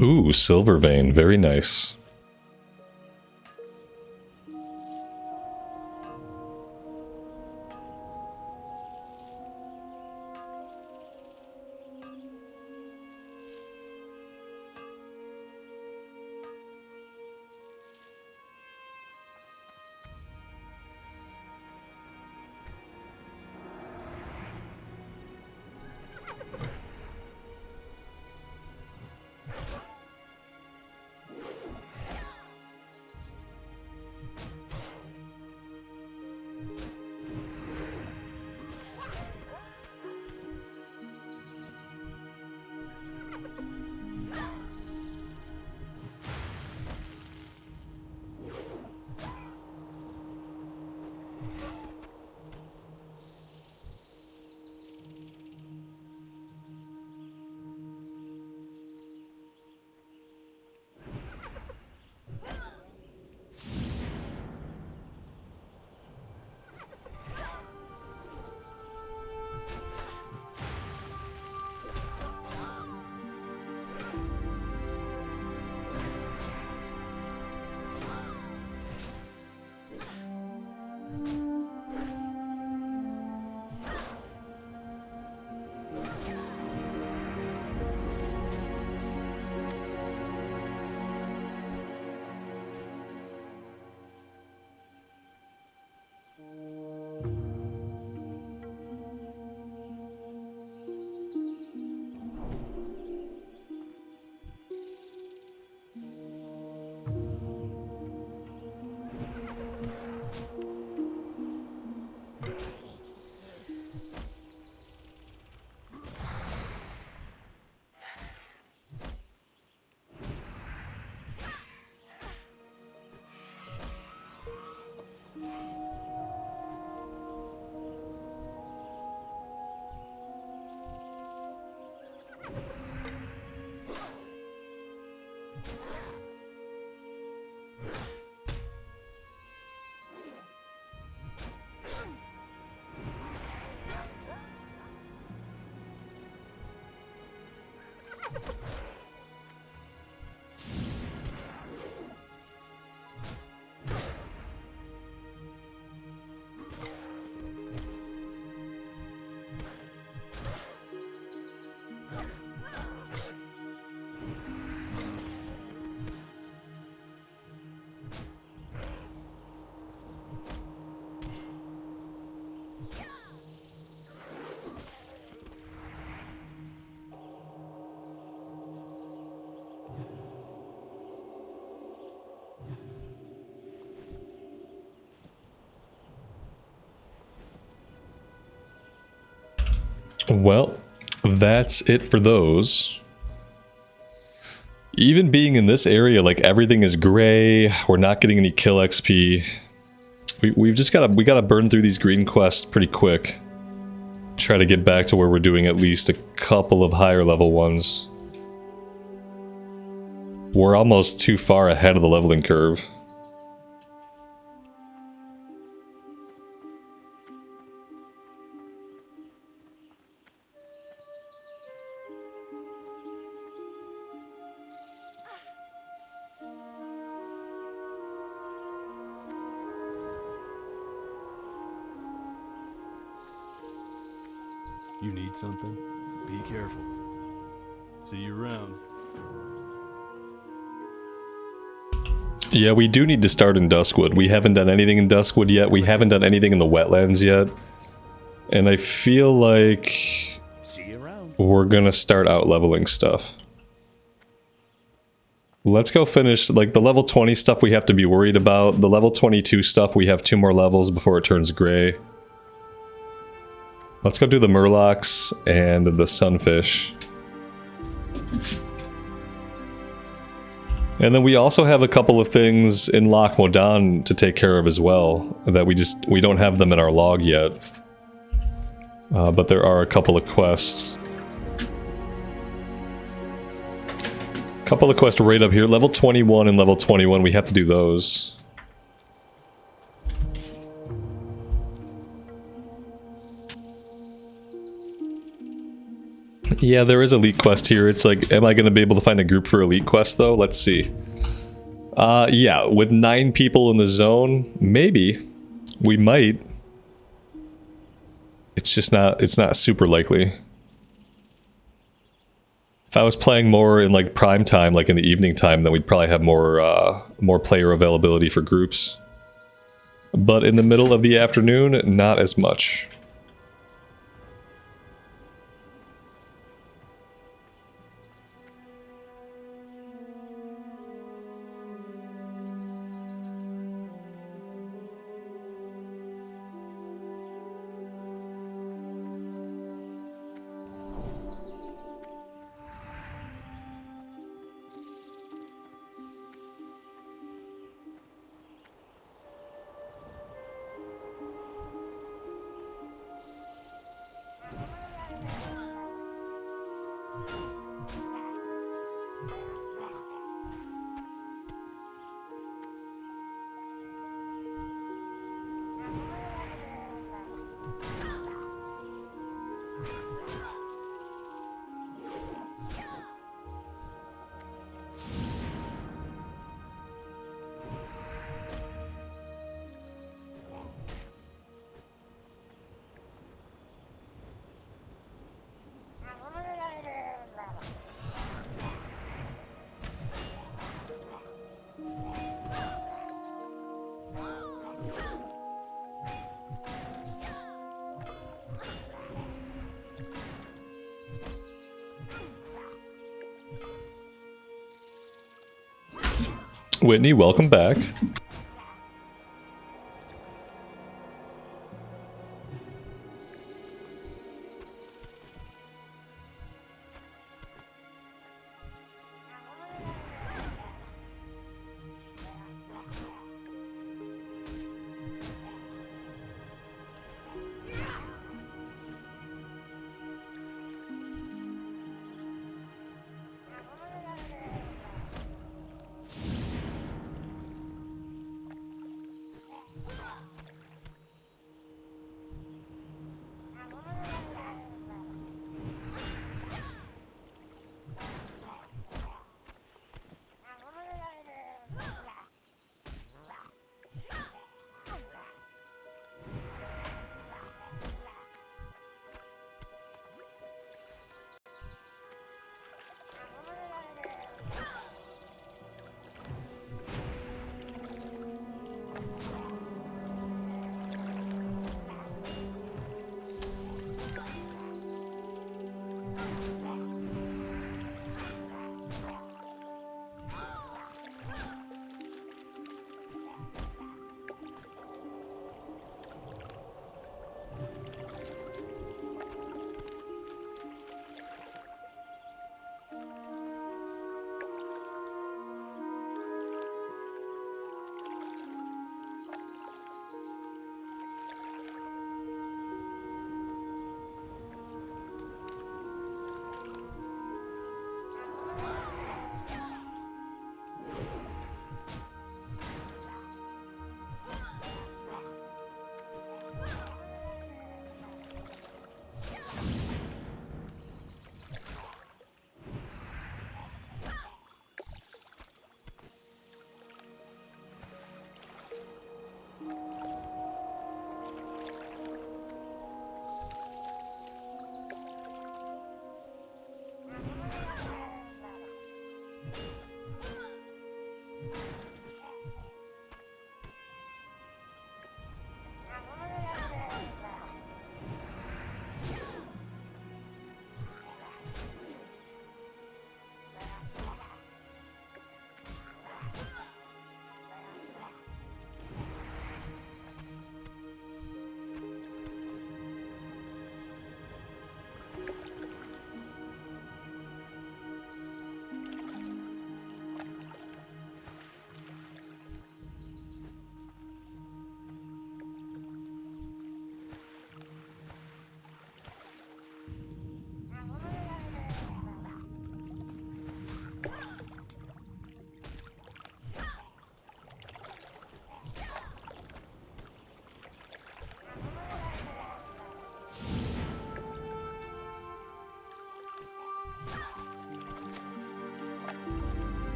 Ooh, silver vein, very nice. Well, that's it for those. Even being in this area, like everything is gray, we're not getting any kill XP. We gotta burn through these green quests pretty quick. Try to get back to where we're doing at least a couple of higher level ones. We're almost too far ahead of the leveling curve. You need something? Be careful. See you around. Yeah, we do need to start in Duskwood. We haven't done anything in Duskwood yet. We haven't done anything in the wetlands yet. And I feel like See you around. we're gonna start out leveling stuff. Let's go finish, like, the level 20 stuff we have to be worried about. The level 22 stuff, we have 2 more levels before it turns gray. Let's go do the Murlocs and the Sunfish. And then we also have a couple of things in Loch Modan to take care of as well, that we don't have them in our log yet. But there are a couple of quests. Couple of quests right up here. Level 21 and level 21, we have to do those. Yeah, there is Elite Quest here. It's like, am I going to be able to find a group for Elite Quest though? Let's see. Yeah, with 9 people in the zone, maybe. We might. It's just not, it's not super likely. If I was playing more in like prime time, like in the evening time, then we'd probably have more player availability for groups. But in the middle of the afternoon, not as much. Whitney, welcome back.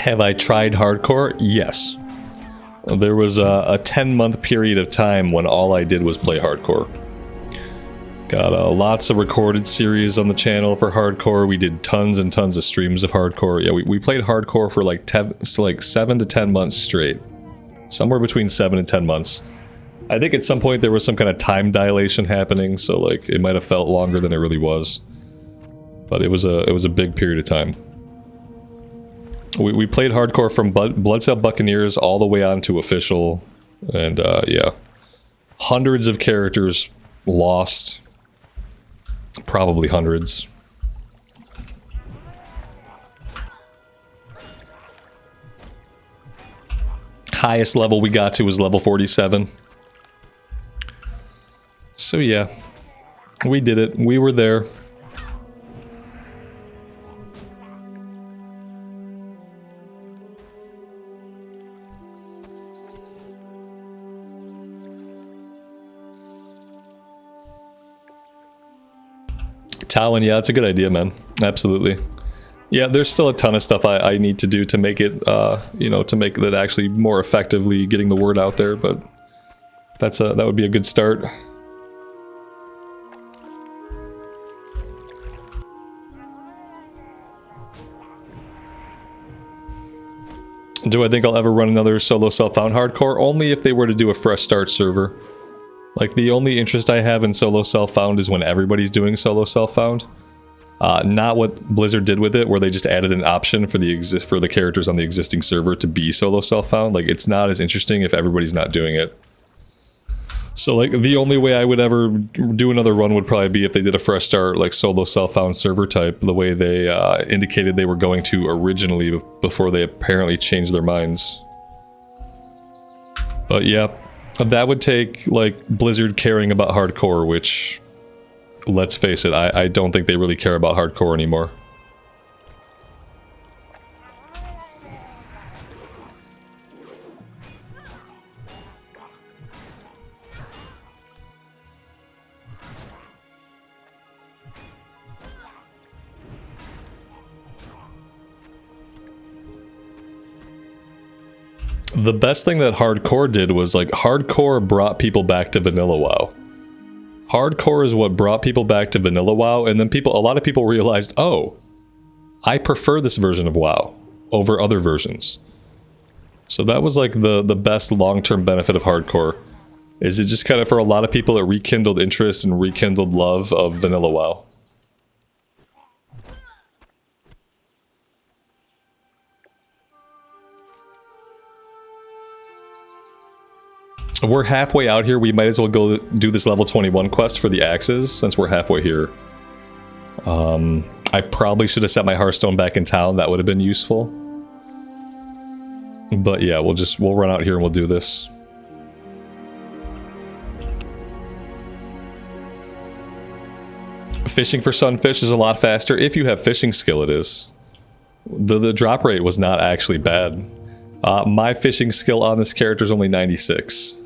Have I tried hardcore? Yes. There was a 10-month period of time when all I did was play hardcore. Got lots of recorded series on the channel for hardcore. We did tons and tons of streams of hardcore. Yeah, we played hardcore for like 7 to 10 months straight. Somewhere between 7 and 10 months. I think at some point there was some kind of time dilation happening, so like it might have felt longer than it really was. But it was a big period of time. We played hardcore from Bloodsail Buccaneers all the way on to official, and yeah, hundreds of characters lost, probably hundreds. Highest level we got to was level 47. So yeah, we did it. We were there. Talon, yeah, that's a good idea, man. Absolutely. Yeah, there's still a ton of stuff I need to do to make it, you know, to make that actually more effectively getting the word out there, but that would be a good start. Do I think I'll ever run another solo self-found hardcore? Only if they were to do a fresh start server. Like, the only interest I have in solo self-found is when everybody's doing solo self-found. Not what Blizzard did with it, where they just added an option for the characters on the existing server to be solo self-found. Like, it's not as interesting if everybody's not doing it. So, like, the only way I would ever do another run would probably be if they did a fresh start, like, solo self-found server type, the way they indicated they were going to originally before they apparently changed their minds. But yeah. That would take, like, Blizzard caring about hardcore, which, let's face it, I don't think they really care about hardcore anymore. The best thing that hardcore did was, like, hardcore brought people back to vanilla WoW. Hardcore is what brought people back to vanilla WoW, and then a lot of people realized, oh, I prefer this version of WoW over other versions. So that was like the best long-term benefit of hardcore. Is it just kind of, for a lot of people, it rekindled interest and rekindled love of vanilla WoW. We're halfway out here. We might as well go do this level 21 quest for the axes, since we're halfway here. I probably should have set my Hearthstone back in town. That would have been useful. But yeah, we'll run out here and we'll do this. Fishing for sunfish is a lot faster. If you have fishing skill, it is. The drop rate was not actually bad. My fishing skill on this character is only 96.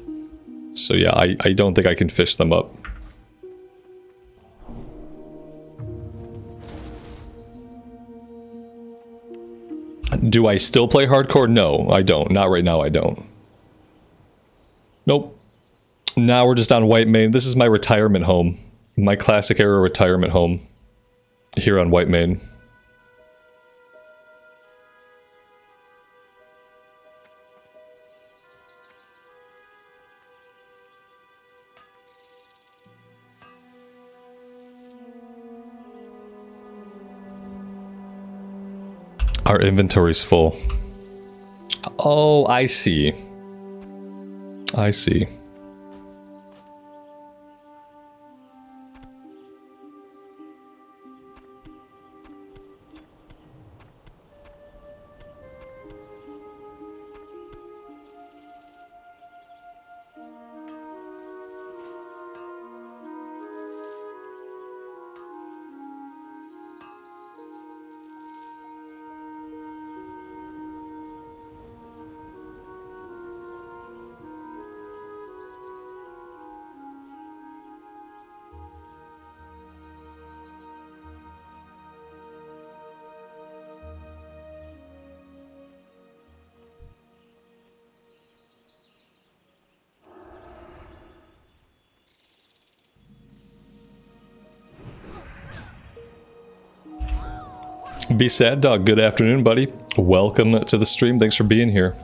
So yeah, I don't think I can fish them up. Do I still play hardcore? No, I don't. Not right now, I don't. Nope. Now we're just on Whitemane. This is my retirement home. My classic era retirement home. Here on Whitemane. Our inventory's full. Oh, I see. I see. Be Sad Dog, good afternoon, buddy. Welcome to the stream. Thanks for being here.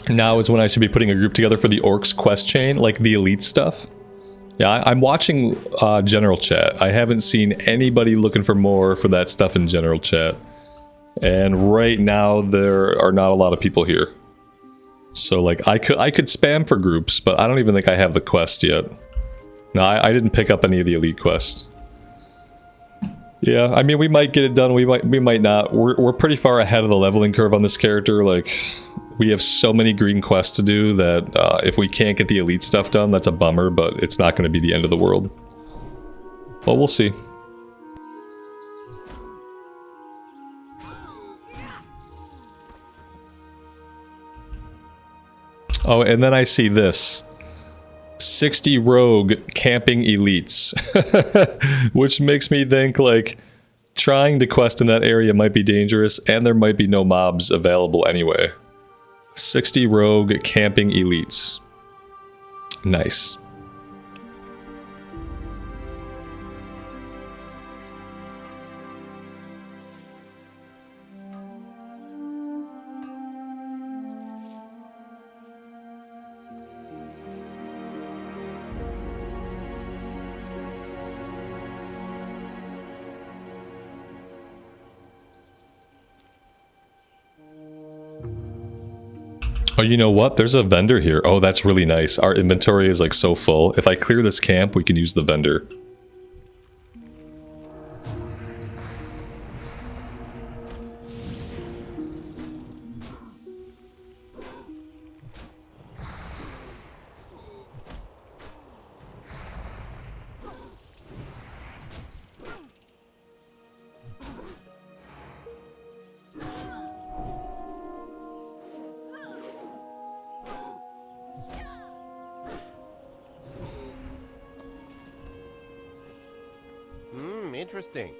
Now is when I should be putting a group together for the Orcs quest chain, like the elite stuff. Yeah, I'm watching general chat. I haven't seen anybody looking for more for that stuff in general chat. And right now there are not a lot of people here. So like I could spam for groups, but I don't even think I have the quest yet. No, I didn't pick up any of the elite quests. Yeah, I mean we might get it done, we might not. We're pretty far ahead of the leveling curve on this character. Like we have so many green quests to do that if we can't get the elite stuff done, that's a bummer, but it's not going to be the end of the world. Well, we'll see. Oh, and then I see this. 60 rogue camping elites. Which makes me think, like, trying to quest in that area might be dangerous, and there might be no mobs available anyway. 60 rogue camping elites. Nice. Oh, you know what? There's a vendor here. Oh, that's really nice. Our inventory is like so full. If I clear this camp, we can use the vendor. Interesting.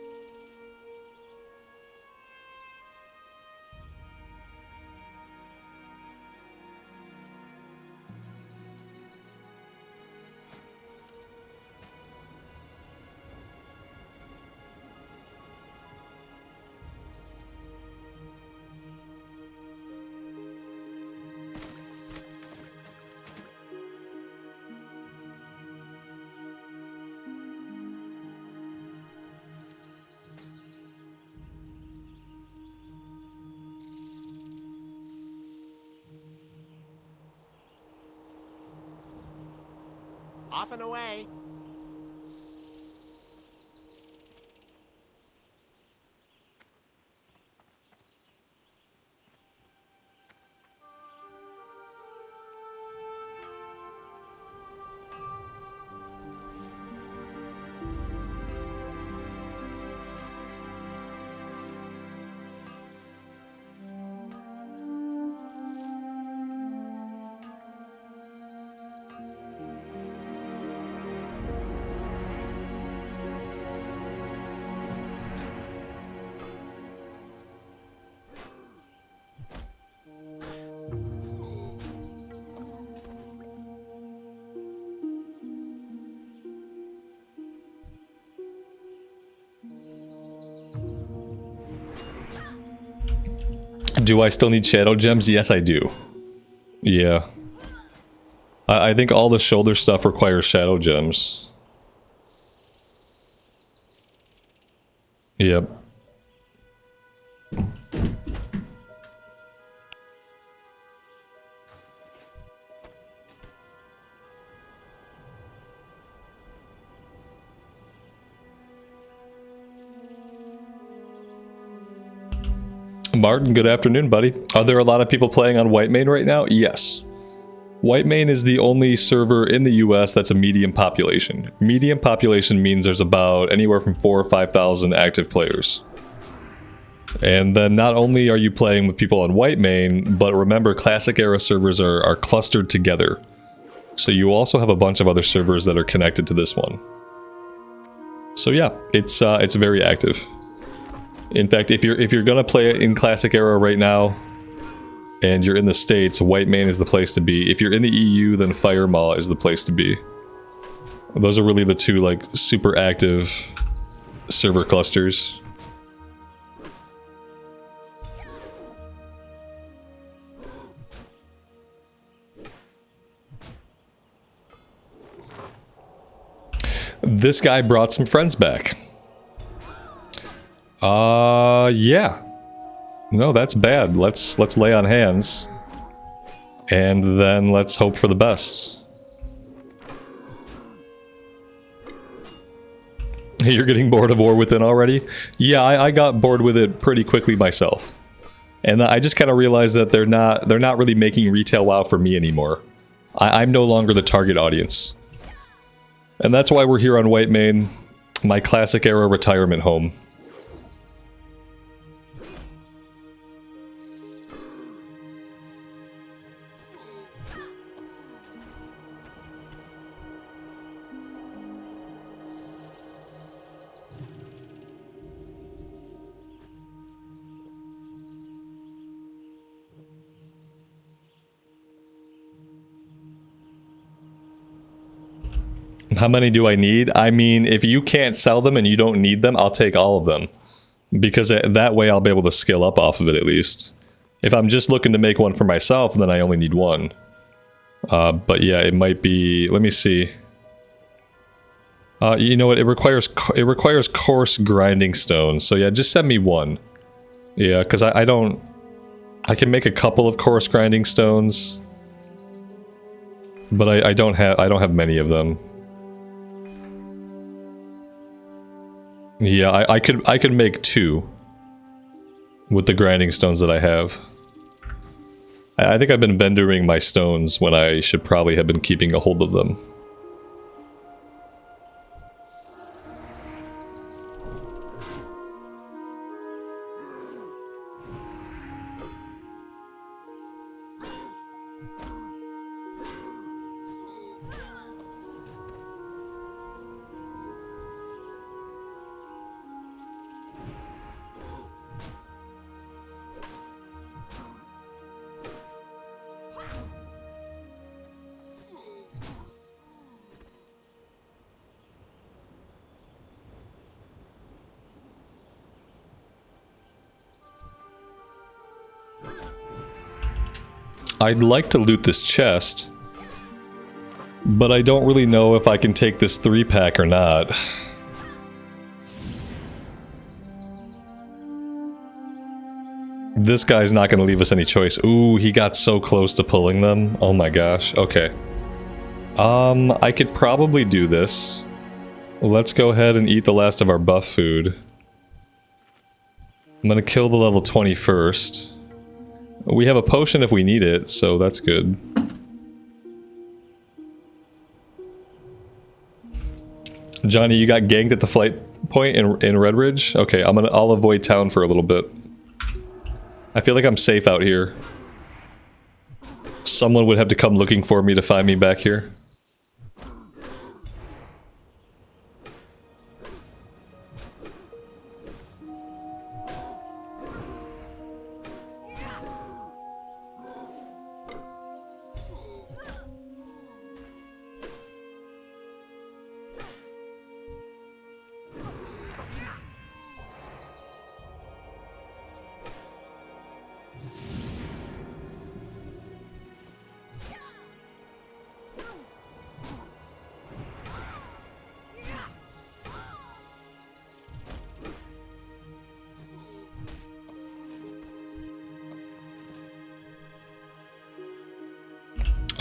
Off and away. Do I still need shadow gems? Yes, I do. Yeah. I think all the shoulder stuff requires shadow gems. Yep. Martin, good afternoon, buddy. Are there a lot of people playing on Whitemane right now? Yes. Whitemane is the only server in the US that's a medium population. Medium population means there's about anywhere from 4,000 or 5,000 active players. And then not only are you playing with people on Whitemane, but remember, Classic Era servers are clustered together. So you also have a bunch of other servers that are connected to this one. So yeah, it's very active. In fact, if you're gonna play it in Classic Era right now, and you're in the States, Whitemane is the place to be. If you're in the EU, then Firemaw is the place to be. Those are really the two, like, super active server clusters. This guy brought some friends back. Yeah. No, that's bad. Let's lay on hands. And then let's hope for the best. You're getting bored of War Within already? Yeah, I got bored with it pretty quickly myself. And I just kind of realized that they're not really making retail WoW for me anymore. I'm no longer the target audience. And that's why we're here on Whitemane, my Classic Era retirement home. How many do I need? I mean, if you can't sell them and you don't need them, I'll take all of them. Because that way I'll be able to scale up off of it at least. If I'm just looking to make one for myself, then I only need one. But yeah, it might be... Let me see. You know what? It requires coarse grinding stones. So yeah, just send me one. Yeah, because I don't... I can make a couple of coarse grinding stones. But I don't have many of them. Yeah, I could make 2 with the grinding stones that I have. I think I've been vendoring my stones when I should probably have been keeping a hold of them. I'd like to loot this chest, but I don't really know if I can take this 3-pack or not. This guy's not going to leave us any choice. Ooh, he got so close to pulling them. Oh my gosh. Okay. I could probably do this. Let's go ahead and eat the last of our buff food. I'm gonna kill the level 20 first. We have a potion if we need it, so that's good. Johnny, you got ganked at the flight point in Redridge? Okay, I'll avoid town for a little bit. I feel like I'm safe out here. Someone would have to come looking for me to find me back here.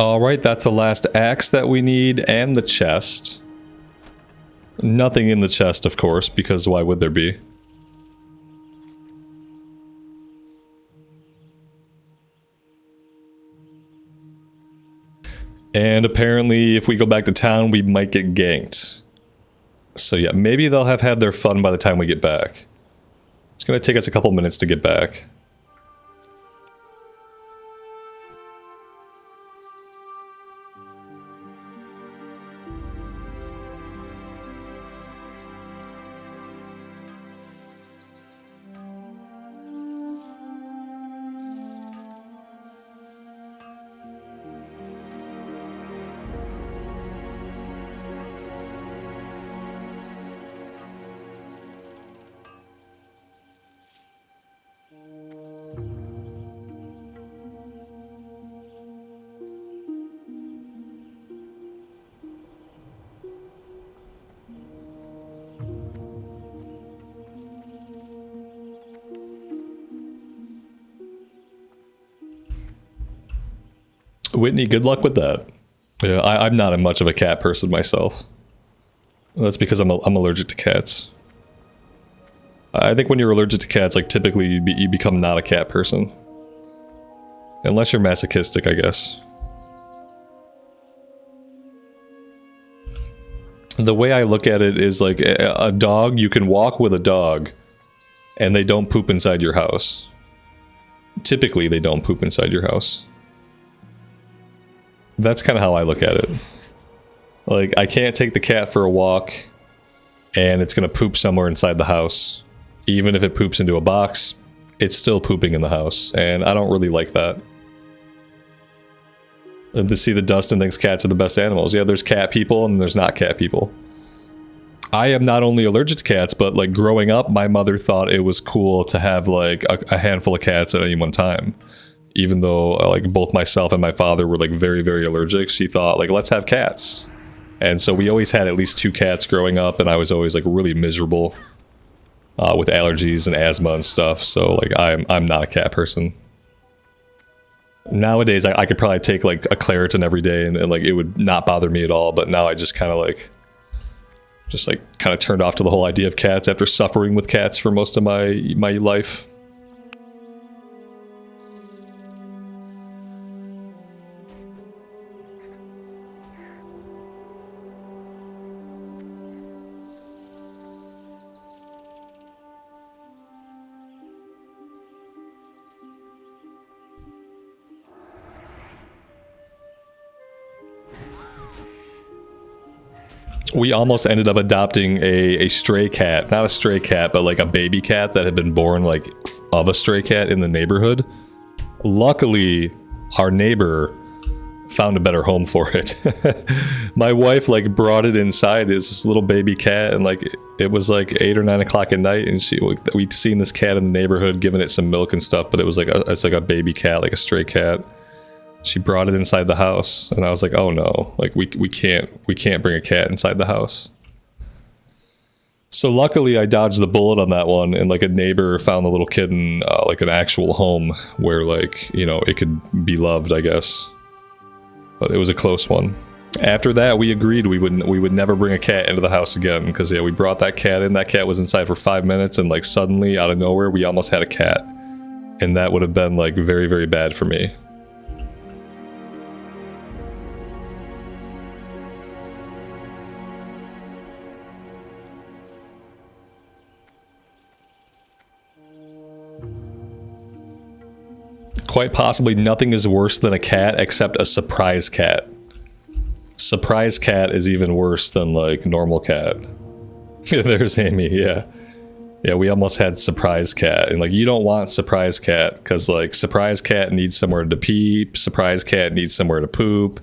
Alright, that's the last axe that we need, and the chest. Nothing in the chest, of course, because why would there be? And apparently, if we go back to town, we might get ganked. So yeah, maybe they'll have had their fun by the time we get back. It's gonna take us a couple minutes to get back. Whitney, good luck with that. Yeah, I'm not much of a cat person myself. That's because I'm allergic to cats. I think when you're allergic to cats, like typically you become not a cat person. Unless you're masochistic, I guess. The way I look at it is like a dog, you can walk with a dog and they don't poop inside your house. Typically they don't poop inside your house. That's kind of how I look at it. Like, I can't take the cat for a walk and it's gonna poop somewhere inside the house. Even if it poops into a box, it's still pooping in the house, and I don't really like that. And to see the Dustin thinks cats are the best animals. Yeah, there's cat people and there's not cat people. I am not only allergic to cats, but like growing up, my mother thought it was cool to have like a handful of cats at any one time. Even though like both myself and my father were like very, very allergic, she thought like, let's have cats. And so we always had at least 2 cats growing up, and I was always like really miserable with allergies and asthma and stuff. So like I'm not a cat person. Nowadays I could probably take like a Claritin every day and like it would not bother me at all, but now I just kind of turned off to the whole idea of cats after suffering with cats for most of my life. We almost ended up adopting a stray cat. Not a stray cat, but like a baby cat that had been born like of a stray cat in the neighborhood. Luckily, our neighbor found a better home for it. My wife like brought it inside. It was this little baby cat, and like it was like 8 or 9 o'clock at night, and we'd seen this cat in the neighborhood giving it some milk and stuff, but it was like it's like a baby cat, like a stray cat. She brought it inside the house, and I was like, oh no, like we can't bring a cat inside the house. So luckily I dodged the bullet on that one, and like a neighbor found the little kitten like an actual home where like, you know, it could be loved, I guess. But it was a close one. After that, we agreed we would never bring a cat into the house again, because yeah, we brought that cat in. That cat was inside for 5 minutes, and like suddenly, out of nowhere, we almost had a cat, and that would have been like very, very bad for me. Quite possibly nothing is worse than a cat except a surprise cat. Surprise cat is even worse than like normal cat. There's Amy, yeah. Yeah, we almost had surprise cat. And like, you don't want surprise cat because like surprise cat needs somewhere to pee, surprise cat needs somewhere to poop.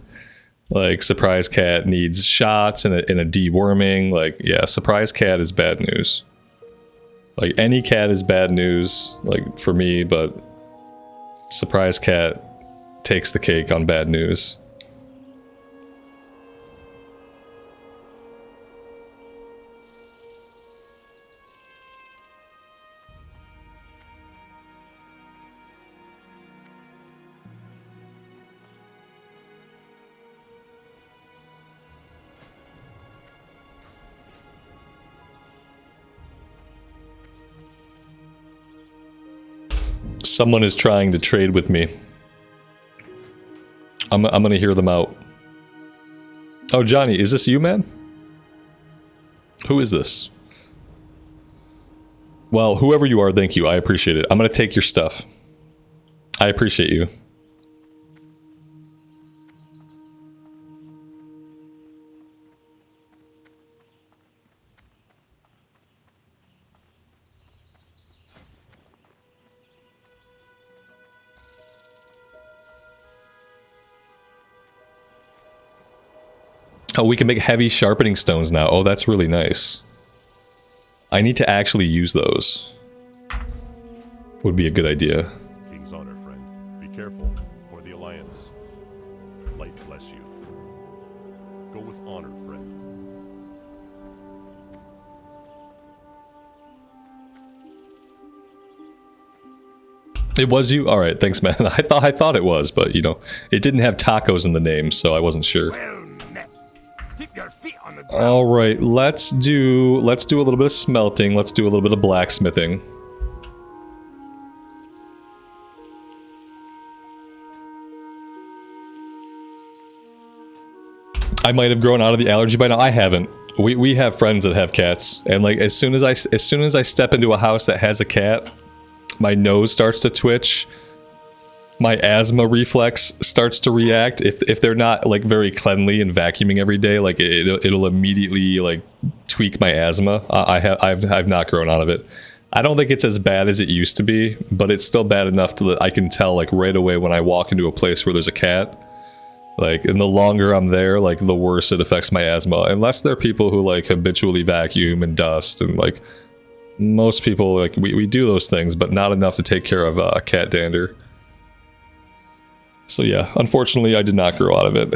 Like surprise cat needs shots and a deworming. Like, yeah, surprise cat is bad news. Like any cat is bad news, like for me, but surprise cat takes the cake on bad news. Someone is trying to trade with me. I'm gonna hear them out. Oh, Johnny, is this you, man? Who is this? Well, whoever you are, thank you. I appreciate it. I'm gonna take your stuff. I appreciate you. Oh, we can make heavy sharpening stones now. Oh, that's really nice. I need to actually use those. Would be a good idea. King's honor, friend. Be careful, for the Alliance. Light bless you. Go with honor, friend. It was you? Alright, thanks, man. I thought it was, but, you know, it didn't have tacos in the name, so I wasn't sure. Alright, let's do a little bit of smelting. Let's do a little bit of blacksmithing. I might have grown out of the allergy by now. I haven't. We have friends that have cats, and like as soon as I step into a house that has a cat, my nose starts to twitch. My asthma reflex starts to react. If they're not like very cleanly and vacuuming every day, like it'll immediately like tweak my asthma. I've not grown out of it. I don't think it's as bad as it used to be, but it's still bad enough that I can tell like right away when I walk into a place where there's a cat. Like, and the longer I'm there, like the worse it affects my asthma. Unless they're people who like habitually vacuum and dust, and like most people, like we do those things, but not enough to take care of cat dander. So yeah, unfortunately I did not grow out of it.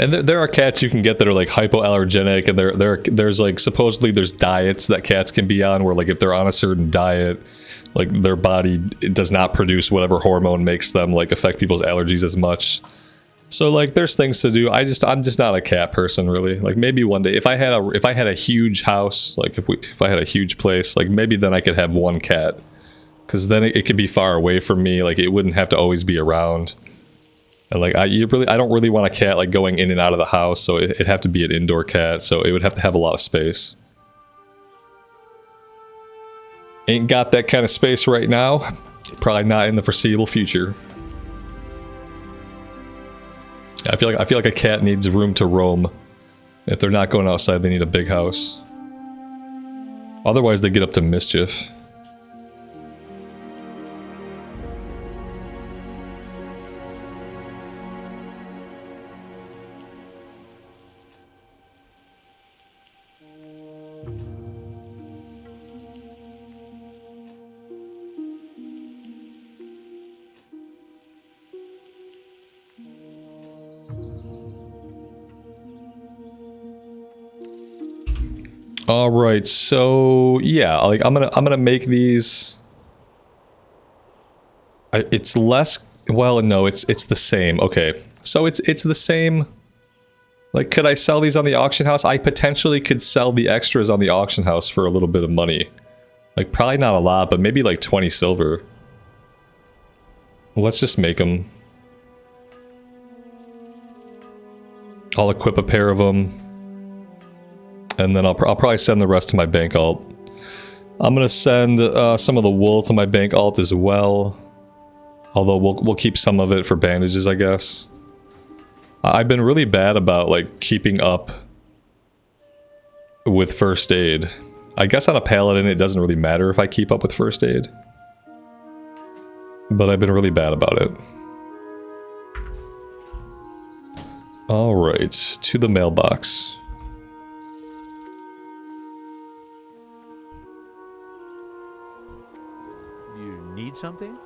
And there are cats you can get that are like hypoallergenic, and there's like supposedly there's diets that cats can be on where like if they're on a certain diet, like their body does not produce whatever hormone makes them like affect people's allergies as much. So like there's things to do. I'm just not a cat person really. Like maybe one day if I had a huge house, like if I had a huge place, like maybe then I could have one cat, because then it could be far away from me. Like it wouldn't have to always be around. And like I don't really want a cat like going in and out of the house, so it'd have to be an indoor cat, so it would have to have a lot of space. Ain't got that kind of space right now. Probably not in the foreseeable future. I feel like a cat needs room to roam. If they're not going outside, they need a big house. Otherwise, they get up to mischief. All right, so yeah, like I'm gonna make these. It's less. Well, no, it's the same. Okay, so it's the same. Like, could I sell these on the auction house? I potentially could sell the extras on the auction house for a little bit of money. Like, probably not a lot, but maybe like 20 silver. Let's just make them. I'll equip a pair of them. And then I'll probably send the rest to my bank alt. I'm gonna send some of the wool to my bank alt as well. Although we'll keep some of it for bandages, I guess. I've been really bad about like keeping up with first aid. I guess on a paladin it doesn't really matter if I keep up with first aid. But I've been really bad about it. Alright, to the mailbox. You need something?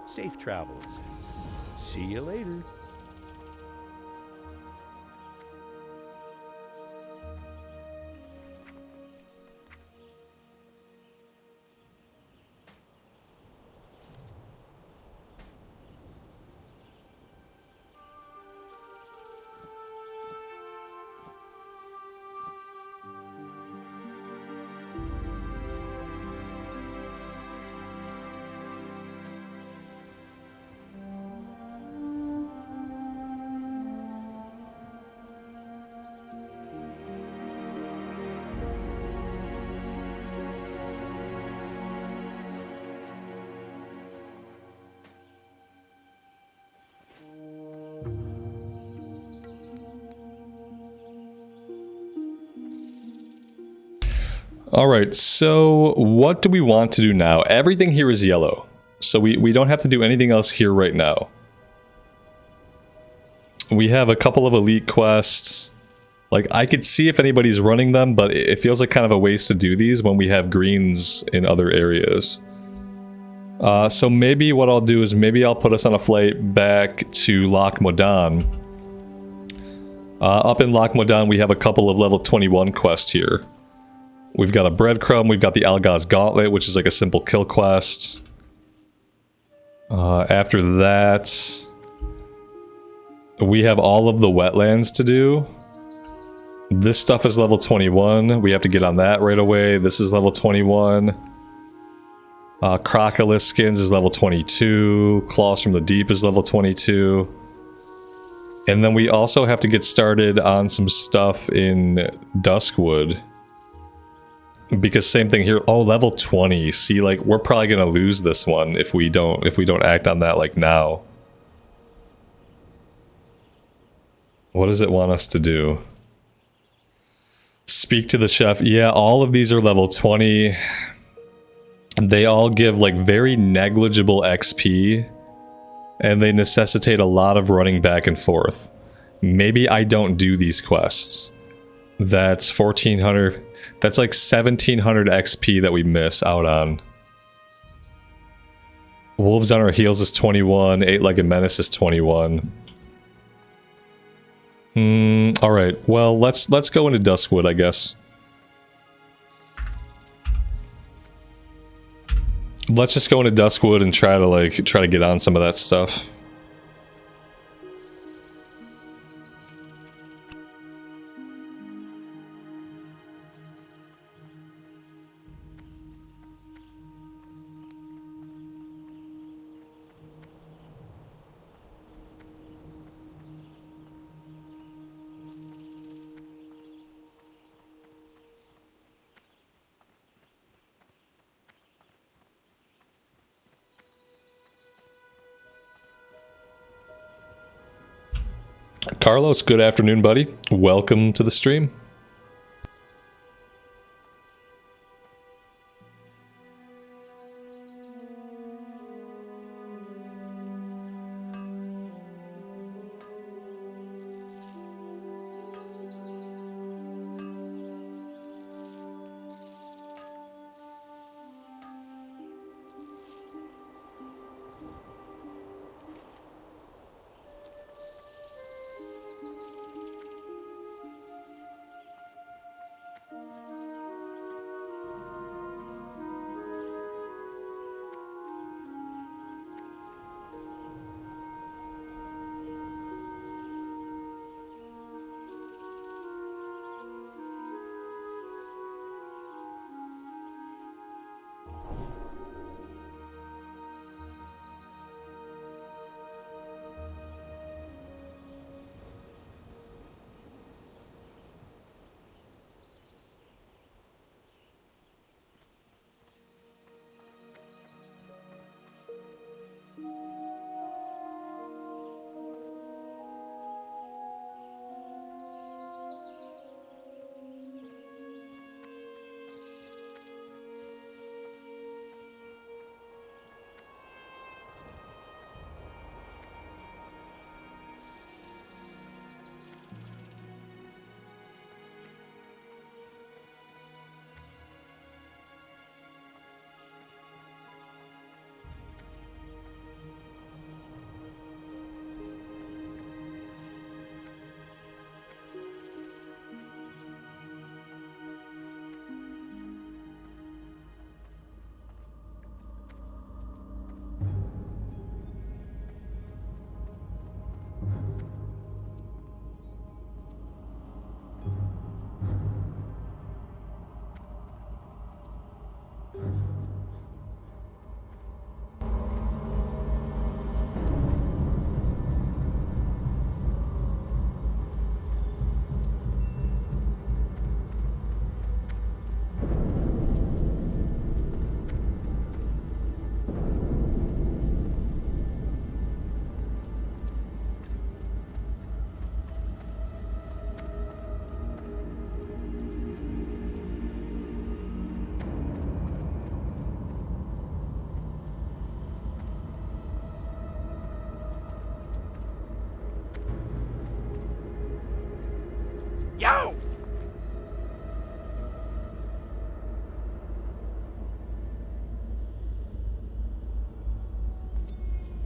Safe travels. See you later. Alright, so what do we want to do now? Everything here is yellow. So we don't have to do anything else here right now. We have a couple of elite quests. Like, I could see if anybody's running them, but it feels like kind of a waste to do these when we have greens in other areas. So maybe what I'll do is maybe I'll put us on a flight back to Loch Modan. Up in Loch Modan, we have a couple of level 21 quests here. We've got a breadcrumb, we've got the Algaz Gauntlet, which is like a simple kill quest. After that, we have all of the wetlands to do. This stuff is level 21, we have to get on that right away. This is level 21. Crocodile Skins is level 22. Claws from the Deep is level 22. And then we also have to get started on some stuff in Duskwood. Because same thing here. Oh, level 20. See, like, we're probably gonna lose this one if we don't act on that like now. What does it want us to do? Speak to the chef. Yeah, all of these are level 20. They all give like very negligible XP. And they necessitate a lot of running back and forth. Maybe I don't do these quests. That's 1400. That's like 1700 XP that we miss out on. Wolves on Our Heels is 21. Eight-Legged Menace is 21. Alright, well, let's go into Duskwood, I guess. Let's just go into Duskwood and try to get on some of that stuff. Carlos, good afternoon, buddy. Welcome to the stream.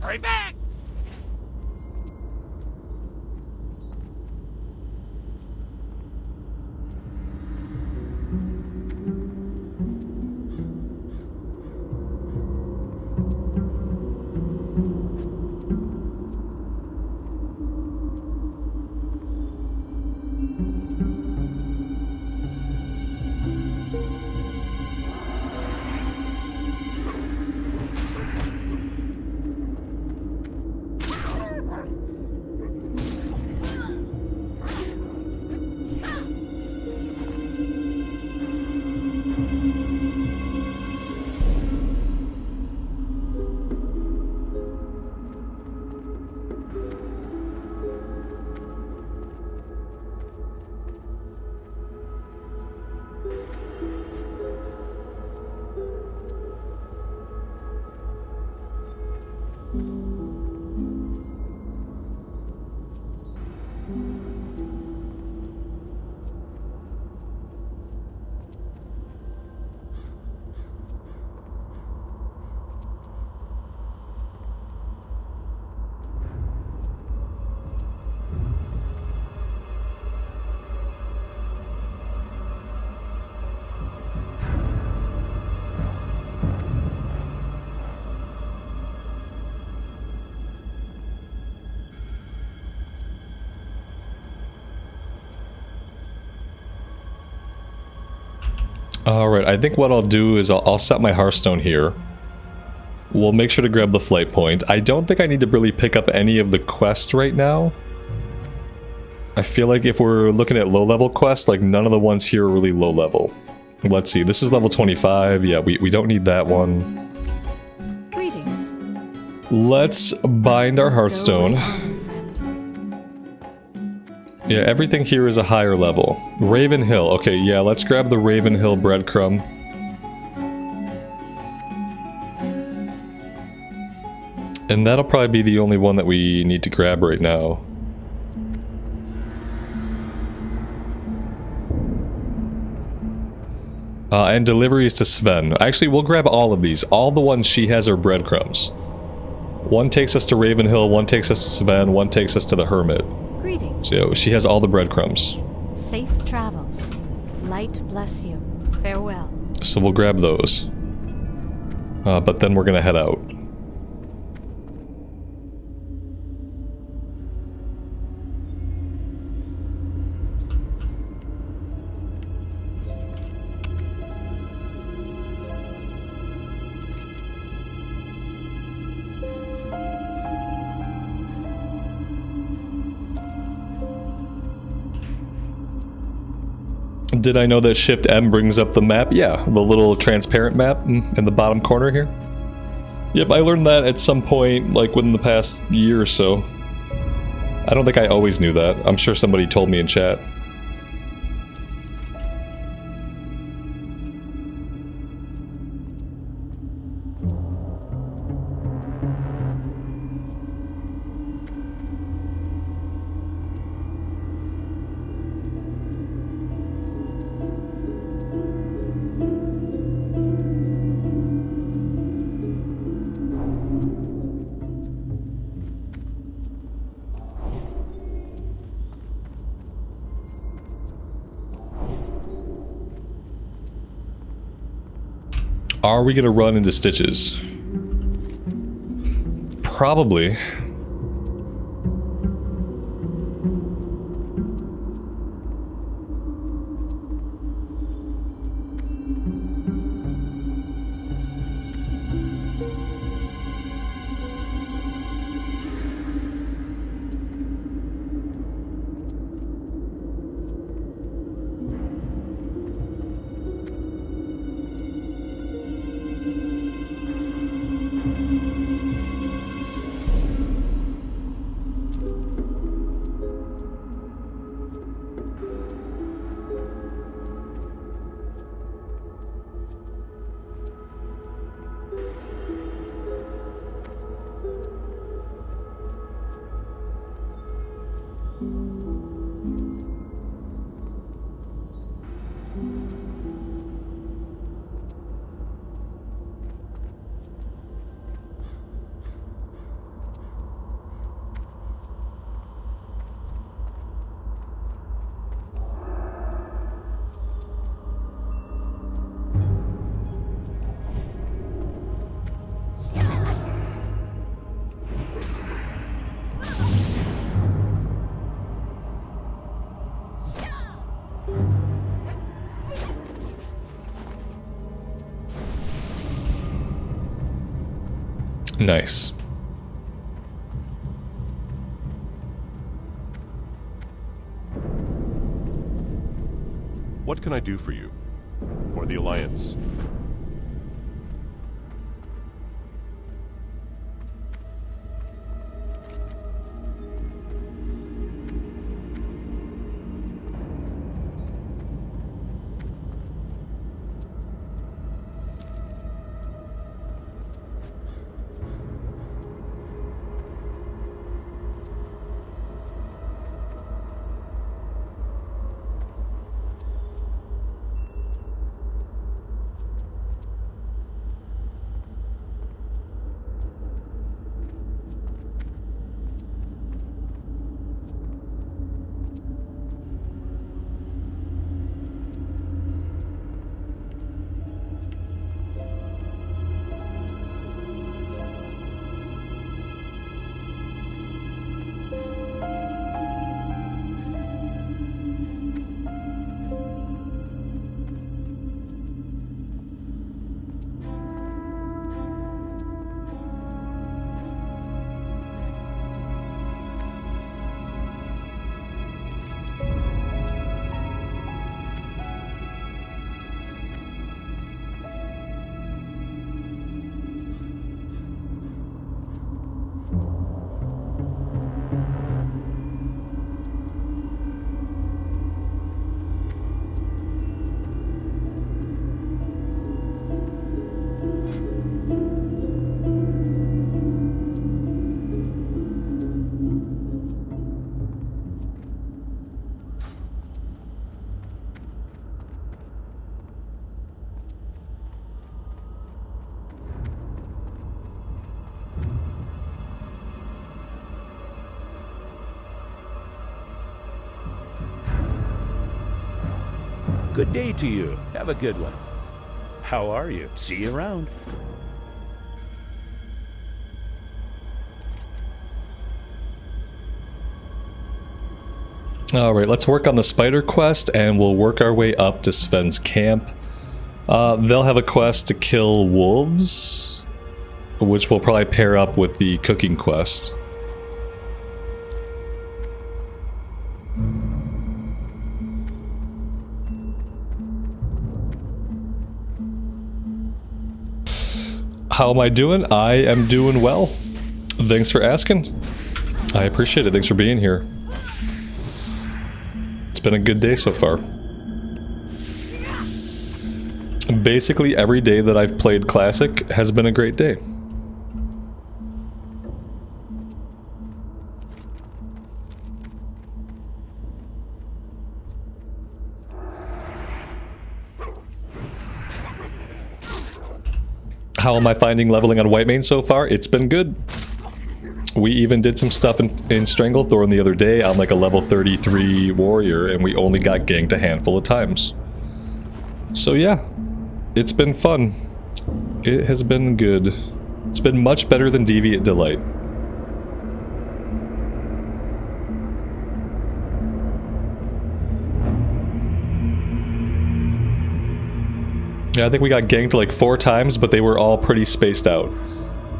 Hurry back! Alright, I think what I'll do is I'll set my Hearthstone here. We'll make sure to grab the flight point. I don't think I need to really pick up any of the quests right now. I feel like if we're looking at low-level quests, like none of the ones here are really low-level. Let's see, this is level 25. Yeah, we don't need that one. Greetings. Let's bind our Hearthstone. Yeah, everything here is a higher level. Raven Hill. Okay, yeah, let's grab the Raven Hill breadcrumb. And that'll probably be the only one that we need to grab right now. And deliveries to Sven. Actually, we'll grab all of these. All the ones she has are breadcrumbs. One takes us to Raven Hill, one takes us to Sven, one takes us to the Hermit. Greetings. So she has all the breadcrumbs. Safe travels. Light bless you. Farewell. So we'll grab those. But then we're gonna head out. Did I know that Shift M brings up the map? Yeah, the little transparent map in the bottom corner here. Yep, I learned that at some point, like within the past year or so. I don't think I always knew that. I'm sure somebody told me in chat. Are we gonna run into stitches? Probably. Nice. What can I do for you? Or the Alliance? Good day to you. Have a good one. How are you? See you around. Alright, let's work on the spider quest and we'll work our way up to Sven's camp. They'll have a quest to kill wolves, which will probably pair up with the cooking quest. How am I doing? I am doing well. Thanks for asking. I appreciate it. Thanks for being here. It's been a good day so far. Basically, every day that I've played Classic has been a great day. How am I finding leveling on Whitemane so far? It's been good. We even did some stuff in Stranglethorn the other day on like a level 33 warrior, and we only got ganked a handful of times. So yeah, it's been fun. It has been good. It's been much better than Deviant Delight. Yeah, I think we got ganked like 4 times, but they were all pretty spaced out.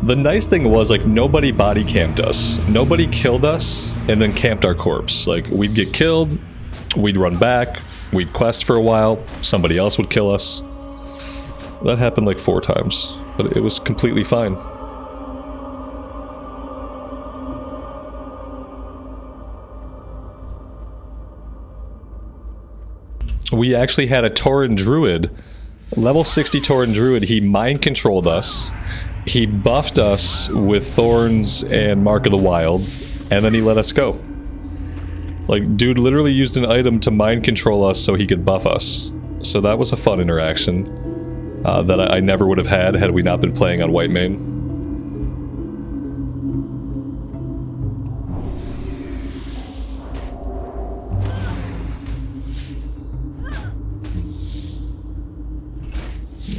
The nice thing was, like, nobody body camped us. Nobody killed us and then camped our corpse. Like, we'd get killed, we'd run back, we'd quest for a while, somebody else would kill us. That happened like 4 times, but it was completely fine. We actually had a Tauren Druid. Level 60 Tauren Druid, he mind controlled us, he buffed us with Thorns and Mark of the Wild, and then he let us go. Like, dude literally used an item to mind control us so he could buff us. So that was a fun interaction that I never would have had we not been playing on Whitemane.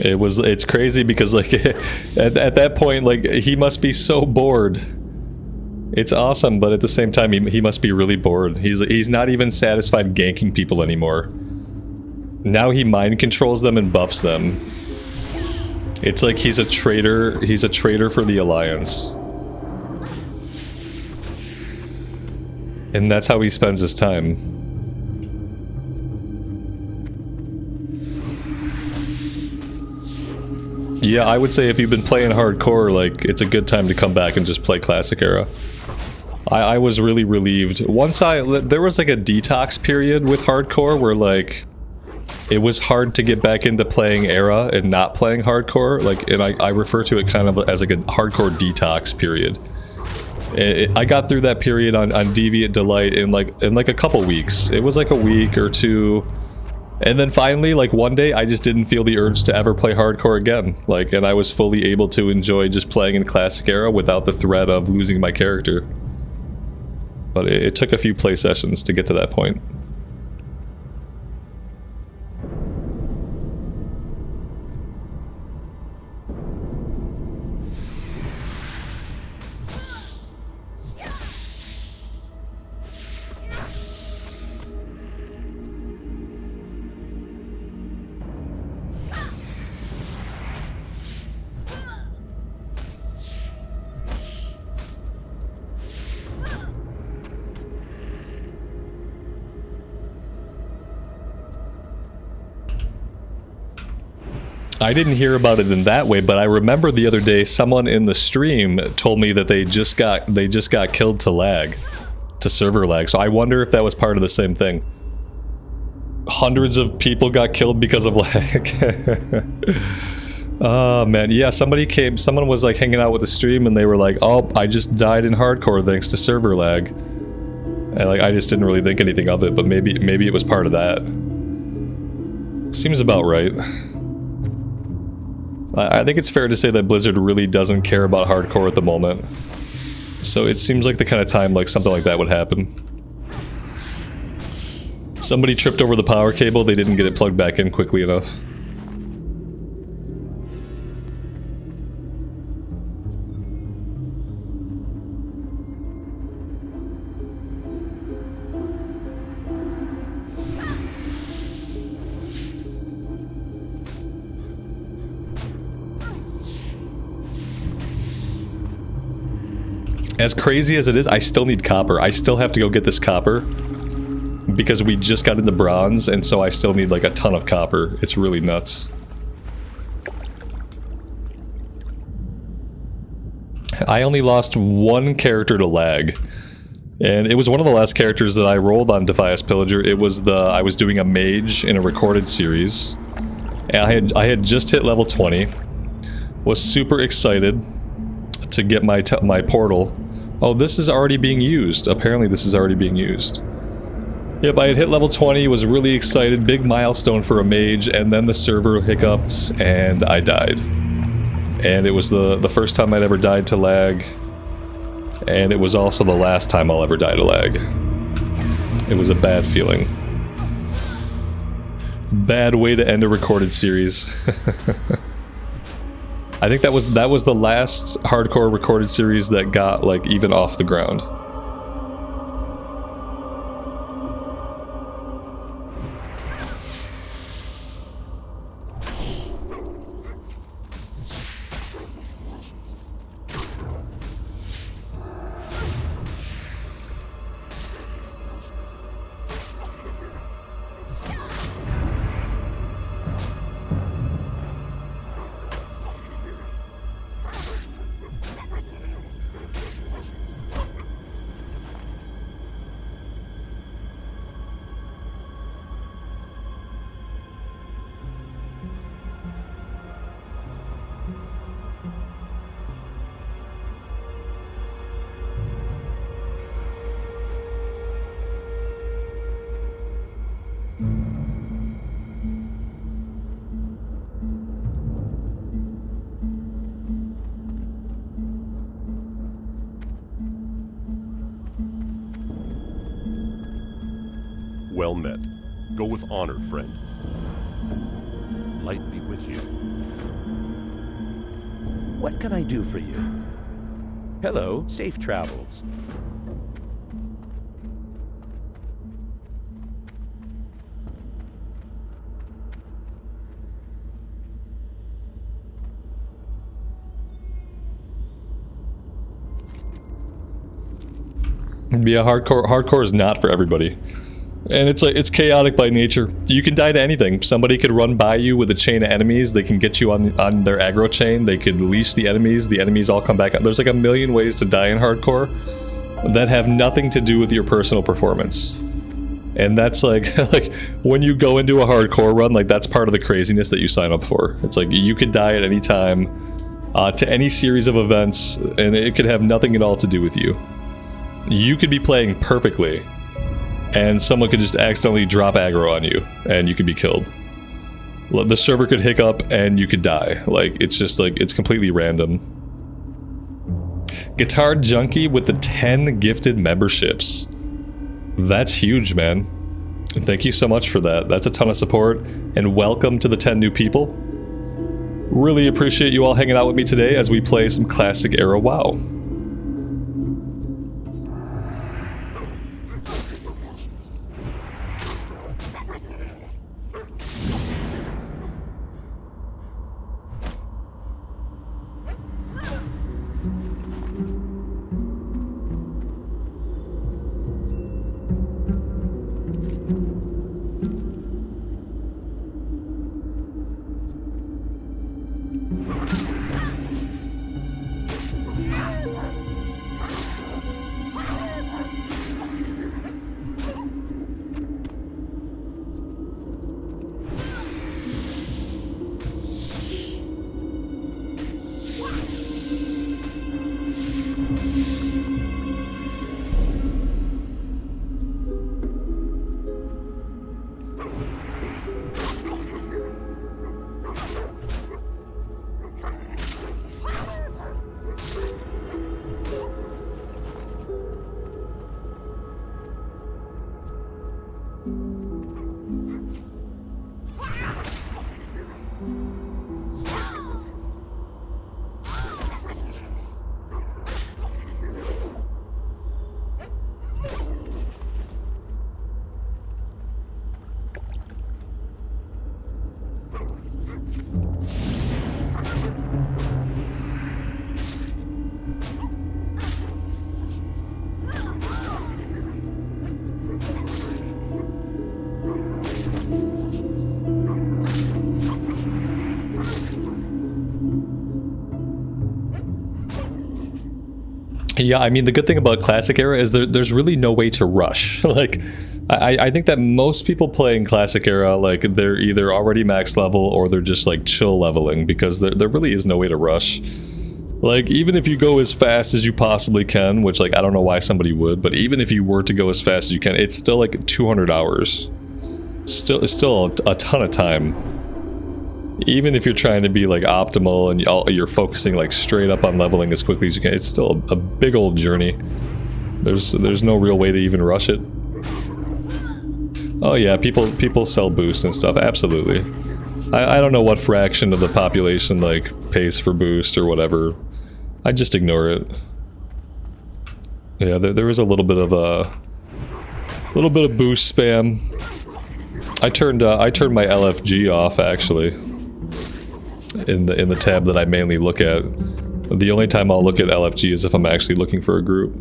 It's crazy because, like, at that point, like, he must be so bored. It's awesome, but at the same time, he must be really bored. He's not even satisfied ganking people anymore. Now he mind controls them and buffs them. It's like he's a traitor. He's a traitor for the Alliance. And that's how he spends his time. Yeah, I would say if you've been playing hardcore, like, it's a good time to come back and just play Classic Era. I was really relieved. There was like a detox period with hardcore where, like, it was hard to get back into playing Era and not playing hardcore. Like, and I refer to it kind of as like a hardcore detox period. I got through that period on Deviant Delight in like a couple weeks. It was like a week or two. And then finally, like one day, I just didn't feel the urge to ever play hardcore again. Like, and I was fully able to enjoy just playing in Classic Era without the threat of losing my character. But it took a few play sessions to get to that point. I didn't hear about it in that way, but I remember the other day someone in the stream told me that they just got killed to server lag. So I wonder if that was part of the same thing. Hundreds of people got killed because of lag. Oh man, yeah, someone was like hanging out with the stream and they were like, "Oh, I just died in hardcore thanks to server lag." And like I just didn't really think anything of it, but maybe it was part of that. Seems about right. I think it's fair to say that Blizzard really doesn't care about hardcore at the moment. So it seems like the kind of time like something like that would happen. Somebody tripped over the power cable, they didn't get it plugged back in quickly enough. As crazy as it is, I still need copper. I still have to go get this copper because we just got into bronze, and so I still need like a ton of copper. It's really nuts. I only lost one character to lag, and it was one of the last characters that I rolled on Defias Pillager. It was I was doing a mage in a recorded series, and I had just hit level 20, was super excited to get my portal. Oh, this is already being used. Apparently this is already being used. Yep, I had hit level 20, was really excited, big milestone for a mage, and then the server hiccuped and I died. And it was the first time I'd ever died to lag, and it was also the last time I'll ever die to lag. It was a bad feeling. Bad way to end a recorded series. I think that was the last hardcore recorded series that got like even off the ground. Well met. Go with honor, friend. Light be with you. What can I do for you? Hello, safe travels. Yeah, hardcore is not for everybody. And it's like, it's chaotic by nature. You can die to anything. Somebody could run by you with a chain of enemies. They can get you on their aggro chain. They could leash the enemies all come back. There's like a million ways to die in hardcore that have nothing to do with your personal performance. And that's like, like when you go into a hardcore run, like that's part of the craziness that you sign up for. It's like you could die at any time to any series of events, and it could have nothing at all to do with you. You could be playing perfectly, and someone could just accidentally drop aggro on you, and you could be killed. The server could hiccup, and you could die. Like, it's just like, it's completely random. Guitar Junkie with the 10 gifted memberships. That's huge, man. Thank you so much for that. That's a ton of support, and welcome to the 10 new people. Really appreciate you all hanging out with me today as we play some classic era WoW. Yeah, I mean, the good thing about Classic Era is there's really no way to rush. Like, I think that most people playing Classic Era, like, they're either already max level or they're just, like, chill leveling, because there really is no way to rush. Like, even if you go as fast as you possibly can, which, like, I don't know why somebody would, but even if you were to go as fast as you can, it's still, like, 200 hours. It's still a ton of time. Even if you're trying to be like optimal and you're focusing like straight up on leveling as quickly as you can, it's still a big old journey. There's no real way to even rush it. Oh yeah, people sell boosts and stuff, absolutely. I don't know what fraction of the population like pays for boost or whatever. I just ignore it. Yeah, there was a little bit of boost spam. I turned my LFG off actually. In the tab that I mainly look at. The only time I'll look at LFG is if I'm actually looking for a group.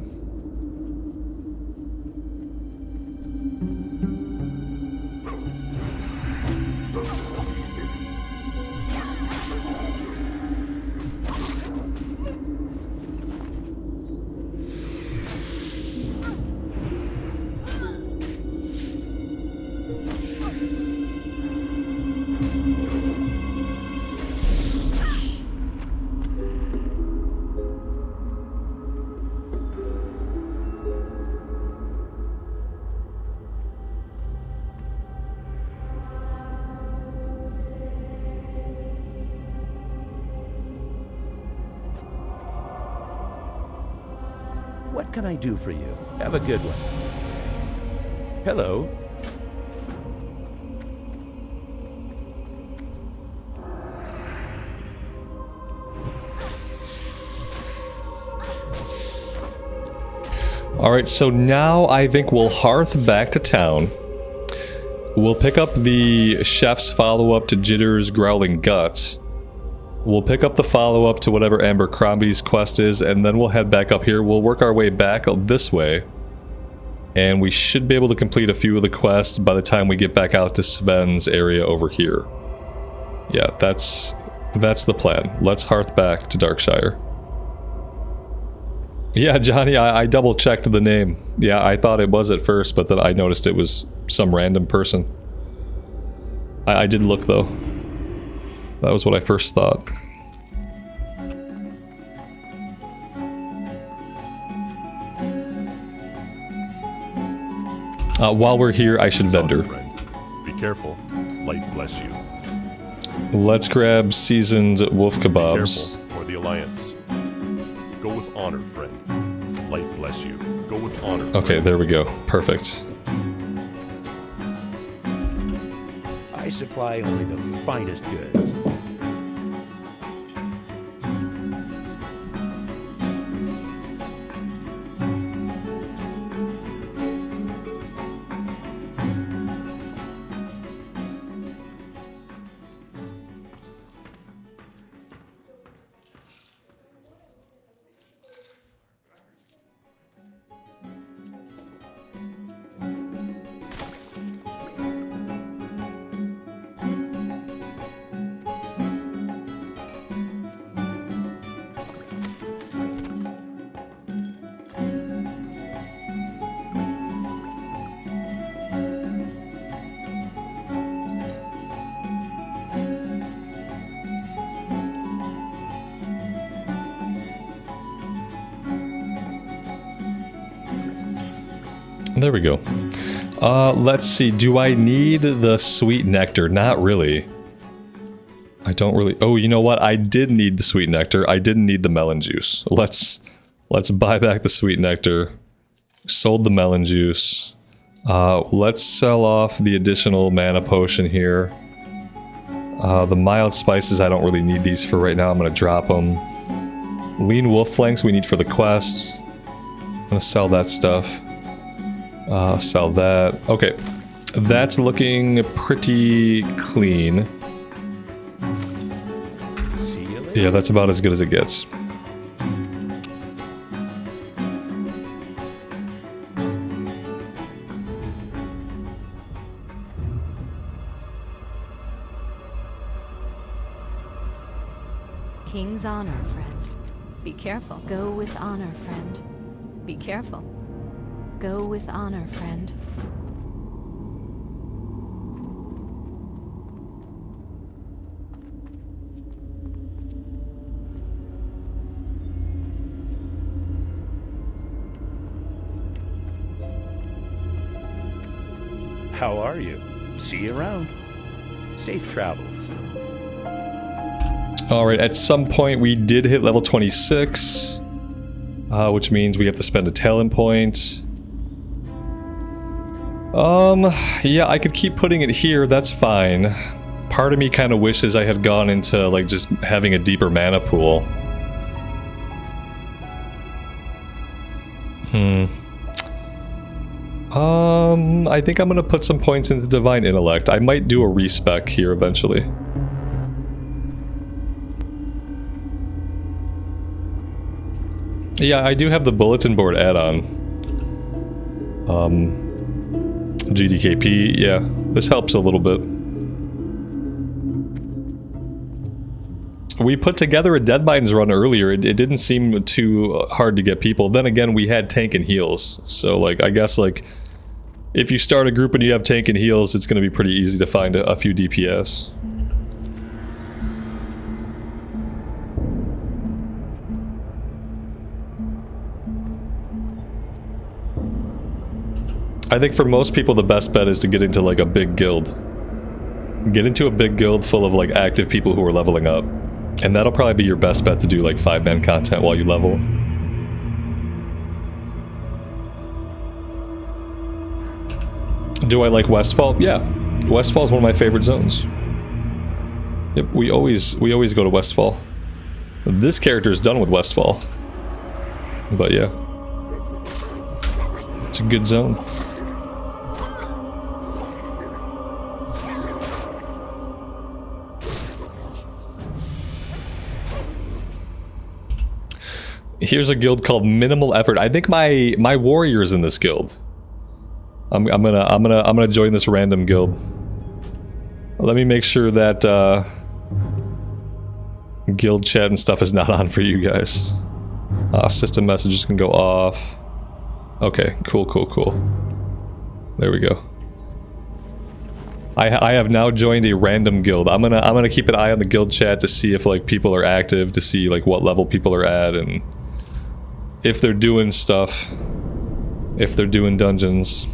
What can I do for you? Have a good one. Hello. Alright, so now I think we'll hearth back to town. We'll pick up the chef's follow-up to Jitter's Growling Guts. We'll pick up the follow-up to whatever Abercrombie's quest is, and then we'll head back up here. We'll work our way back this way, And we should be able to complete a few of the quests by the time we get back out to Sven's area over here. Yeah, that's the plan. Let's hearth back to Darkshire. Yeah, Johnny, I double checked the name. Yeah, I thought it was at first, but then I noticed it was some random person. I did look though. That was what I first thought. While we're here, I should vendor. Friend. Be careful. Light bless you. Let's grab seasoned wolf Be kebabs. careful for the Alliance. Go with honor, friend. Light bless you. Go with honor. Okay, there we go. Perfect. I supply only the finest goods. There we go. Let's see. Do I need the sweet nectar? Not really. I don't really... Oh, you know what? I did need the sweet nectar. I didn't need the melon juice. Let's buy back the sweet nectar. Sold the melon juice. Let's sell off the additional mana potion here. The mild spices, I don't really need these for right now. I'm going to drop them. Lean wolf flanks we need for the quests. I'm going to sell that stuff. Sell that. Okay. That's looking pretty clean. See you later. Yeah, that's about as good as it gets. King's honor, friend. Be careful. Go with honor, friend. Be careful. Go with honor, friend. How are you? See you around. Safe travels. Alright, at some point we did hit level 26. Which means we have to spend a talent point. Yeah, I could keep putting it here, that's fine. Part of me kind of wishes I had gone into, like, just having a deeper mana pool. I think I'm gonna put some points into Divine Intellect. I might do a respec here eventually. Yeah, I do have the bulletin board add-on. GDKP, yeah, this helps a little bit. We put together a Deadmines run earlier. It didn't seem too hard to get people. Then again, we had tank and heals. So, like, I guess, like, if you start a group and you have tank and heals, it's going to be pretty easy to find a few DPS. I think for most people the best bet is to get into like a big guild. Get into a big guild full of like active people who are leveling up. And that'll probably be your best bet to do like 5-man content while you level. Do I like Westfall? Yeah. Westfall is one of my favorite zones. Yep, we always go to Westfall. This character is done with Westfall. But yeah. It's a good zone. Here's a guild called Minimal Effort. I think my warrior's in this guild. I'm gonna join this random guild. Let me make sure that guild chat and stuff is not on for you guys. System messages can go off. Okay, cool. There we go. I have now joined a random guild. I'm gonna keep an eye on the guild chat to see if like people are active, to see like what level people are at, and if they're doing stuff, if they're doing dungeons.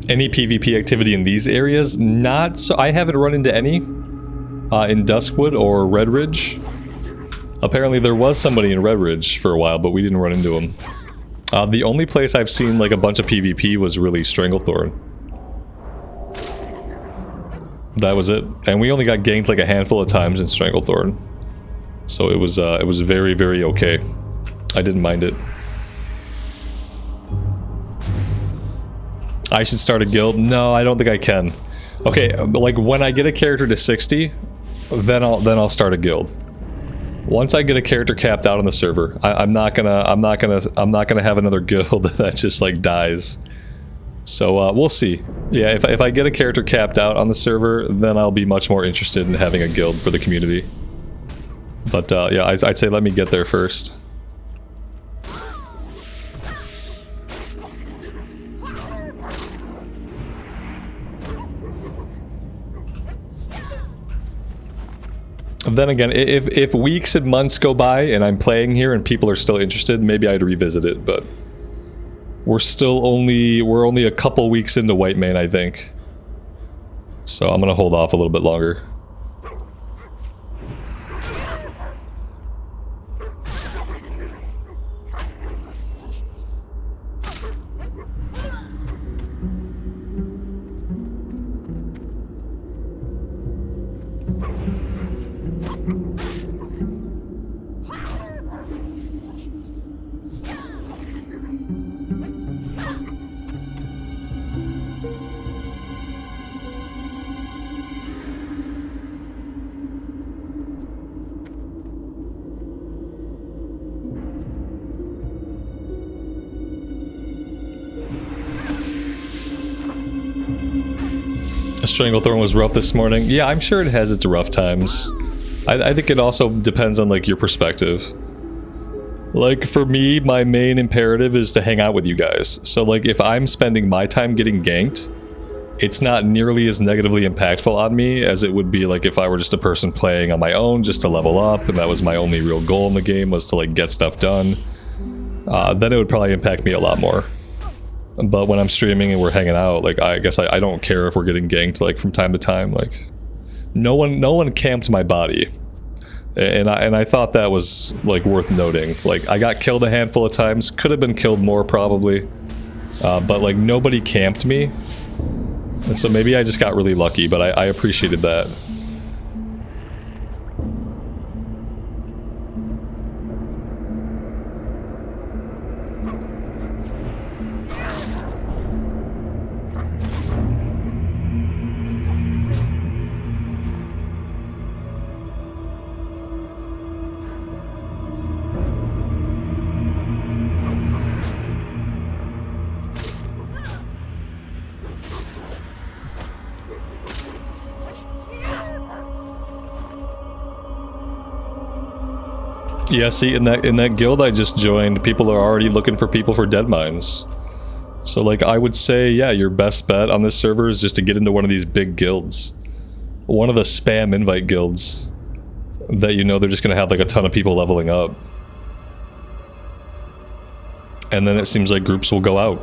Any PvP activity in these areas? Not so. I haven't run into any in Duskwood or Red Ridge. Apparently there was somebody in Red Ridge for a while, but we didn't run into him. The only place I've seen like a bunch of PvP was really Stranglethorn. That was it. And we only got ganked like a handful of times in Stranglethorn. So it was very, very okay. I didn't mind it. I should start a guild? No, I don't think I can. Okay, like when I get a character to 60, then I'll start a guild. Once I get a character capped out on the server, I'm not gonna have another guild that just like dies. So we'll see. Yeah, if I get a character capped out on the server, then I'll be much more interested in having a guild for the community. But yeah, I'd say let me get there first. Then again, if weeks and months go by and I'm playing here and people are still interested, maybe I'd revisit it, but we're only a couple weeks into Whitemane, I think. So I'm gonna hold off a little bit longer. Stranglethorn was rough this morning. Yeah, I'm sure it has its rough times. I think it also depends on like your perspective. Like for me, my main imperative is to hang out with you guys. So like if I'm spending my time getting ganked, it's not nearly as negatively impactful on me as it would be like if I were just a person playing on my own just to level up and that was my only real goal in the game was to like get stuff done. Then it would probably impact me a lot more. But when I'm streaming and we're hanging out, like I guess I don't care if we're getting ganked like from time to time. Like no one camped my body, and I thought that was like worth noting. Like I got killed a handful of times, could have been killed more probably, but like nobody camped me, and so maybe I just got really lucky. But I appreciated that. Yeah, see, in that guild I just joined, people are already looking for people for dead mines. So, like, I would say, yeah, your best bet on this server is just to get into one of these big guilds. One of the spam invite guilds that you know they're just gonna have, like, a ton of people leveling up. And then it seems like groups will go out.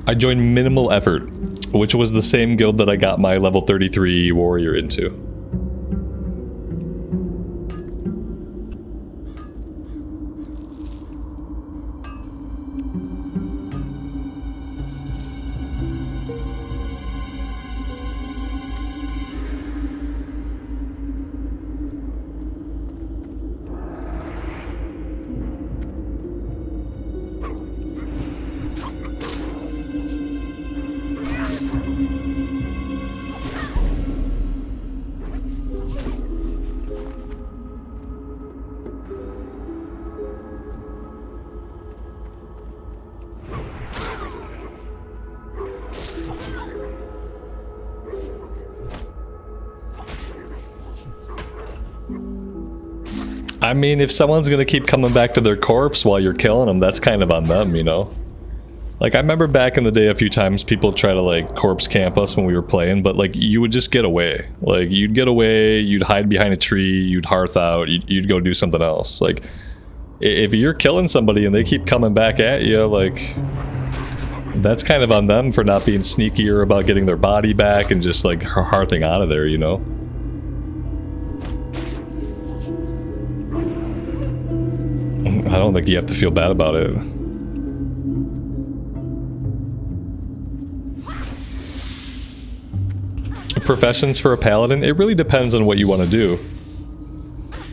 I joined Minimal Effort, which was the same guild that I got my level 33 warrior into. I mean, if someone's gonna keep coming back to their corpse while you're killing them, that's kind of on them, you know? Like, I remember back in the day a few times people try to, like, corpse camp us when we were playing, but, like, you would just get away. Like, you'd get away, you'd hide behind a tree, you'd hearth out, you'd go do something else. Like, if you're killing somebody and they keep coming back at you, like, that's kind of on them for not being sneakier about getting their body back and just, like, hearthing out of there, you know? I don't think you have to feel bad about it. Professions for a paladin, it really depends on what you want to do.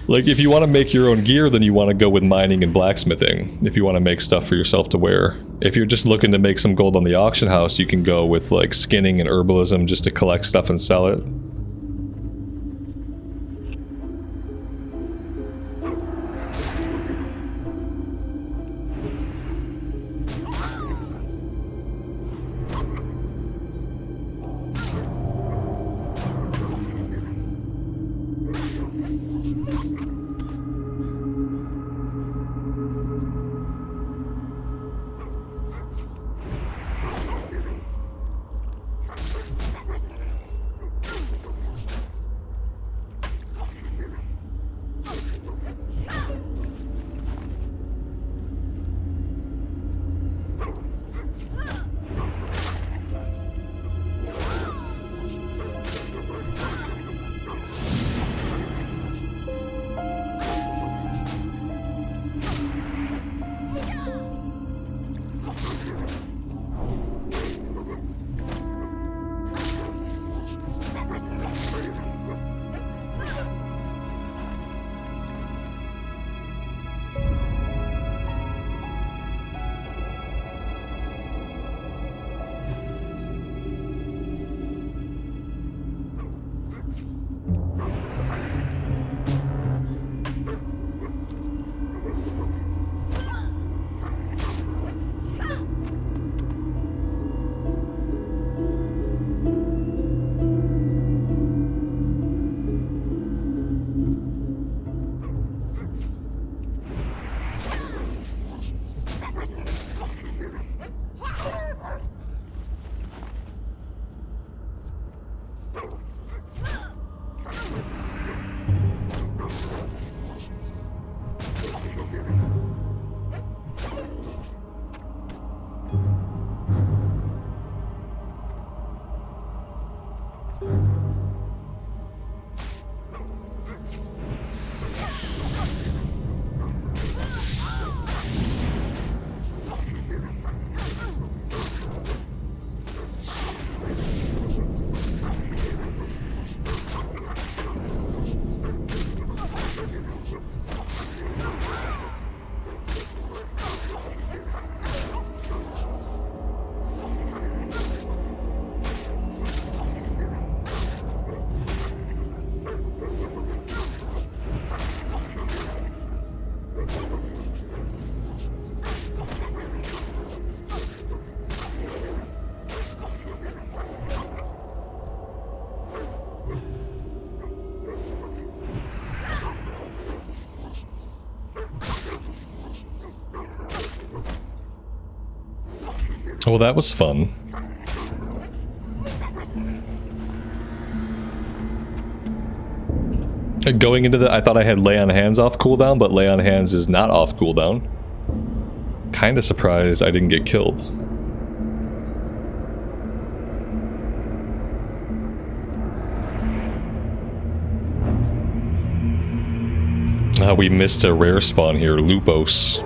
Like, if you want to make your own gear, then you want to go with mining and blacksmithing, if you want to make stuff for yourself to wear. If you're just looking to make some gold on the auction house, you can go with, like, skinning and herbalism just to collect stuff and sell it. Well, that was fun. Going into the, I thought I had Lay on Hands off cooldown, but Lay on Hands is not off cooldown. Kinda surprised I didn't get killed. We missed a rare spawn here, Lupos.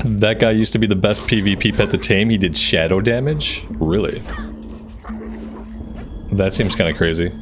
That guy used to be the best PvP pet to tame. He did shadow damage? Really? That seems kind of crazy.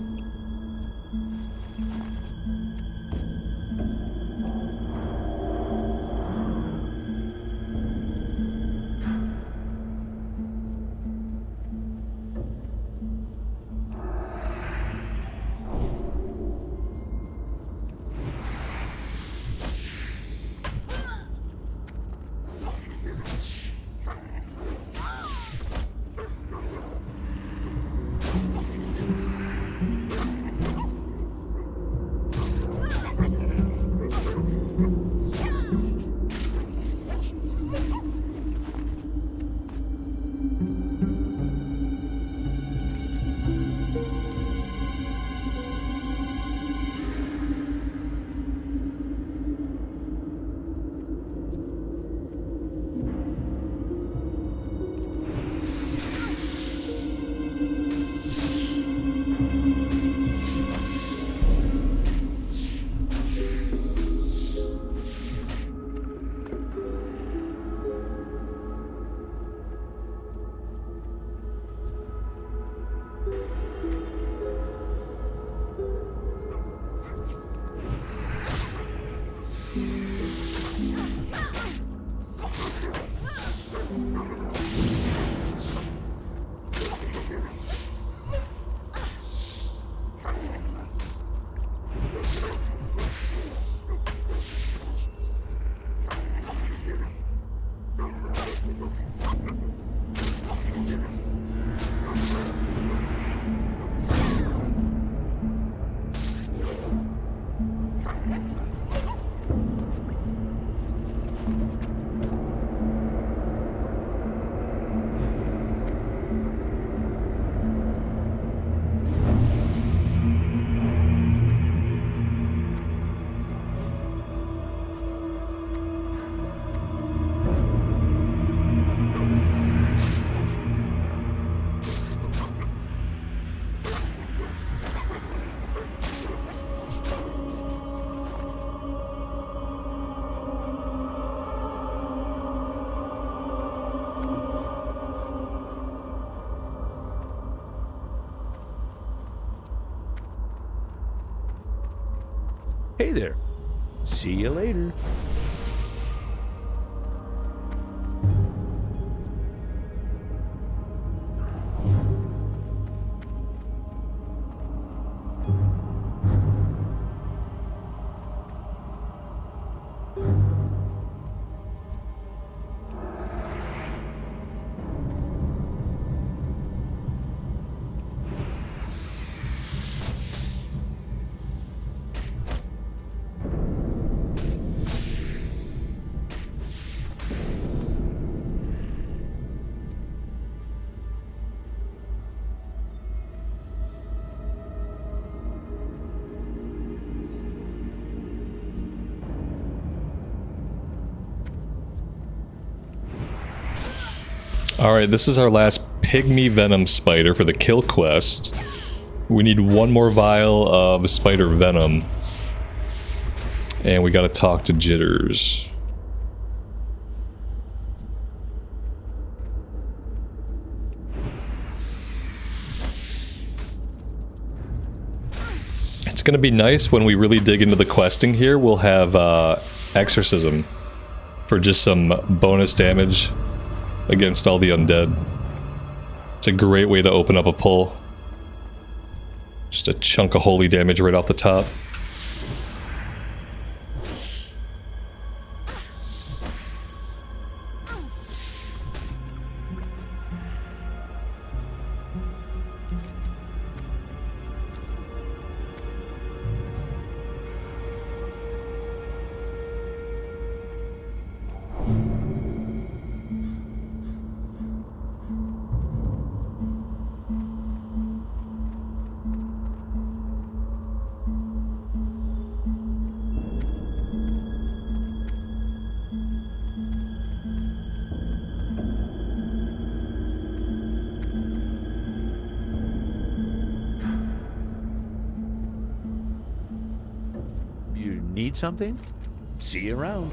Hey there. See you later. Alright, this is our last pygmy venom spider for the kill quest. We need one more vial of spider venom. And we gotta talk to Jitters. It's gonna be nice when we really dig into the questing here. We'll have exorcism for just some bonus damage against all the undead. It's a great way to open up a pull. Just a chunk of holy damage right off the top. Need something? See you around.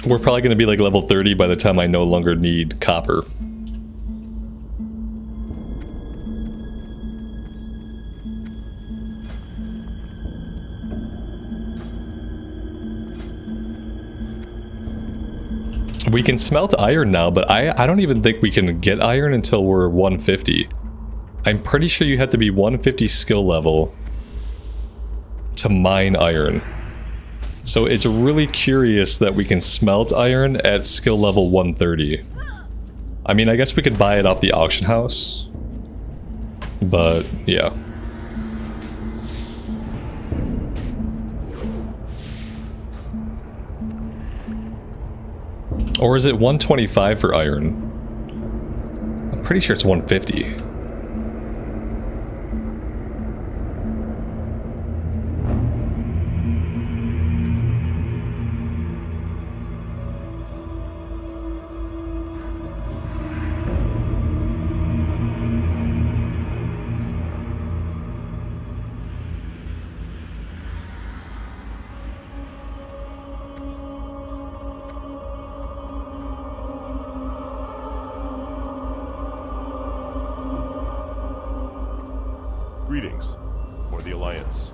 We're probably going to be like level 30 by the time I no longer need copper. We can smelt iron now, but I don't even think we can get iron until we're 150. I'm pretty sure you have to be 150 skill level to mine iron. So it's really curious that we can smelt iron at skill level 130. I mean, I guess we could buy it off the auction house. But, yeah. Or is it 125 for iron? I'm pretty sure it's 150. Greetings, for the Alliance.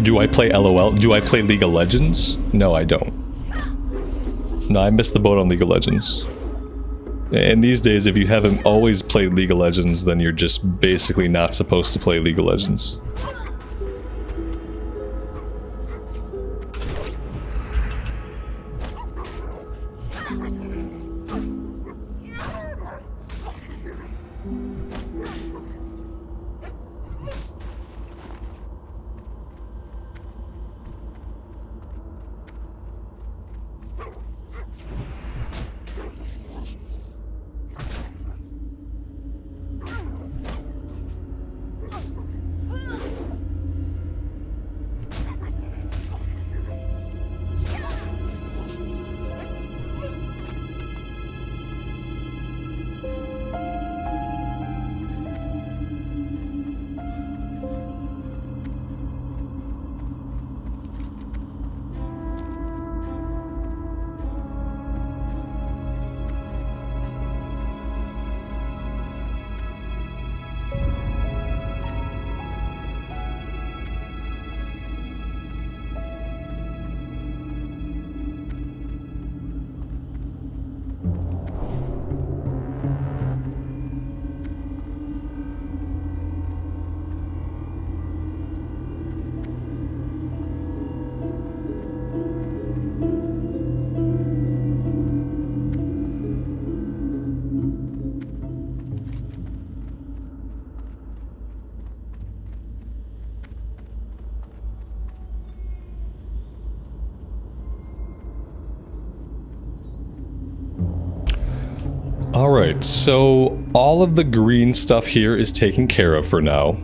Do I play LOL? Do I play League of Legends? No, I don't. No, I missed the boat on League of Legends. And these days, if you haven't always played League of Legends, then you're just basically not supposed to play League of Legends. Alright, so all of the green stuff here is taken care of for now.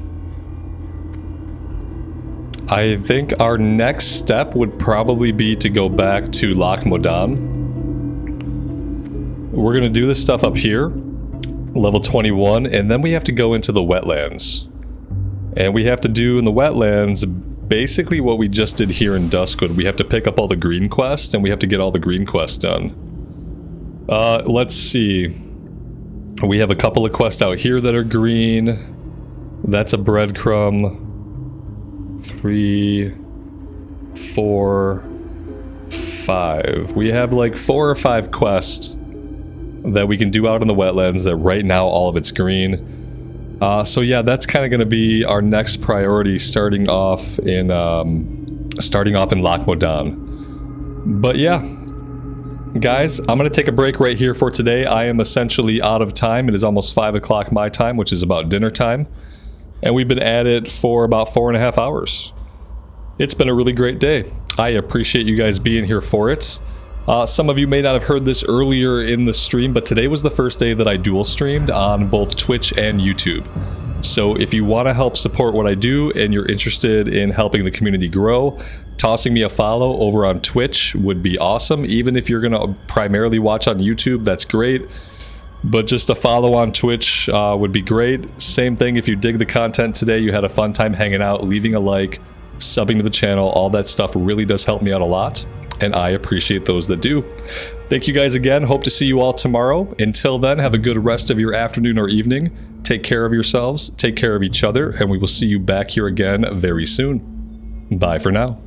I think our next step would probably be to go back to Loch Modan. We're going to do this stuff up here, level 21, and then we have to go into the wetlands. And we have to do in the wetlands basically what we just did here in Duskwood. We have to pick up all the green quests, and we have to get all the green quests done. Let's see. We have a couple of quests out here that are green. That's a breadcrumb. 3, 4, 5. We have like 4 or 5 quests that we can do out in the wetlands that right now all of it's green. So yeah, that's kind of going to be our next priority starting off in Loch Modan. But yeah, guys, I'm going to take a break right here for today. I am essentially out of time. It is almost 5 o'clock my time, which is about dinner time. And we've been at it for about 4.5 hours. It's been a really great day. I appreciate you guys being here for it. Some of you may not have heard this earlier in the stream, but today was the first day that I dual streamed on both Twitch and YouTube. So if you want to help support what I do and you're interested in helping the community grow, tossing me a follow over on Twitch would be awesome. Even if you're going to primarily watch on YouTube, that's great. But just a follow on Twitch would be great. Same thing if you dig the content today, you had a fun time hanging out, leaving a like, subbing to the channel, all that stuff really does help me out a lot. And I appreciate those that do. Thank you guys again. Hope to see you all tomorrow. Until then, have a good rest of your afternoon or evening. Take care of yourselves, take care of each other, and we will see you back here again very soon. Bye for now.